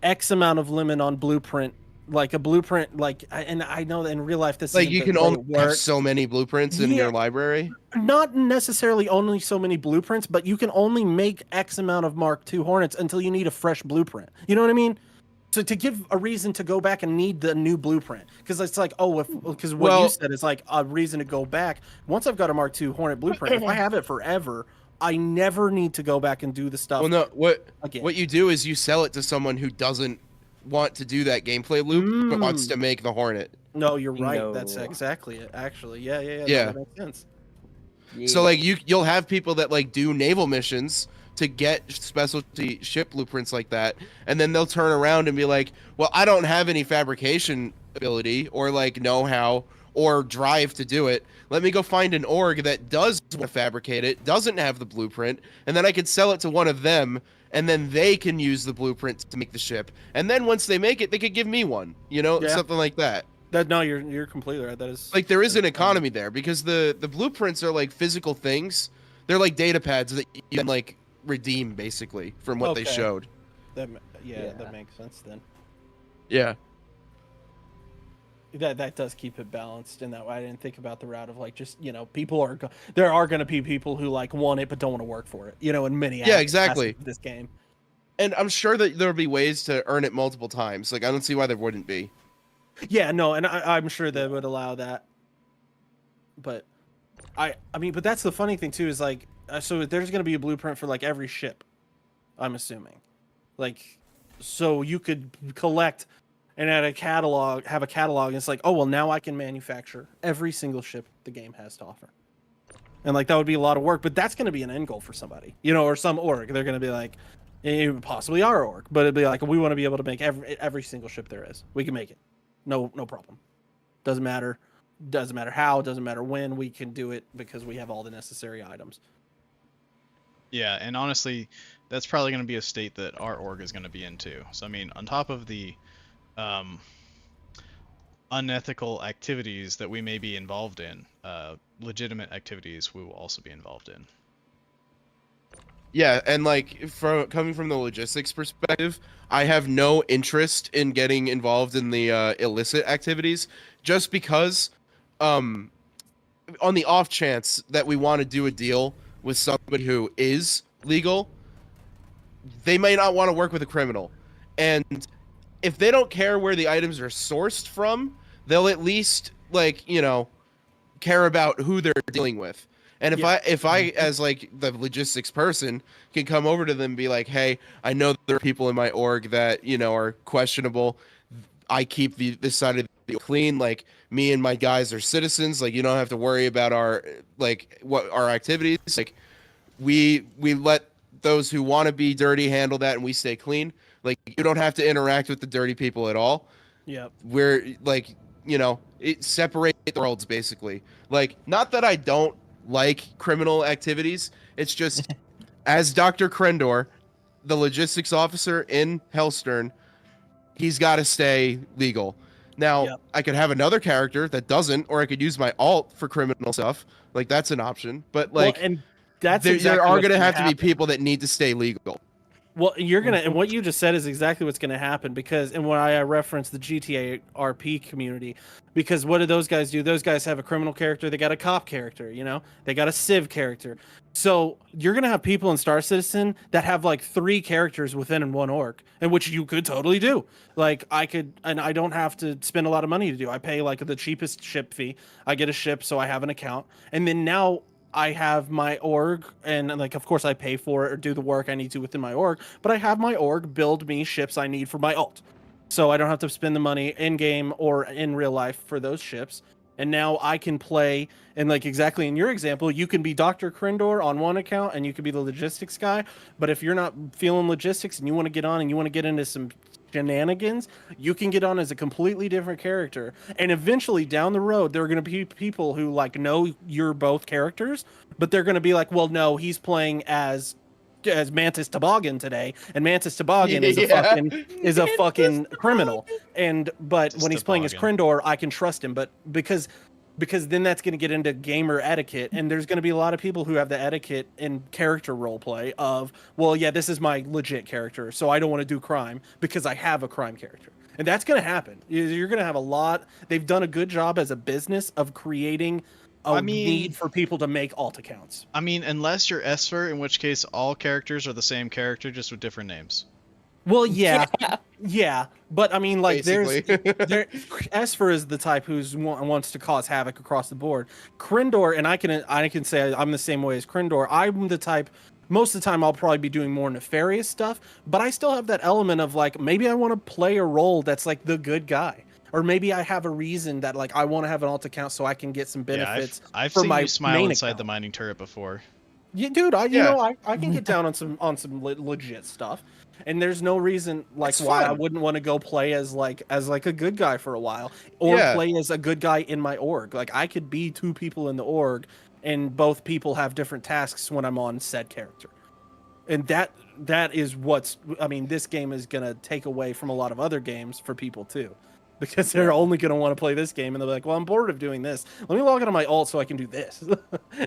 X amount of limit on blueprint, like a blueprint, like, and I know that in real life this Like isn't you the can way only it have works. so many blueprints in Yeah. your library. Not necessarily only so many blueprints, but you can only make X amount of Mark II Hornets until you need a fresh blueprint. You know what I mean? So to give a reason to go back and need the new blueprint, because it's like, because what you Well- said is like a reason to go back. Once I've got a Mark II Hornet blueprint, if I have it forever, I never need to go back and do the stuff. Well, no, again. what you do is you sell it to someone who doesn't want to do that gameplay loop, but wants to make the Hornet. No, you're right. That's No. exactly it. Actually, yeah. Yeah. That makes sense. So like you'll have people that like do naval missions to get specialty ship blueprints like that, and then they'll turn around and be like, well, I don't have any fabrication ability or like know-how or drive to do it. Let me go find an org that does want to fabricate it, doesn't have the blueprint, and then I could sell it to one of them, and then they can use the blueprint to make the ship. And then once they make it, they could give me one, Yeah. something like that. No, you're completely right. That is Like there is an economy there because the blueprints are like physical things. They're like data pads that you can like redeem basically from what they Okay. showed. That Yeah. that makes sense then. Yeah. That does keep it balanced in that way. I didn't think about the route of like just people there are going to be people who like want it but don't want to work for it. In many Yeah, exactly. aspects of this game. And I'm sure that there'll be ways to earn it multiple times. Like I don't see why there wouldn't be. Yeah, no, and I'm sure they would allow that. But I mean, but that's the funny thing too is like, so there's gonna be a blueprint for like every ship, I'm assuming, like, so you could collect and have a catalog. And it's like, oh well, now I can manufacture every single ship the game has to offer. And like that would be a lot of work, but that's going to be an end goal for somebody, you know, or some org. They're going to be like, possibly our org, but it'd be like, we want to be able to make every single ship there is. We can make it, no problem. Doesn't matter how, doesn't matter when. We can do it because we have all the necessary items. Yeah, and honestly, that's probably going to be a state that our org is going to be in too. So I mean, on top of the unethical activities that we may be involved in, legitimate activities we will also be involved in. Yeah, and like coming from the logistics perspective, I have no interest in getting involved in the illicit activities, just because, on the off chance that we want to do a deal with somebody who is legal, they may not want to work with a criminal, and if they don't care where the items are sourced from, they'll at least, like, you know, care about who they're dealing with. And if I as like the logistics person can come over to them and be like, hey, I know there are people in my org that, you know, are questionable. I keep this side of the clean. Like, me and my guys are citizens. Like, you don't have to worry about our, like, what our activities. Like, we let those who want to be dirty handle that, and we stay clean. Like, you don't have to interact with the dirty people at all. Yeah. We're like, you know, it separate the worlds basically. Like, not that I don't like criminal activities. It's just, as Dr. Krendor, the logistics officer in Hellstern, he's got to stay legal. Now, I could have another character that doesn't, or I could use my alt for criminal stuff. Like, that's an option. But like, well, and that's there are going to have to be people that need to stay legal. Well, you're gonna, and what you just said is exactly what's gonna happen, because, and when I reference the GTA RP community, because what do those guys do? Those guys have a criminal character, they got a cop character, you know, they got a civ character. So you're gonna have people in Star Citizen that have like 3 characters within one org, and which you could totally do. Like, I could, and I don't have to spend a lot of money to do. I pay like the cheapest ship fee. I get a ship, so I have an account, and then now I have my org, and like, of course I pay for it or do the work I need to within my org, but I have my org build me ships I need for my alt. So I don't have to spend the money in game or in real life for those ships. And now I can play, and like exactly in your example, you can be Dr. Krendor on one account and you can be the logistics guy. But if you're not feeling logistics and you want to get on and you want to get into some shenanigans, you can get on as a completely different character. And eventually down the road, there are going to be people who like know you're both characters, but they're going to be like, well, no, he's playing as Mantis Toboggan today, and Mantis Toboggan is a fucking criminal. And but when he's playing as Krendor, I can trust him. But because then that's going to get into gamer etiquette, and there's going to be a lot of people who have the etiquette in character roleplay of, well, yeah, this is my legit character, so I don't want to do crime because I have a crime character. And that's going to happen. You're going to have a lot. They've done a good job as a business of creating a need for people to make alt accounts. I mean, unless you're Esper, in which case all characters are the same character, just with different names. Well, yeah, but I mean, like, Basically. Esper is the type who's wants to cause havoc across the board. Krendor, and I can say I'm the same way as Krendor. I'm the type. Most of the time, I'll probably be doing more nefarious stuff, but I still have that element of like, maybe I want to play a role that's like the good guy. Or maybe I have a reason that like I want to have an alt account so I can get some benefits. Yeah, I've for seen my you smile inside account. the mining turret before. Yeah, dude, I can get down on some legit stuff, and there's no reason like why I wouldn't want to go play as like a good guy for a while, or play as a good guy in my org. Like, I could be 2 people in the org, and both people have different tasks when I'm on said character, and that is what's. I mean, this game is gonna take away from a lot of other games for people too. Because they're only going to want to play this game, and they're like, well, I'm bored of doing this. Let me log in on my alt so I can do this. And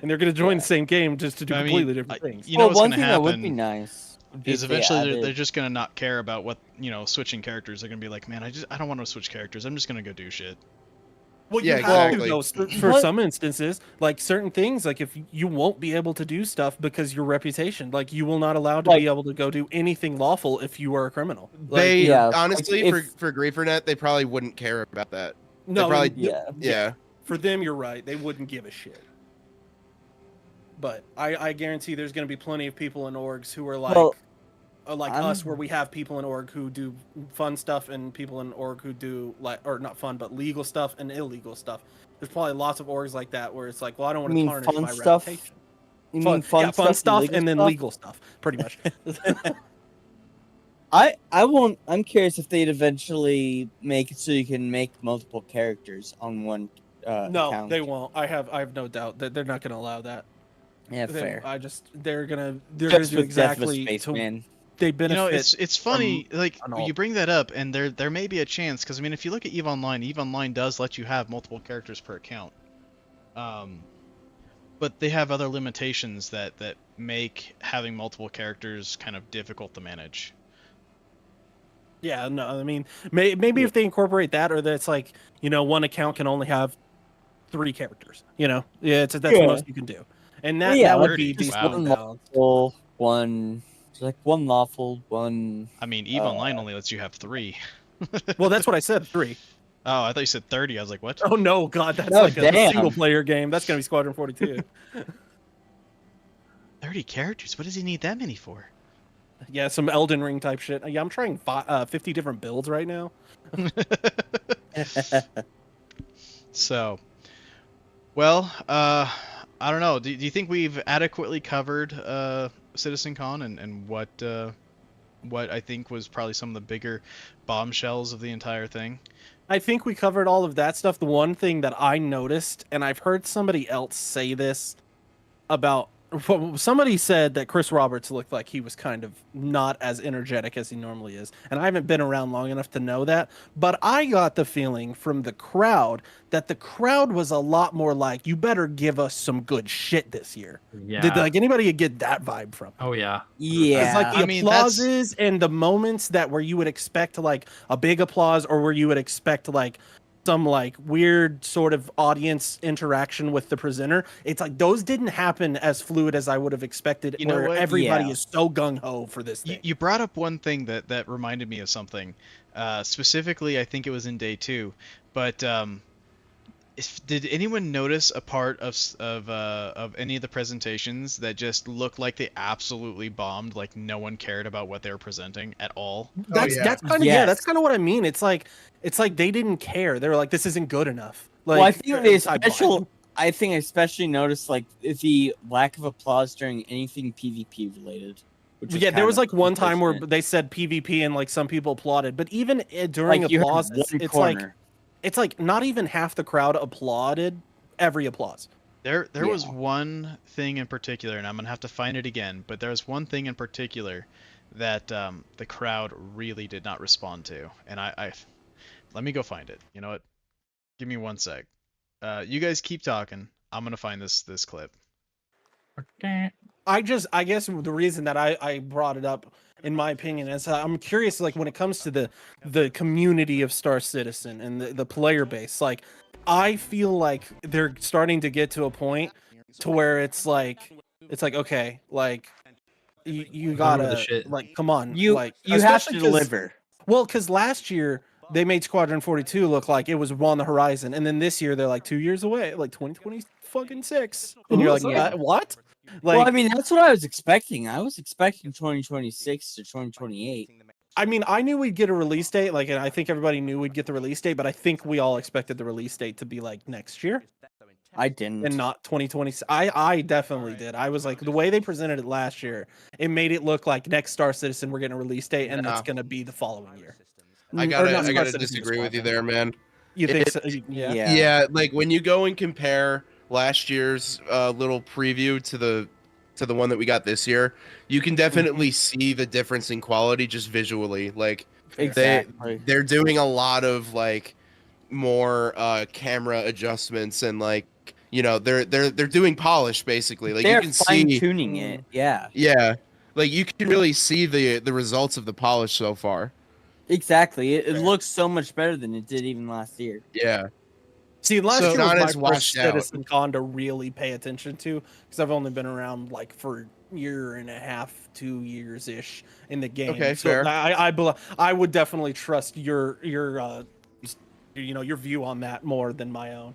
they're going to join the same game just to do completely different things. You know what's one going to thing happen that would be nice is eventually they're just going to not care about what, you know, switching characters. They're going to be like, man, I don't want to switch characters. I'm just going to go do shit. Well, Yeah, you have exactly. to though. For What- some instances, like certain things, like if you won't be able to do stuff because your reputation, like you will not allowed to Like- be able to go do anything lawful if you are a criminal. They Like, Yeah, honestly like, for Griefernet, they probably wouldn't care about that. no, probably- Yeah. Yeah. For them, you're right. They wouldn't give a shit. But I guarantee there's going to be plenty of people in orgs who are Well, like I'm- us, where we have people in org who do fun stuff and people in org who do like, or not fun, but legal stuff and illegal stuff. There's probably lots of orgs like that where it's like, well, I don't want to mean tarnish fun my stuff? reputation. You mean fun stuff legal and then stuff? legal stuff, pretty much. I won't. I'm curious if they'd eventually make it so you can make multiple characters on one No, account. they won't. I have no doubt that they're not going to allow that. Yeah, fair. They're gonna do Just with Death of a exactly Spaceman. they You benefit. know, it's funny. Like an alt. you bring that up, and there may be a chance because I mean, if you look at Eve Online does let you have multiple characters per account. But they have other limitations that make having multiple characters kind of difficult to manage. Yeah, no, I mean, maybe if they incorporate that, or that it's like, one account can only have 3 characters. Yeah, that's the Yeah. most you can do, and that, Yeah, that would like be just decently one balanced. lawful, one lawful. I mean, Eve Online only lets you have 3. Well, that's what I said, 3. Oh, I thought you said 30. I was like, what? Oh no, God, that's Oh, like a damn. single player game. That's gonna be Squadron 42. 30 characters? What does he need that many for? Yeah, some Elden Ring type shit. Yeah, I'm trying 50 different builds right now. So, well, I don't know. Do you think we've adequately covered CitizenCon and what I think was probably some of the bigger bombshells of the entire thing? I think we covered all of that stuff. The one thing that I noticed, and I've heard somebody else say this about, somebody said that Chris Roberts looked like he was kind of not as energetic as he normally is. And I haven't been around long enough to know that, but I got the feeling from the crowd that the crowd was a lot more like, you better give us some good shit this year. Yeah. Did like anybody get that vibe from? Oh yeah. Yeah. It's like the I mean, that's- applauses and the moments that where you would expect like a big applause, or where you would expect like some like weird sort of audience interaction with the presenter. It's like those didn't happen as fluid as I would have expected. You know where what? everybody Yeah. is so gung ho for this You, thing. you brought up one thing that reminded me of something. Specifically, I think it was in day 2, but did anyone notice a part of any of the presentations that just looked like they absolutely bombed? Like no one cared about what they were presenting at all. That's yeah. that's kind of Yes. that's kind of what I mean. It's like they didn't care. They were like, this isn't good enough. Like, Well, I think it's- I think I especially noticed like the lack of applause during anything PvP related. Which Yeah, there was like one time where unfortunate. they said PvP and like some people applauded, but even during like you had applause, one it's corner. like it's like not even half the crowd applauded every applause. There was Yeah. one thing in particular, and I'm gonna have to find it again. But there was one thing in particular that the crowd really did not respond to, and I let me go find it. You know what? Give me 1 sec. You guys keep talking. I'm gonna find this clip. Okay. I guess the reason that I brought it up, in my opinion, is I'm curious, like when it comes to the community of Star Citizen and the player base, like I feel like they're starting to get to a point to where it's like okay, like you Deliver the gotta shit. like come on, You like you have especially to 'cause- deliver. Well, because last year they made Squadron 42 look like it was on the horizon, and then this year they're like 2 years away, like 2026, and you're like, Yeah. what? Like, Well, I mean, that's what I was expecting. I was expecting 2026 to 2028. I mean, I knew we'd get a release date, like, and I think everybody knew we'd get the release date, but I think we all expected the release date to be like next year I didn't. and not 2020. I definitely did. I was like, the way they presented it last year, it made it look like next Star Citizen we're getting a release date, and it's Nah. gonna be the following year. I Or gotta not Star Citizen, disagree with you Squadron. there, man. You think It- so? Yeah. Yeah, like when you go and compare last year's little preview to the one that we got this year, you can definitely see the difference in quality just visually. Like Exactly. they're doing a lot of like more camera adjustments and like they're doing polish basically. Like They're you can fine see, tuning it. Yeah, yeah, like you can really see the results of the polish so far. exactly. It looks so much better than it did even last year. Yeah. See, last So year not was my as first washed out. Citizen Con to really pay attention to, because I've only been around like for a year and a half, 2 years ish in the game. Okay, so fair. I would definitely trust your your view on that more than my own,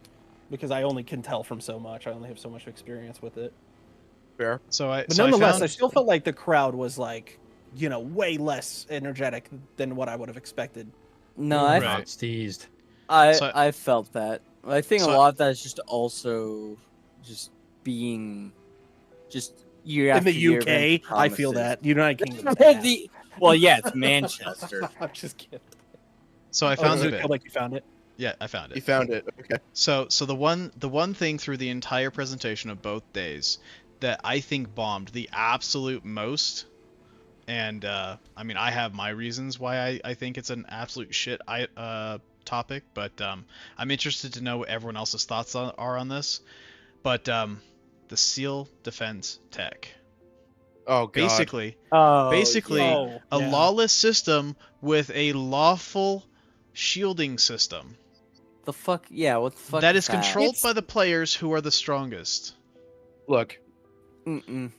because I only can tell from so much. I only have so much experience with it. Fair. But nonetheless, I still felt like the crowd was like, way less energetic than what I would have expected. No, Right. It's teased. So- I felt that. I think so a I- lot of that is just also just being just year In after the year. of UK, empty I feel promises. that United Kingdom. bad. Well, yeah, it's Manchester. I'm just kidding. So I found it. it. Like you found it. Yeah, I found You it. found it. Okay. So the one thing through the entire presentation of both days that I think bombed the absolute most, and I mean I have my reasons why I think it's an absolute shit topic, but I'm interested to know what everyone else's thoughts are on this. But the SEAL defense tech, Oh god. basically Oh, a yeah. lawless system with a lawful shielding system the fuck, yeah, what the fuck that is is controlled by the players who are the strongest. Look, Mm-mm.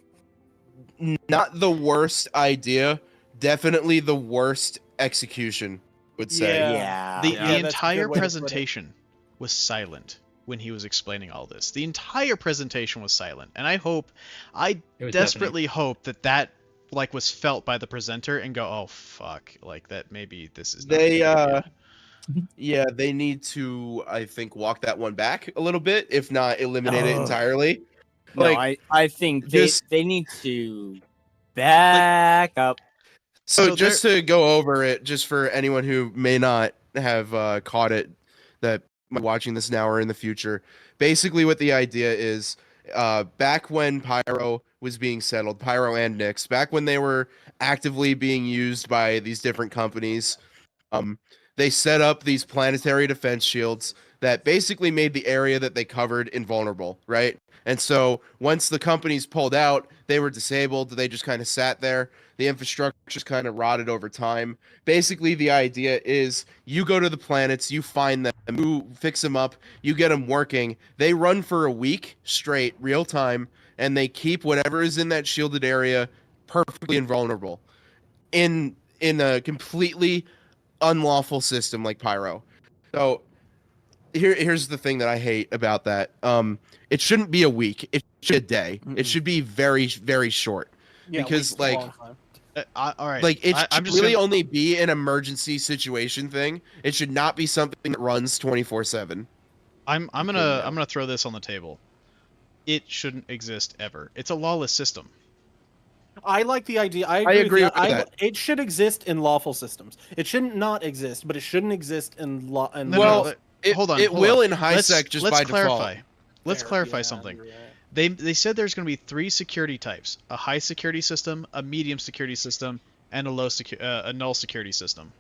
not the worst idea. Definitely the worst execution. Would say. Yeah. Yeah. The Yeah, that's a good entire way to put it. presentation was silent when he was explaining all this. The entire presentation was silent, and I It was desperately hope that like was felt by the presenter and go, oh fuck, like that maybe this is not a They good idea." yeah, they need to I think walk that one back a little bit, if not eliminate it Oh. entirely. No, Like, I think just- they need to back up. So So just to go over it, just for anyone who may not have caught it, that might be watching this now or in the future, basically what the idea is, back when Pyro was being settled, Pyro and Nyx, back when they were actively being used by these different companies, they set up these planetary defense shields that basically made the area that they covered invulnerable, right? And so once the companies pulled out, they were disabled. They just kind of sat there. The infrastructure just kind of rotted over time. Basically, the idea is you go to the planets, you find them, you fix them up, you get them working. They run for a week straight, real time, and they keep whatever is in that shielded area perfectly invulnerable in a completely unlawful system like Pyro. So here's the thing that I hate about that. It shouldn't be a week. It should be a day. It should be very, very short. Yeah, Because, weeks is a like, long time. All right, Like, it I'm should just really gonna, only be an emergency situation thing. It should not be something that runs 24/7. I'm gonna throw this on the table. It shouldn't exist ever. It's a lawless system. I like the idea. I agree with with you. that. It should exist in lawful systems. It shouldn't not exist, but it shouldn't exist in law. No, Well, no, It, hold on. it hold will on. in high sec just let's by clarify. default. Let's clarify something. They said there's going to be 3 security types: a high security system, a medium security system, and a null security system.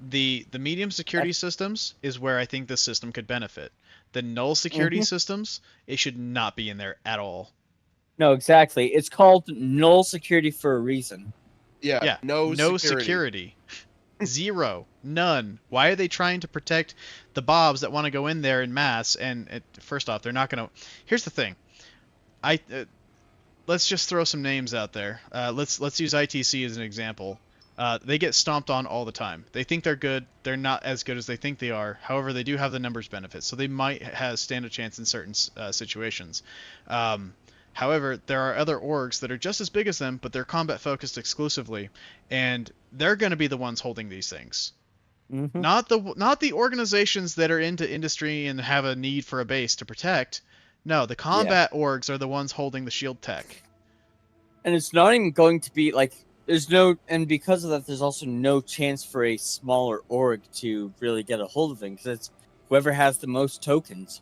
The medium security systems is where I think this system could benefit. The null security systems, it should not be in there at all. No, exactly. It's called null security for a reason. Yeah, Yeah, no security. Zero, none. Why are they trying to protect the Bobs that want to go in there in mass? And first off, they're not going to. Here's the thing. Let's just throw some names out there. Let's use ITC as an example. They get stomped on all the time. They think they're good. They're not as good as they think they are. However, they do have the numbers benefit, so they might stand a chance in certain situations. However, there are other orgs that are just as big as them, but they're combat focused exclusively, and they're going to be the ones holding these things. Not the organizations that are into industry and have a need for a base to protect. No, the combat orgs are the ones holding the shield tech. And it's not even going to be like and because of that, there's also no chance for a smaller org to really get a hold of it, because it's whoever has the most tokens.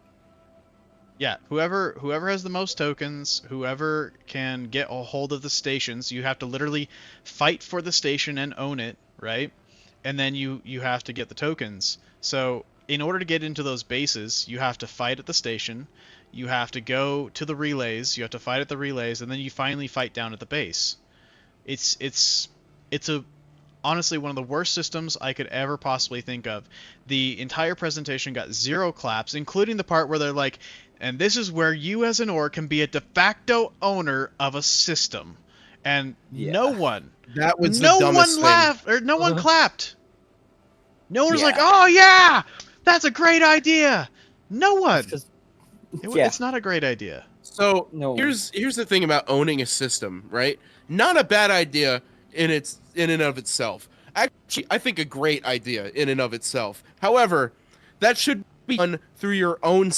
Yeah, whoever has the most tokens, whoever can get a hold of the stations, you have to literally fight for the station and own it, right? And then you have to get the tokens. So in order to get into those bases, you have to fight at the station, you have to go to the relays, you have to fight at the relays, and then you finally fight down at the base. It's a honestly one of the worst systems I could ever possibly think of. The entire presentation got 0 claps, including the part where they're like, and this is where you as an org can be a de facto owner of a system. And no one That was the dumbest thing. laughed, or no one clapped. No one was like, Yeah. oh yeah, that's a great idea. No one. Yeah. It's not a great idea. So No. here's the thing about owning a system, right? Not a bad idea in and of itself. Actually, I think a great idea in and of itself. However, that should be done through your own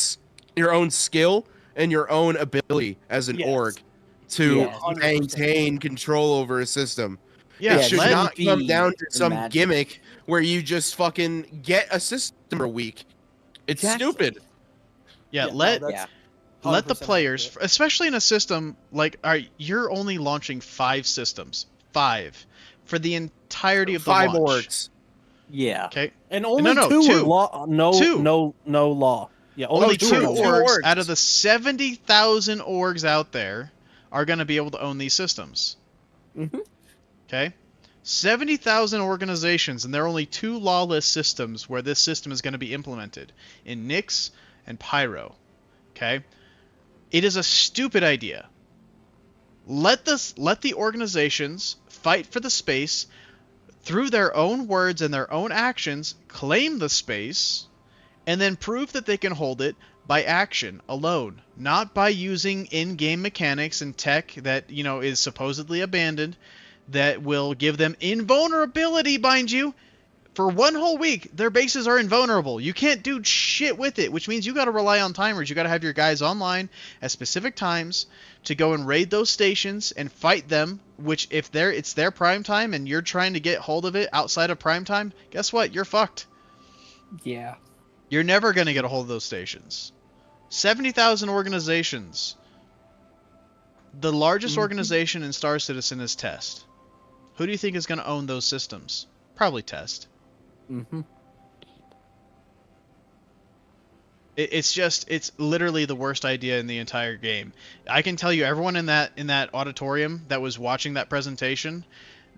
skill and your own ability as an Yes. org to Yes. maintain control over a system. Yeah, It should let- not come be down to the some magic. gimmick where you just fucking get a system for a week. It's Exactly. stupid. Yeah, Yeah, no, let that's Yeah. let the 100% players, accurate. especially in a system like, all right, you're only launching 5 systems, 5 for the entirety of the 5 launch. orgs. Yeah. Okay, And only no, 2 were 2. law. No, 2. no law. Yeah, only 2 2 orgs, orgs. out of the 70,000 orgs out there are going to be able to own these systems. Mhm. Okay, 70,000 organizations, and there are only 2 lawless systems where this system is going to be implemented in Nyx and Pyro. Okay, it is a stupid idea. Let the organizations fight for the space through their own words and their own actions, claim the space, and then prove that they can hold it by action alone, not by using in-game mechanics and tech that, is supposedly abandoned, that will give them invulnerability, mind you. For 1 whole week, their bases are invulnerable. You can't do shit with it, which means you got to rely on timers. You got to have your guys online at specific times to go and raid those stations and fight them, which if it's their prime time and you're trying to get hold of it outside of prime time, guess what? You're fucked. Yeah. You're never going to get a hold of those stations. 70,000 organizations. The largest organization in Star Citizen is Test. Who do you think is going to own those systems? Probably Test. Mm-hmm. It's literally the worst idea in the entire game. I can tell you, everyone in that auditorium that was watching that presentation,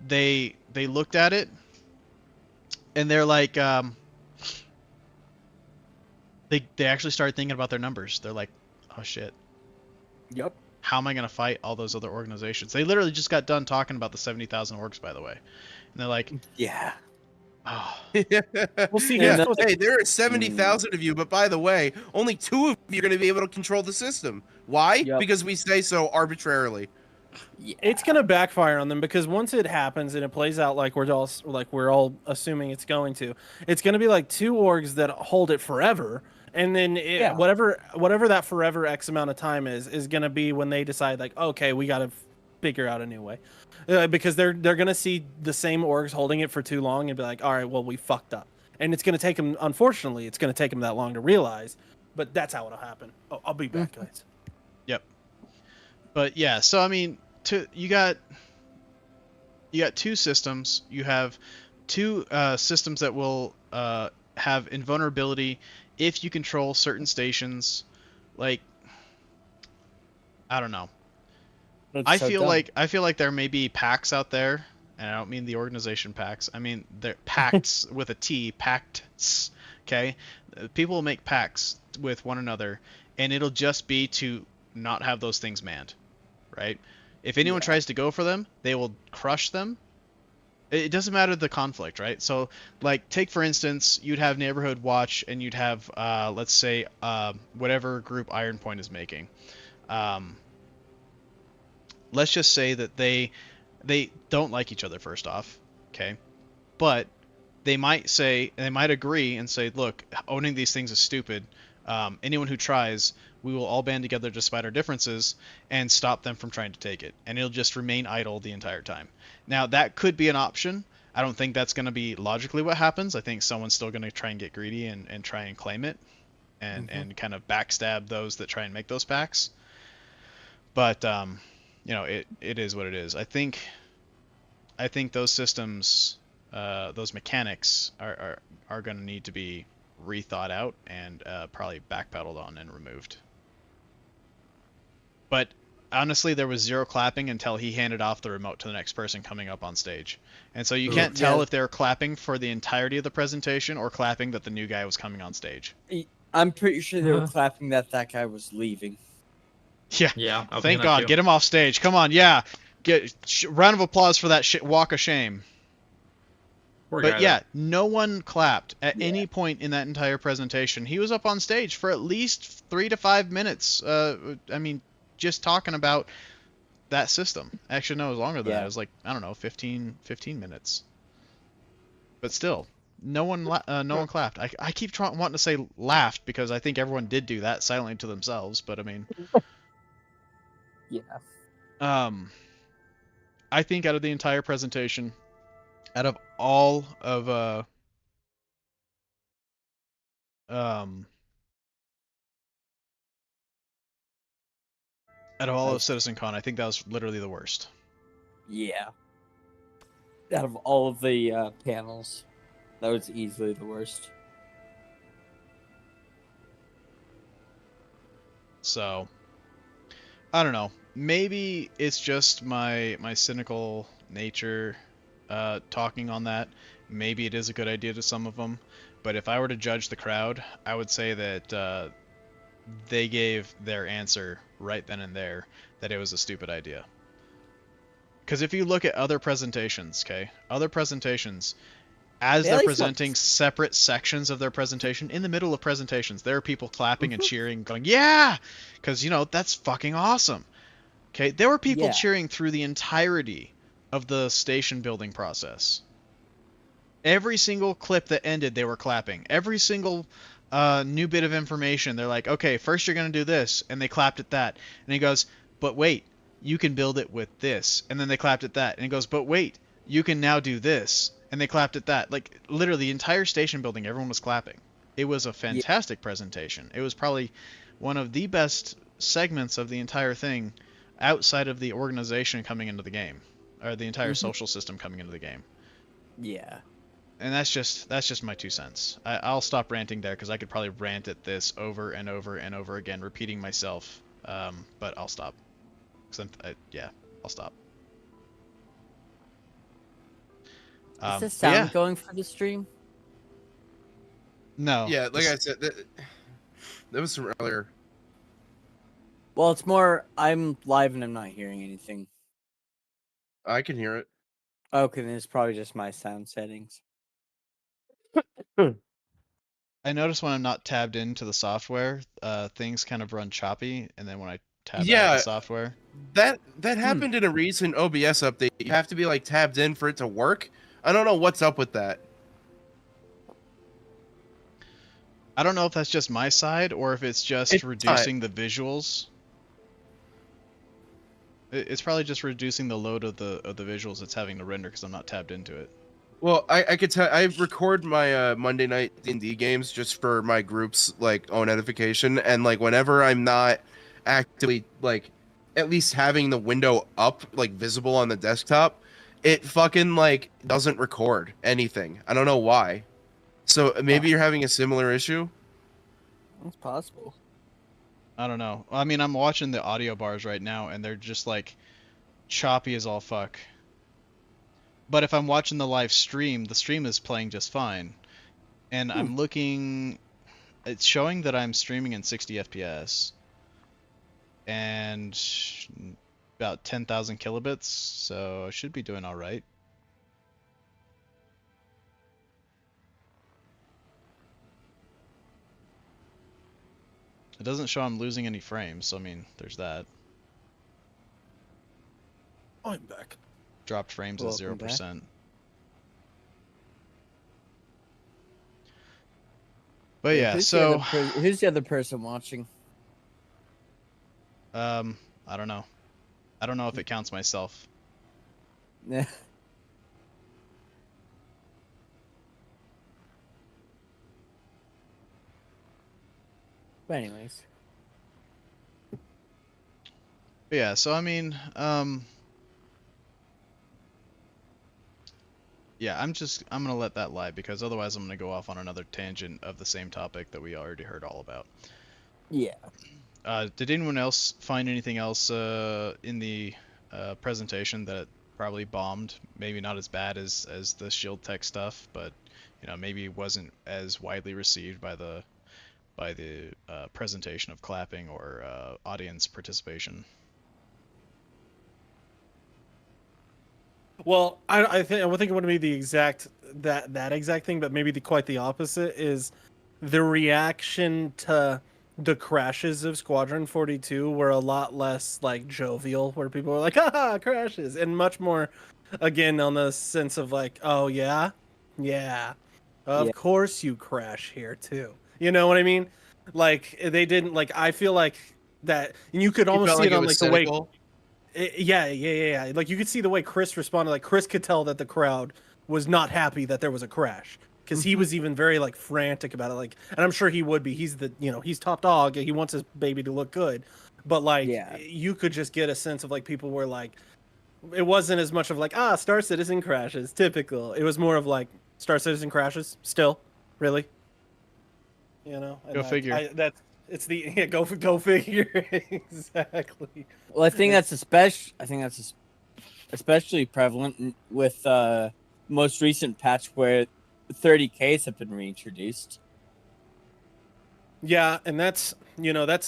they looked at it and they're like, they actually started thinking about their numbers. They're like, oh shit, Yep. how am I gonna fight all those other organizations? They literally just got done talking about the 70,000 orgs, by the way, and they're like, Yeah. oh, We'll see. Yeah. Here's the- Hey, there are 70,000 of you, but by the way, only 2 of you are going to be able to control the system. Why? Yep. Because we say so arbitrarily. Yeah. It's gonna backfire on them because once it happens and it plays out like we're all assuming it's going to, it's gonna be like 2 orgs that hold it forever, and then Yeah. whatever that forever X amount of time is gonna be when they decide like, okay, we gotta figure out a new way, because they're gonna see the same orgs holding it for too long and be like, all right, well, we fucked up, and it's gonna take them. Unfortunately, it's gonna take them that long to realize, but that's how it'll happen. Oh, I'll be back, guys. yep. But yeah, so I mean, you got 2 systems. You have 2 systems that will have invulnerability if you control certain stations. Like, I don't know. I feel like there may be pacts out there, and I don't mean the organization pacts. I mean they're pacts with a T, pacts. Okay, people will make pacts with one another, and it'll just be to not have those things manned, right? If anyone tries to go for them, they will crush them. It doesn't matter the conflict, right? So, like, take for instance, you'd have Neighborhood Watch, and you'd have, let's say, whatever group Iron Point is making. Let's just say that they don't like each other, first off, okay? But they might agree and say, look, owning these things is stupid. Anyone who tries, we will all band together despite our differences and stop them from trying to take it. And it'll just remain idle the entire time. Now, that could be an option. I don't think that's going to be logically what happens. I think someone's still going to try and get greedy and try and claim it and kind of backstab those that try and make those packs. But, it is what it is. I think those systems, those mechanics are going to need to be rethought out and probably backpedaled on and removed. But honestly, there was zero clapping until he handed off the remote to the next person coming up on stage. And so you can't tell if they were clapping for the entirety of the presentation or clapping that the new guy was coming on stage. I'm pretty sure they were clapping that guy was leaving. Yeah. Yeah. I was Thank thinking that God. too. Get him off stage. Come on. Yeah. Round of applause for that walk of shame. Poor But guy, yeah, no one clapped at any point in that entire presentation. He was up on stage for at least 3 to 5 minutes. I mean, just talking about that system. Actually, no, it was longer than that. It was like, I don't know, 15 minutes. But still, no one clapped. I keep wanting to say laughed because I think everyone did do that silently to themselves. But I mean, I think out of the entire presentation, out of all of CitizenCon, I think that was literally the worst. Yeah. Out of all of the panels, that was easily the worst. So, I don't know. Maybe it's just my cynical nature talking on that. Maybe it is a good idea to some of them. But if I were to judge the crowd, I would say that they gave their answer right then and there that it was a stupid idea. Because if you look at other presentations, as they're presenting separate sections of their presentation, in the middle of presentations, there are people clapping and cheering, going, yeah! Because, that's fucking awesome. Okay, there were people cheering through the entirety of the station building process. Every single clip that ended, they were clapping. Every single new bit of information, they're like, okay, first you're going to do this, and they clapped at that. And he goes, but wait, you can build it with this. And then they clapped at that. And he goes, but wait, you can now do this. And they clapped at that. Like, literally, the entire station building, everyone was clapping. It was a fantastic presentation. It was probably one of the best segments of the entire thing outside of the organization coming into the game. Or the entire social system coming into the game. Yeah. And that's just my 2 cents. I'll stop ranting there because I could probably rant at this over and over and over again, repeating myself. But I'll stop. I'll stop. Is the sound going for the stream? No. Yeah, like I said, that was from earlier. Well, it's more I'm live and I'm not hearing anything. I can hear it. Okay, then it's probably just my sound settings. I notice when I'm not tabbed into the software, things kind of run choppy, and then when I tab out of the software. That happened in a recent OBS update. You have to be like tabbed in for it to work. I don't know what's up with that. I don't know if that's just my side or if it's just reducing the visuals. It's probably just reducing the load of the visuals it's having to render because I'm not tabbed into it. Well, I could tell. I record my Monday night D&D games just for my group's like own edification, and like whenever I'm not actively like at least having the window up like visible on the desktop, it fucking like doesn't record anything. I don't know why. So maybe you're having a similar issue. That's possible. I don't know. I mean, I'm watching the audio bars right now, and they're just like choppy as all fuck. But if I'm watching the live stream, the stream is playing just fine. And I'm looking... It's showing that I'm streaming in 60 FPS. And about 10,000 kilobits, so I should be doing alright. It doesn't show I'm losing any frames, so I mean, there's that. I'm back. Dropped frames at 0%. But yeah, so who's the other person watching? I don't know. I don't know if it counts myself. Yeah. But anyways. But yeah, so I mean, yeah, I'm gonna let that lie because otherwise I'm gonna go off on another tangent of the same topic that we already heard all about. Yeah. Did anyone else find anything else in the presentation that probably bombed? Maybe not as bad as the Shield Tech stuff, but maybe wasn't as widely received by the presentation of clapping or audience participation. Well, I think it would be the exact that exact thing, but maybe quite the opposite is the reaction to the crashes of Squadron 42 were a lot less like jovial, where people were like, "Haha, crashes," and much more, again, on the sense of like, "Oh yeah, yeah, of Yeah. course you crash here too." You know what I mean? Like they didn't like. I feel like that, and you could You almost felt see like it it on was like the way. cynical. Yeah. Like you could see the way Chris responded. Like Chris could tell that the crowd was not happy that there was a crash because he was even very like frantic about it. Like, and I'm sure he would be. He's he's top dog. He wants his baby to look good, but like Yeah. you could just get a sense of like people were like, it wasn't as much of like Star Citizen crashes, typical. It was more of like Star Citizen crashes still, really. And Go figure. that's it's the go figure exactly. Well, I think that's especially prevalent with most recent patch where 30Ks have been reintroduced. Yeah, and that's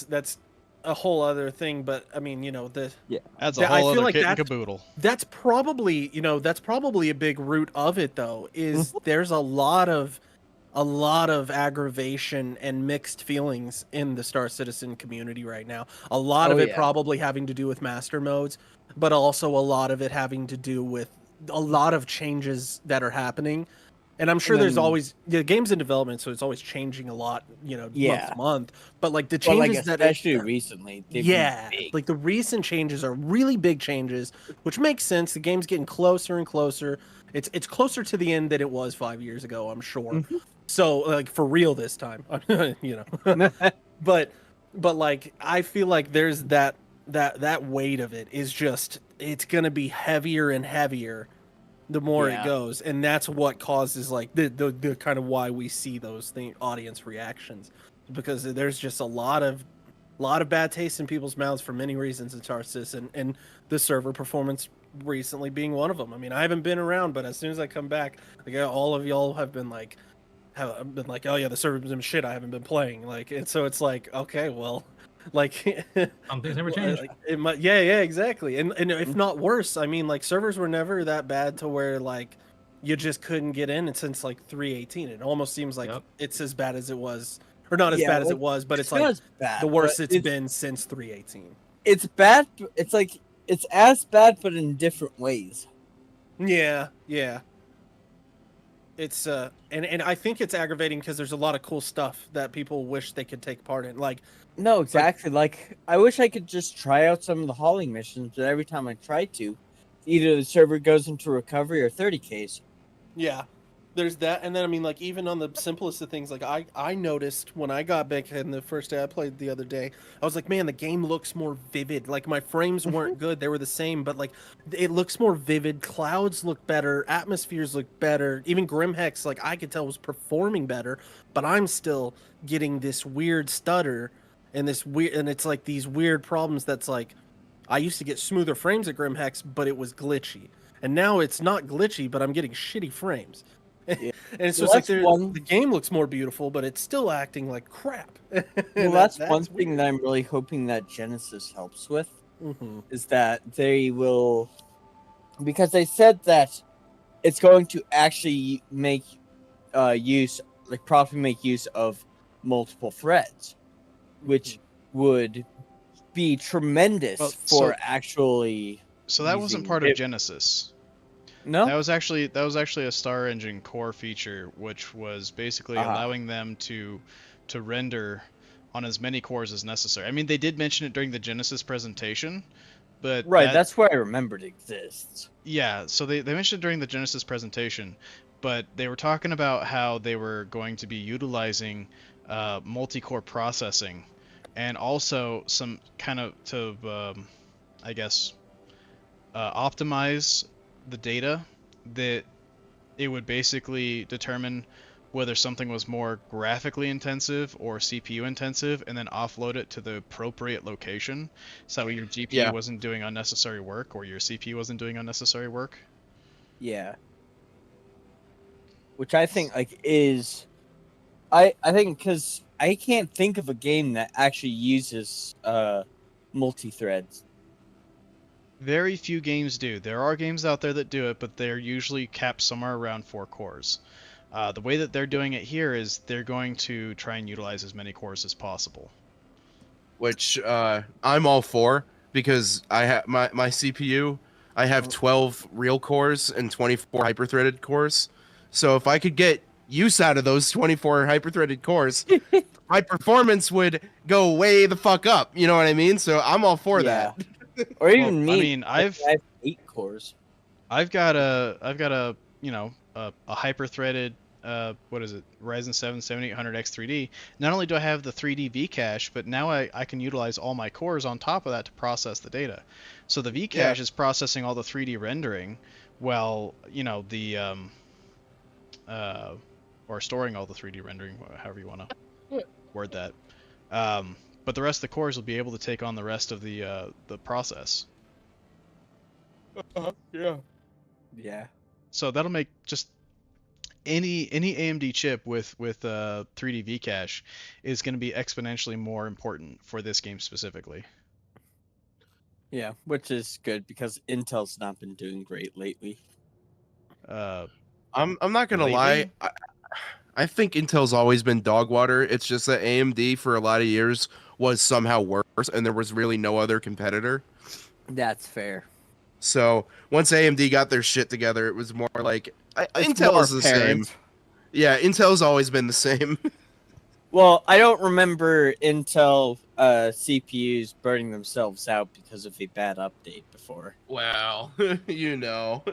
that's a whole other thing. But I mean, Adds a I whole feel other like kit and that's caboodle. that's probably a big root of it though. Is there's a lot of aggravation and mixed feelings in the Star Citizen community right now. A lot Oh, of it yeah. probably having to do with master modes, but also a lot of it having to do with a lot of changes that are happening. And I'm sure And there's then- always games in development, so it's always changing a lot, month Yeah. to month. But like the Well, like changes especially recently, they've been big. like the recent changes are really big changes, which makes sense. The game's getting closer and closer. It's closer to the end than it was 5 years ago, I'm sure. Mhm. So like for real this time, but like I feel like there's that weight of it is just it's gonna be heavier and heavier the more it Yeah. goes, and that's what causes like the kind of why we see those audience reactions, because there's just a lot of bad taste in people's mouths for many reasons in Star Citizen, and the server performance recently being one of them. I mean, I haven't been around, but as soon as I come back, like all of y'all have been like, oh yeah, the server's been shit. I haven't been playing, like, and so it's like, okay, well, like Some things never change. like, it might, yeah, exactly, and if not worse, I mean, like servers were never that bad to where like you just couldn't get in, and since like 3.18, it almost seems like Yep. it's as bad as it was, or not as Yeah, bad as like, it was, but it's not like as bad, the worst but it's been since 3.18. It's bad. It's like it's as bad, but in different ways. Yeah. It's and I think it's aggravating because there's a lot of cool stuff that people wish they could take part in. Like, No, exactly. Like I wish I could just try out some of the hauling missions, but every time I try to, either the server goes into recovery or 30Ks. yeah, there's that, and then I mean, like even on the simplest of things, like I noticed when I got back in the first day I played the other day, I was like, man, the game looks more vivid. Like my frames weren't good; they were the same, but like it looks more vivid. Clouds look better, atmospheres look better. Even Grimhex, like I could tell, was performing better, but I'm still getting this weird stutter and it's like these weird problems. That's like I used to get smoother frames at Grimhex, but it was glitchy. And now it's not glitchy, but I'm getting shitty frames. Yeah. And it's Well, just like that's one- the game looks more beautiful, but it's still acting like crap. Well, that's one thing that I'm really hoping that Genesis helps with, Mm-hmm. is that they will, because they said that it's going to actually make properly make use of multiple threads, which would be tremendous Well, for so- actually. So that wasn't using part of it. Genesis. No, That was actually a Star Engine core feature, which was basically Uh-huh. allowing them to render on as many cores as necessary. I mean, they did mention it during the Genesis presentation, but right. That's where I remembered it exists. yeah. So they mentioned it during the Genesis presentation, but they were talking about how they were going to be utilizing multi-core processing, and also some kind of I guess optimize the data, that it would basically determine whether something was more graphically intensive or CPU intensive, and then offload it to the appropriate location, so your GPU wasn't doing unnecessary work or your CPU wasn't doing unnecessary work. Yeah. Which I think is, I think because I can't think of a game that actually uses multi-threads. Very few games do. There are games out there that do it, but they're usually capped somewhere around 4 cores. The way that they're doing it here is they're going to try and utilize as many cores as possible. Which I'm all for, because I have my CPU. I have 12 real cores and 24 hyper-threaded cores. So if I could get use out of those 24 hyper-threaded cores, my performance would go way the fuck up. You know what I mean? So I'm all for that. Or even Well, me. I mean, I have 8 cores. I've got a you know a hyper-threaded what is it, Ryzen 7 7800X3D. Not only do I have the 3D V-cache, but now I can utilize all my cores on top of that to process the data. So the V-cache is processing all the 3D rendering, while you know the or storing all the 3D rendering, however you want to word that. But the rest of the cores will be able to take on the rest of the process. Yeah. So that'll make just any AMD chip with 3D V-cache is going to be exponentially more important for this game specifically. Yeah, which is good because Intel's not been doing great lately. I'm not gonna lie. I think Intel's always been dog water. It's just that AMD for a lot of years was somehow worse, and there was really no other competitor. That's fair. So once AMD got their shit together, it was more like It's Intel more is the apparent. same. Yeah, Intel's always been the same. Well, I don't remember Intel CPUs burning themselves out because of a bad update before. Wow, you know.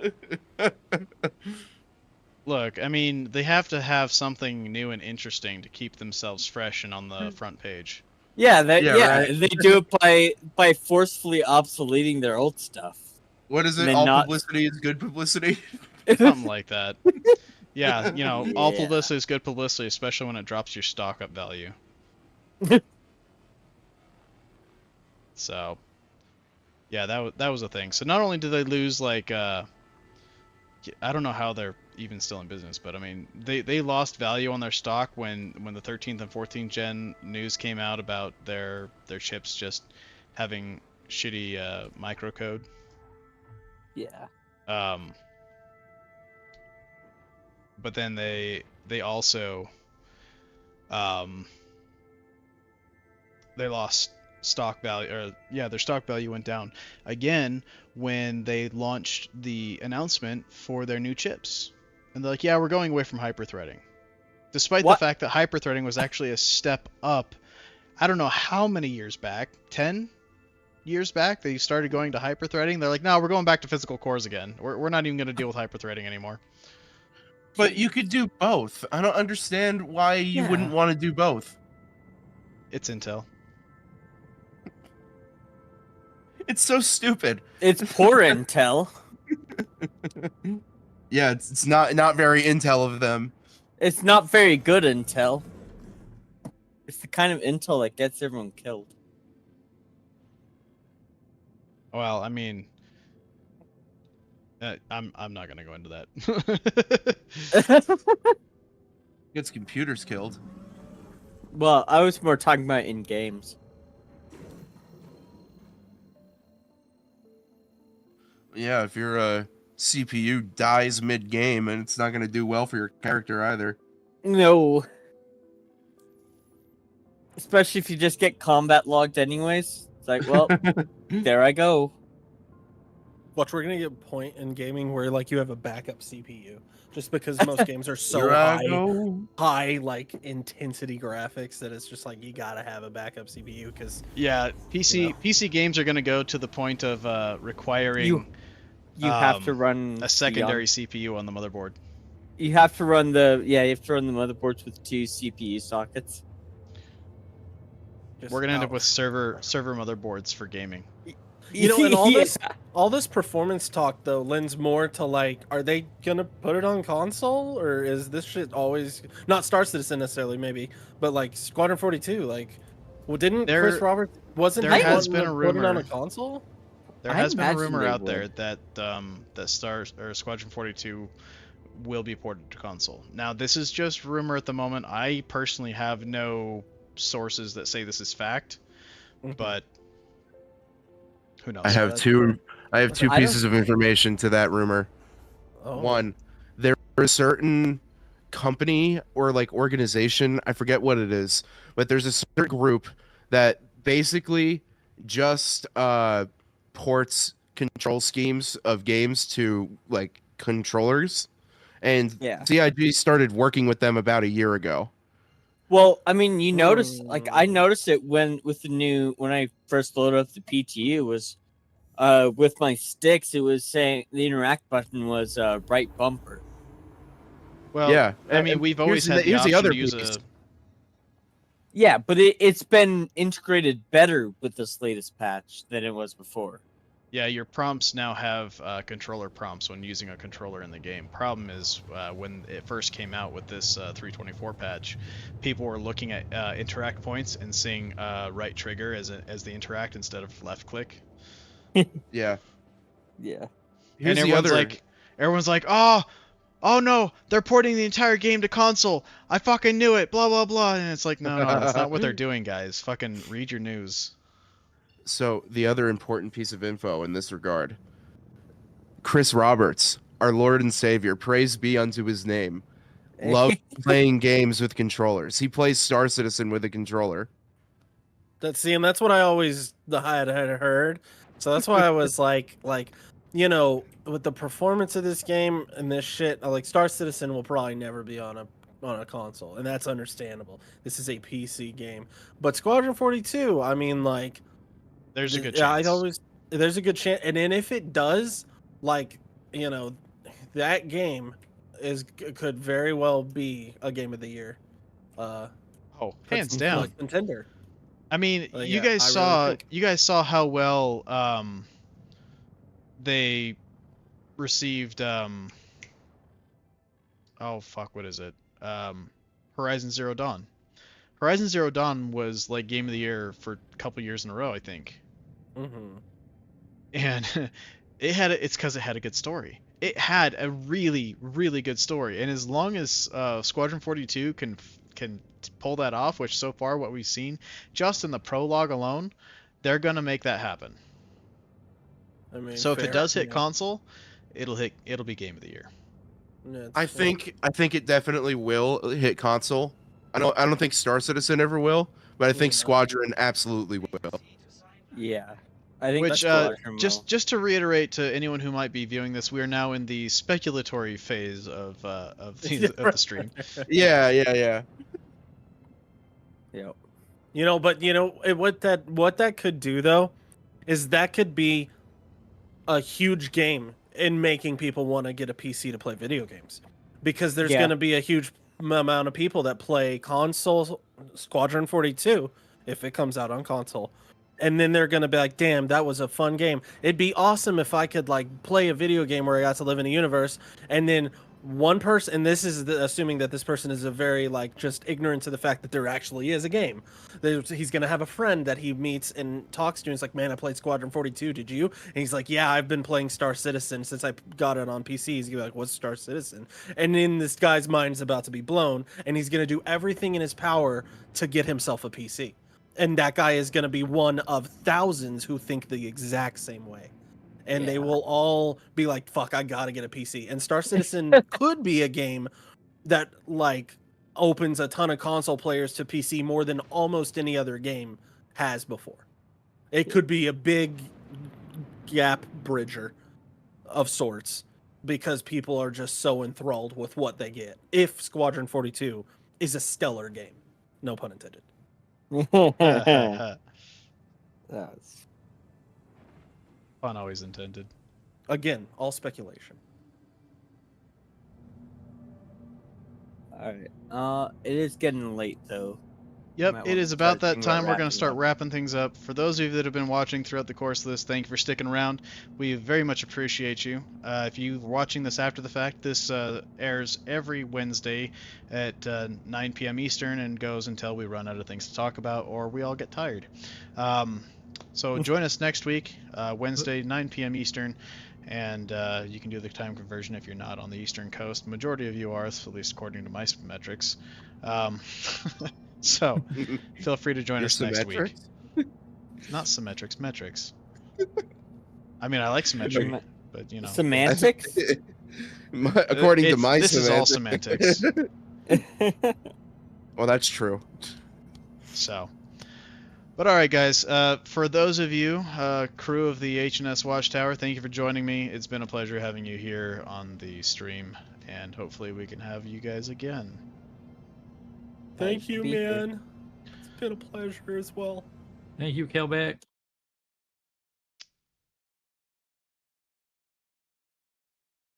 Look, I mean, they have to have something new and interesting to keep themselves fresh and on the front page. Yeah, right. they do it by forcefully obsoleting their old stuff. What is it? And All not- publicity is good publicity. Something like that. Yeah, you know, all Yeah. publicity is good publicity, especially when it drops your stock up value. So, yeah, that was a thing. So not only did they lose, like, I don't know how they're even still in business, but I mean, they lost value on their stock when the 13th and 14th gen news came out about their chips just having shitty microcode. Yeah. But then they also they lost stock value, or yeah, their stock value went down again when they launched the announcement for their new chips. And they're like, yeah, we're going away from hyperthreading. Despite the fact that hyperthreading was actually a step up, I don't know how many years back, 10 years back, they started going to hyperthreading. They're like, no, we're going back to physical cores again. We're not even going to deal with hyperthreading anymore. But you could do both. I don't understand why you wouldn't want to do both. It's Intel. It's so stupid. It's poor Intel. Yeah, it's not very Intel of them. It's not very good Intel. It's the kind of Intel that gets everyone killed. Well, I mean, I'm not gonna go into that. Gets computers killed. Well, I was more talking about in games. Yeah, if your CPU dies mid-game, and it's not going to do well for your character either. No. Especially if you just get combat logged anyways. It's like, well, there I go. Watch, we're gonna get a point in gaming where like you have a backup CPU, just because most games are so Here I go. high like intensity graphics that it's just like you gotta have a backup CPU because Yeah, PC games are gonna go to the point of requiring You have to run a secondary CPU on the motherboard. You have to run the motherboards with 2 CPU sockets. We're gonna end up with server motherboards for gaming. You know, and all Yeah. all this performance talk though lends more to like, are they gonna put it on console, or is this shit always not Star Citizen necessarily, maybe, but like Squadron 42? Like, well, didn't Chris There Roberts wasn't there he has wanting been to a put it on a rumor. console? There I has been a imagine rumor they out there would. that Stars or Squadron 42 will be ported to console. Now, this is just rumor at the moment. I personally have no sources that say this is fact, Mhm. but who knows? I Yeah, have that's two. I have two I don't- pieces of information to that rumor. Oh. One, there is a certain company or like organization, I forget what it is, but there's a certain group that basically just ports control schemes of games to like controllers, and Yeah. CIG started working with them about a year ago. Well, I mean, you notice, like, I Hmm. noticed it when I first loaded up the PTU was, with my sticks, it was saying the interact button was right bumper. Well, Yeah, I mean, we've always here's had the here's the option other to use piece. a. Yeah, but it's been integrated better with this latest patch than it was before. Yeah, your prompts now have controller prompts when using a controller in the game. Problem is, when it first came out with this 324 patch, people were looking at interact points and seeing right trigger as the interact instead of left click. Yeah, Yeah. here's And the other. everyone's like, oh no, they're porting the entire game to console. I fucking knew it. Blah blah blah. And it's like, no, that's not what they're doing, guys. Fucking read your news. So the other important piece of info in this regard, Chris Roberts, our Lord and Savior, praise be unto his name, loves playing games with controllers. He plays Star Citizen with a controller. And that's what I always had heard. So that's why I was like, you know, with the performance of this game and this shit, like Star Citizen will probably never be on a console, and that's understandable. This is a PC game, but Squadron 42, I mean, like, There's a good I chance. always there's a good chance, and then if it does, like, you know, that game could very well be a game of the year. Oh, hands down. Like contender. I mean, Like, you yeah, guys I really saw think. you guys saw how well they received oh fuck, what is it? Horizon Zero Dawn. Horizon Zero Dawn was like game of the year for a couple years in a row, I think. Mm-hmm. And it's because it had a good story. It had a really, really good story, and as long as Squadron 42 can pull that off, which so far what we've seen, just in the prologue alone, they're gonna make that happen. I mean, So if it fair, does hit yeah. console, it'll be game of the year. Yeah, it's I fair. think it definitely will hit console. I don't think Star Citizen ever will, but I think Yeah. Squadron absolutely will. Yeah. I think Which that's Squadron will. just to reiterate to anyone who might be viewing this, we are now in the speculatory phase of the stream. Yeah. Yep. You know, but you know what that could do though, is that could be a huge game in making people want to get a PC to play video games, because there's Yeah. going to be a huge amount of people that play console Squadron 42 if it comes out on console. And then they're going to be like, damn, that was a fun game. It'd be awesome if I could like play a video game where I got to live in a universe, and then one person, and this is assuming that this person is a very like just ignorant to the fact that there actually is a game. He's gonna have a friend that he meets and talks to, and he's like, man, I played Squadron 42, did you? And he's like, yeah, I've been playing Star Citizen since I got it on PC. He's gonna be like, what's Star Citizen? And then this guy's mind is about to be blown, and he's gonna do everything in his power to get himself a PC. And that guy is gonna be one of thousands who think the exact same way. And they Yeah. will all be like, fuck, I gotta get a PC. And Star Citizen could be a game that like opens a ton of console players to PC more than almost any other game has before. It could be a big gap bridger of sorts, because people are just so enthralled with what they get. If Squadron 42 is a stellar game, no pun intended. That's Pun always intended. Again, all speculation. all right. It is getting late though. Yep, Might it wanna is about start that thinking about time. We're going to wrapping start up. wrapping things up. For those of you that have been watching throughout the course of this, thank you for sticking around. We very much appreciate you. If you're watching this after the fact, this airs every Wednesday at 9 p.m. Eastern and goes until we run out of things to talk about or we all get tired. So join us next week, Wednesday, 9 p.m. Eastern, and you can do the time conversion if you're not on the Eastern Coast. Majority of you are, at least according to my metrics. So feel free to join Your us next week. symmetrics? Not symmetrics, metrics. I mean, I like symmetry, Sem- but you know. Semantics? According to It's- my this is all semantics. Well, that's true. So. But all right, guys. For those of you, crew of the H.N.S Watch Tower, thank you for joining me. It's been a pleasure having you here on the stream, and hopefully we can have you guys again. Thank Nice to you, be here. man. It's been a pleasure as well. Thank you, Kaleback.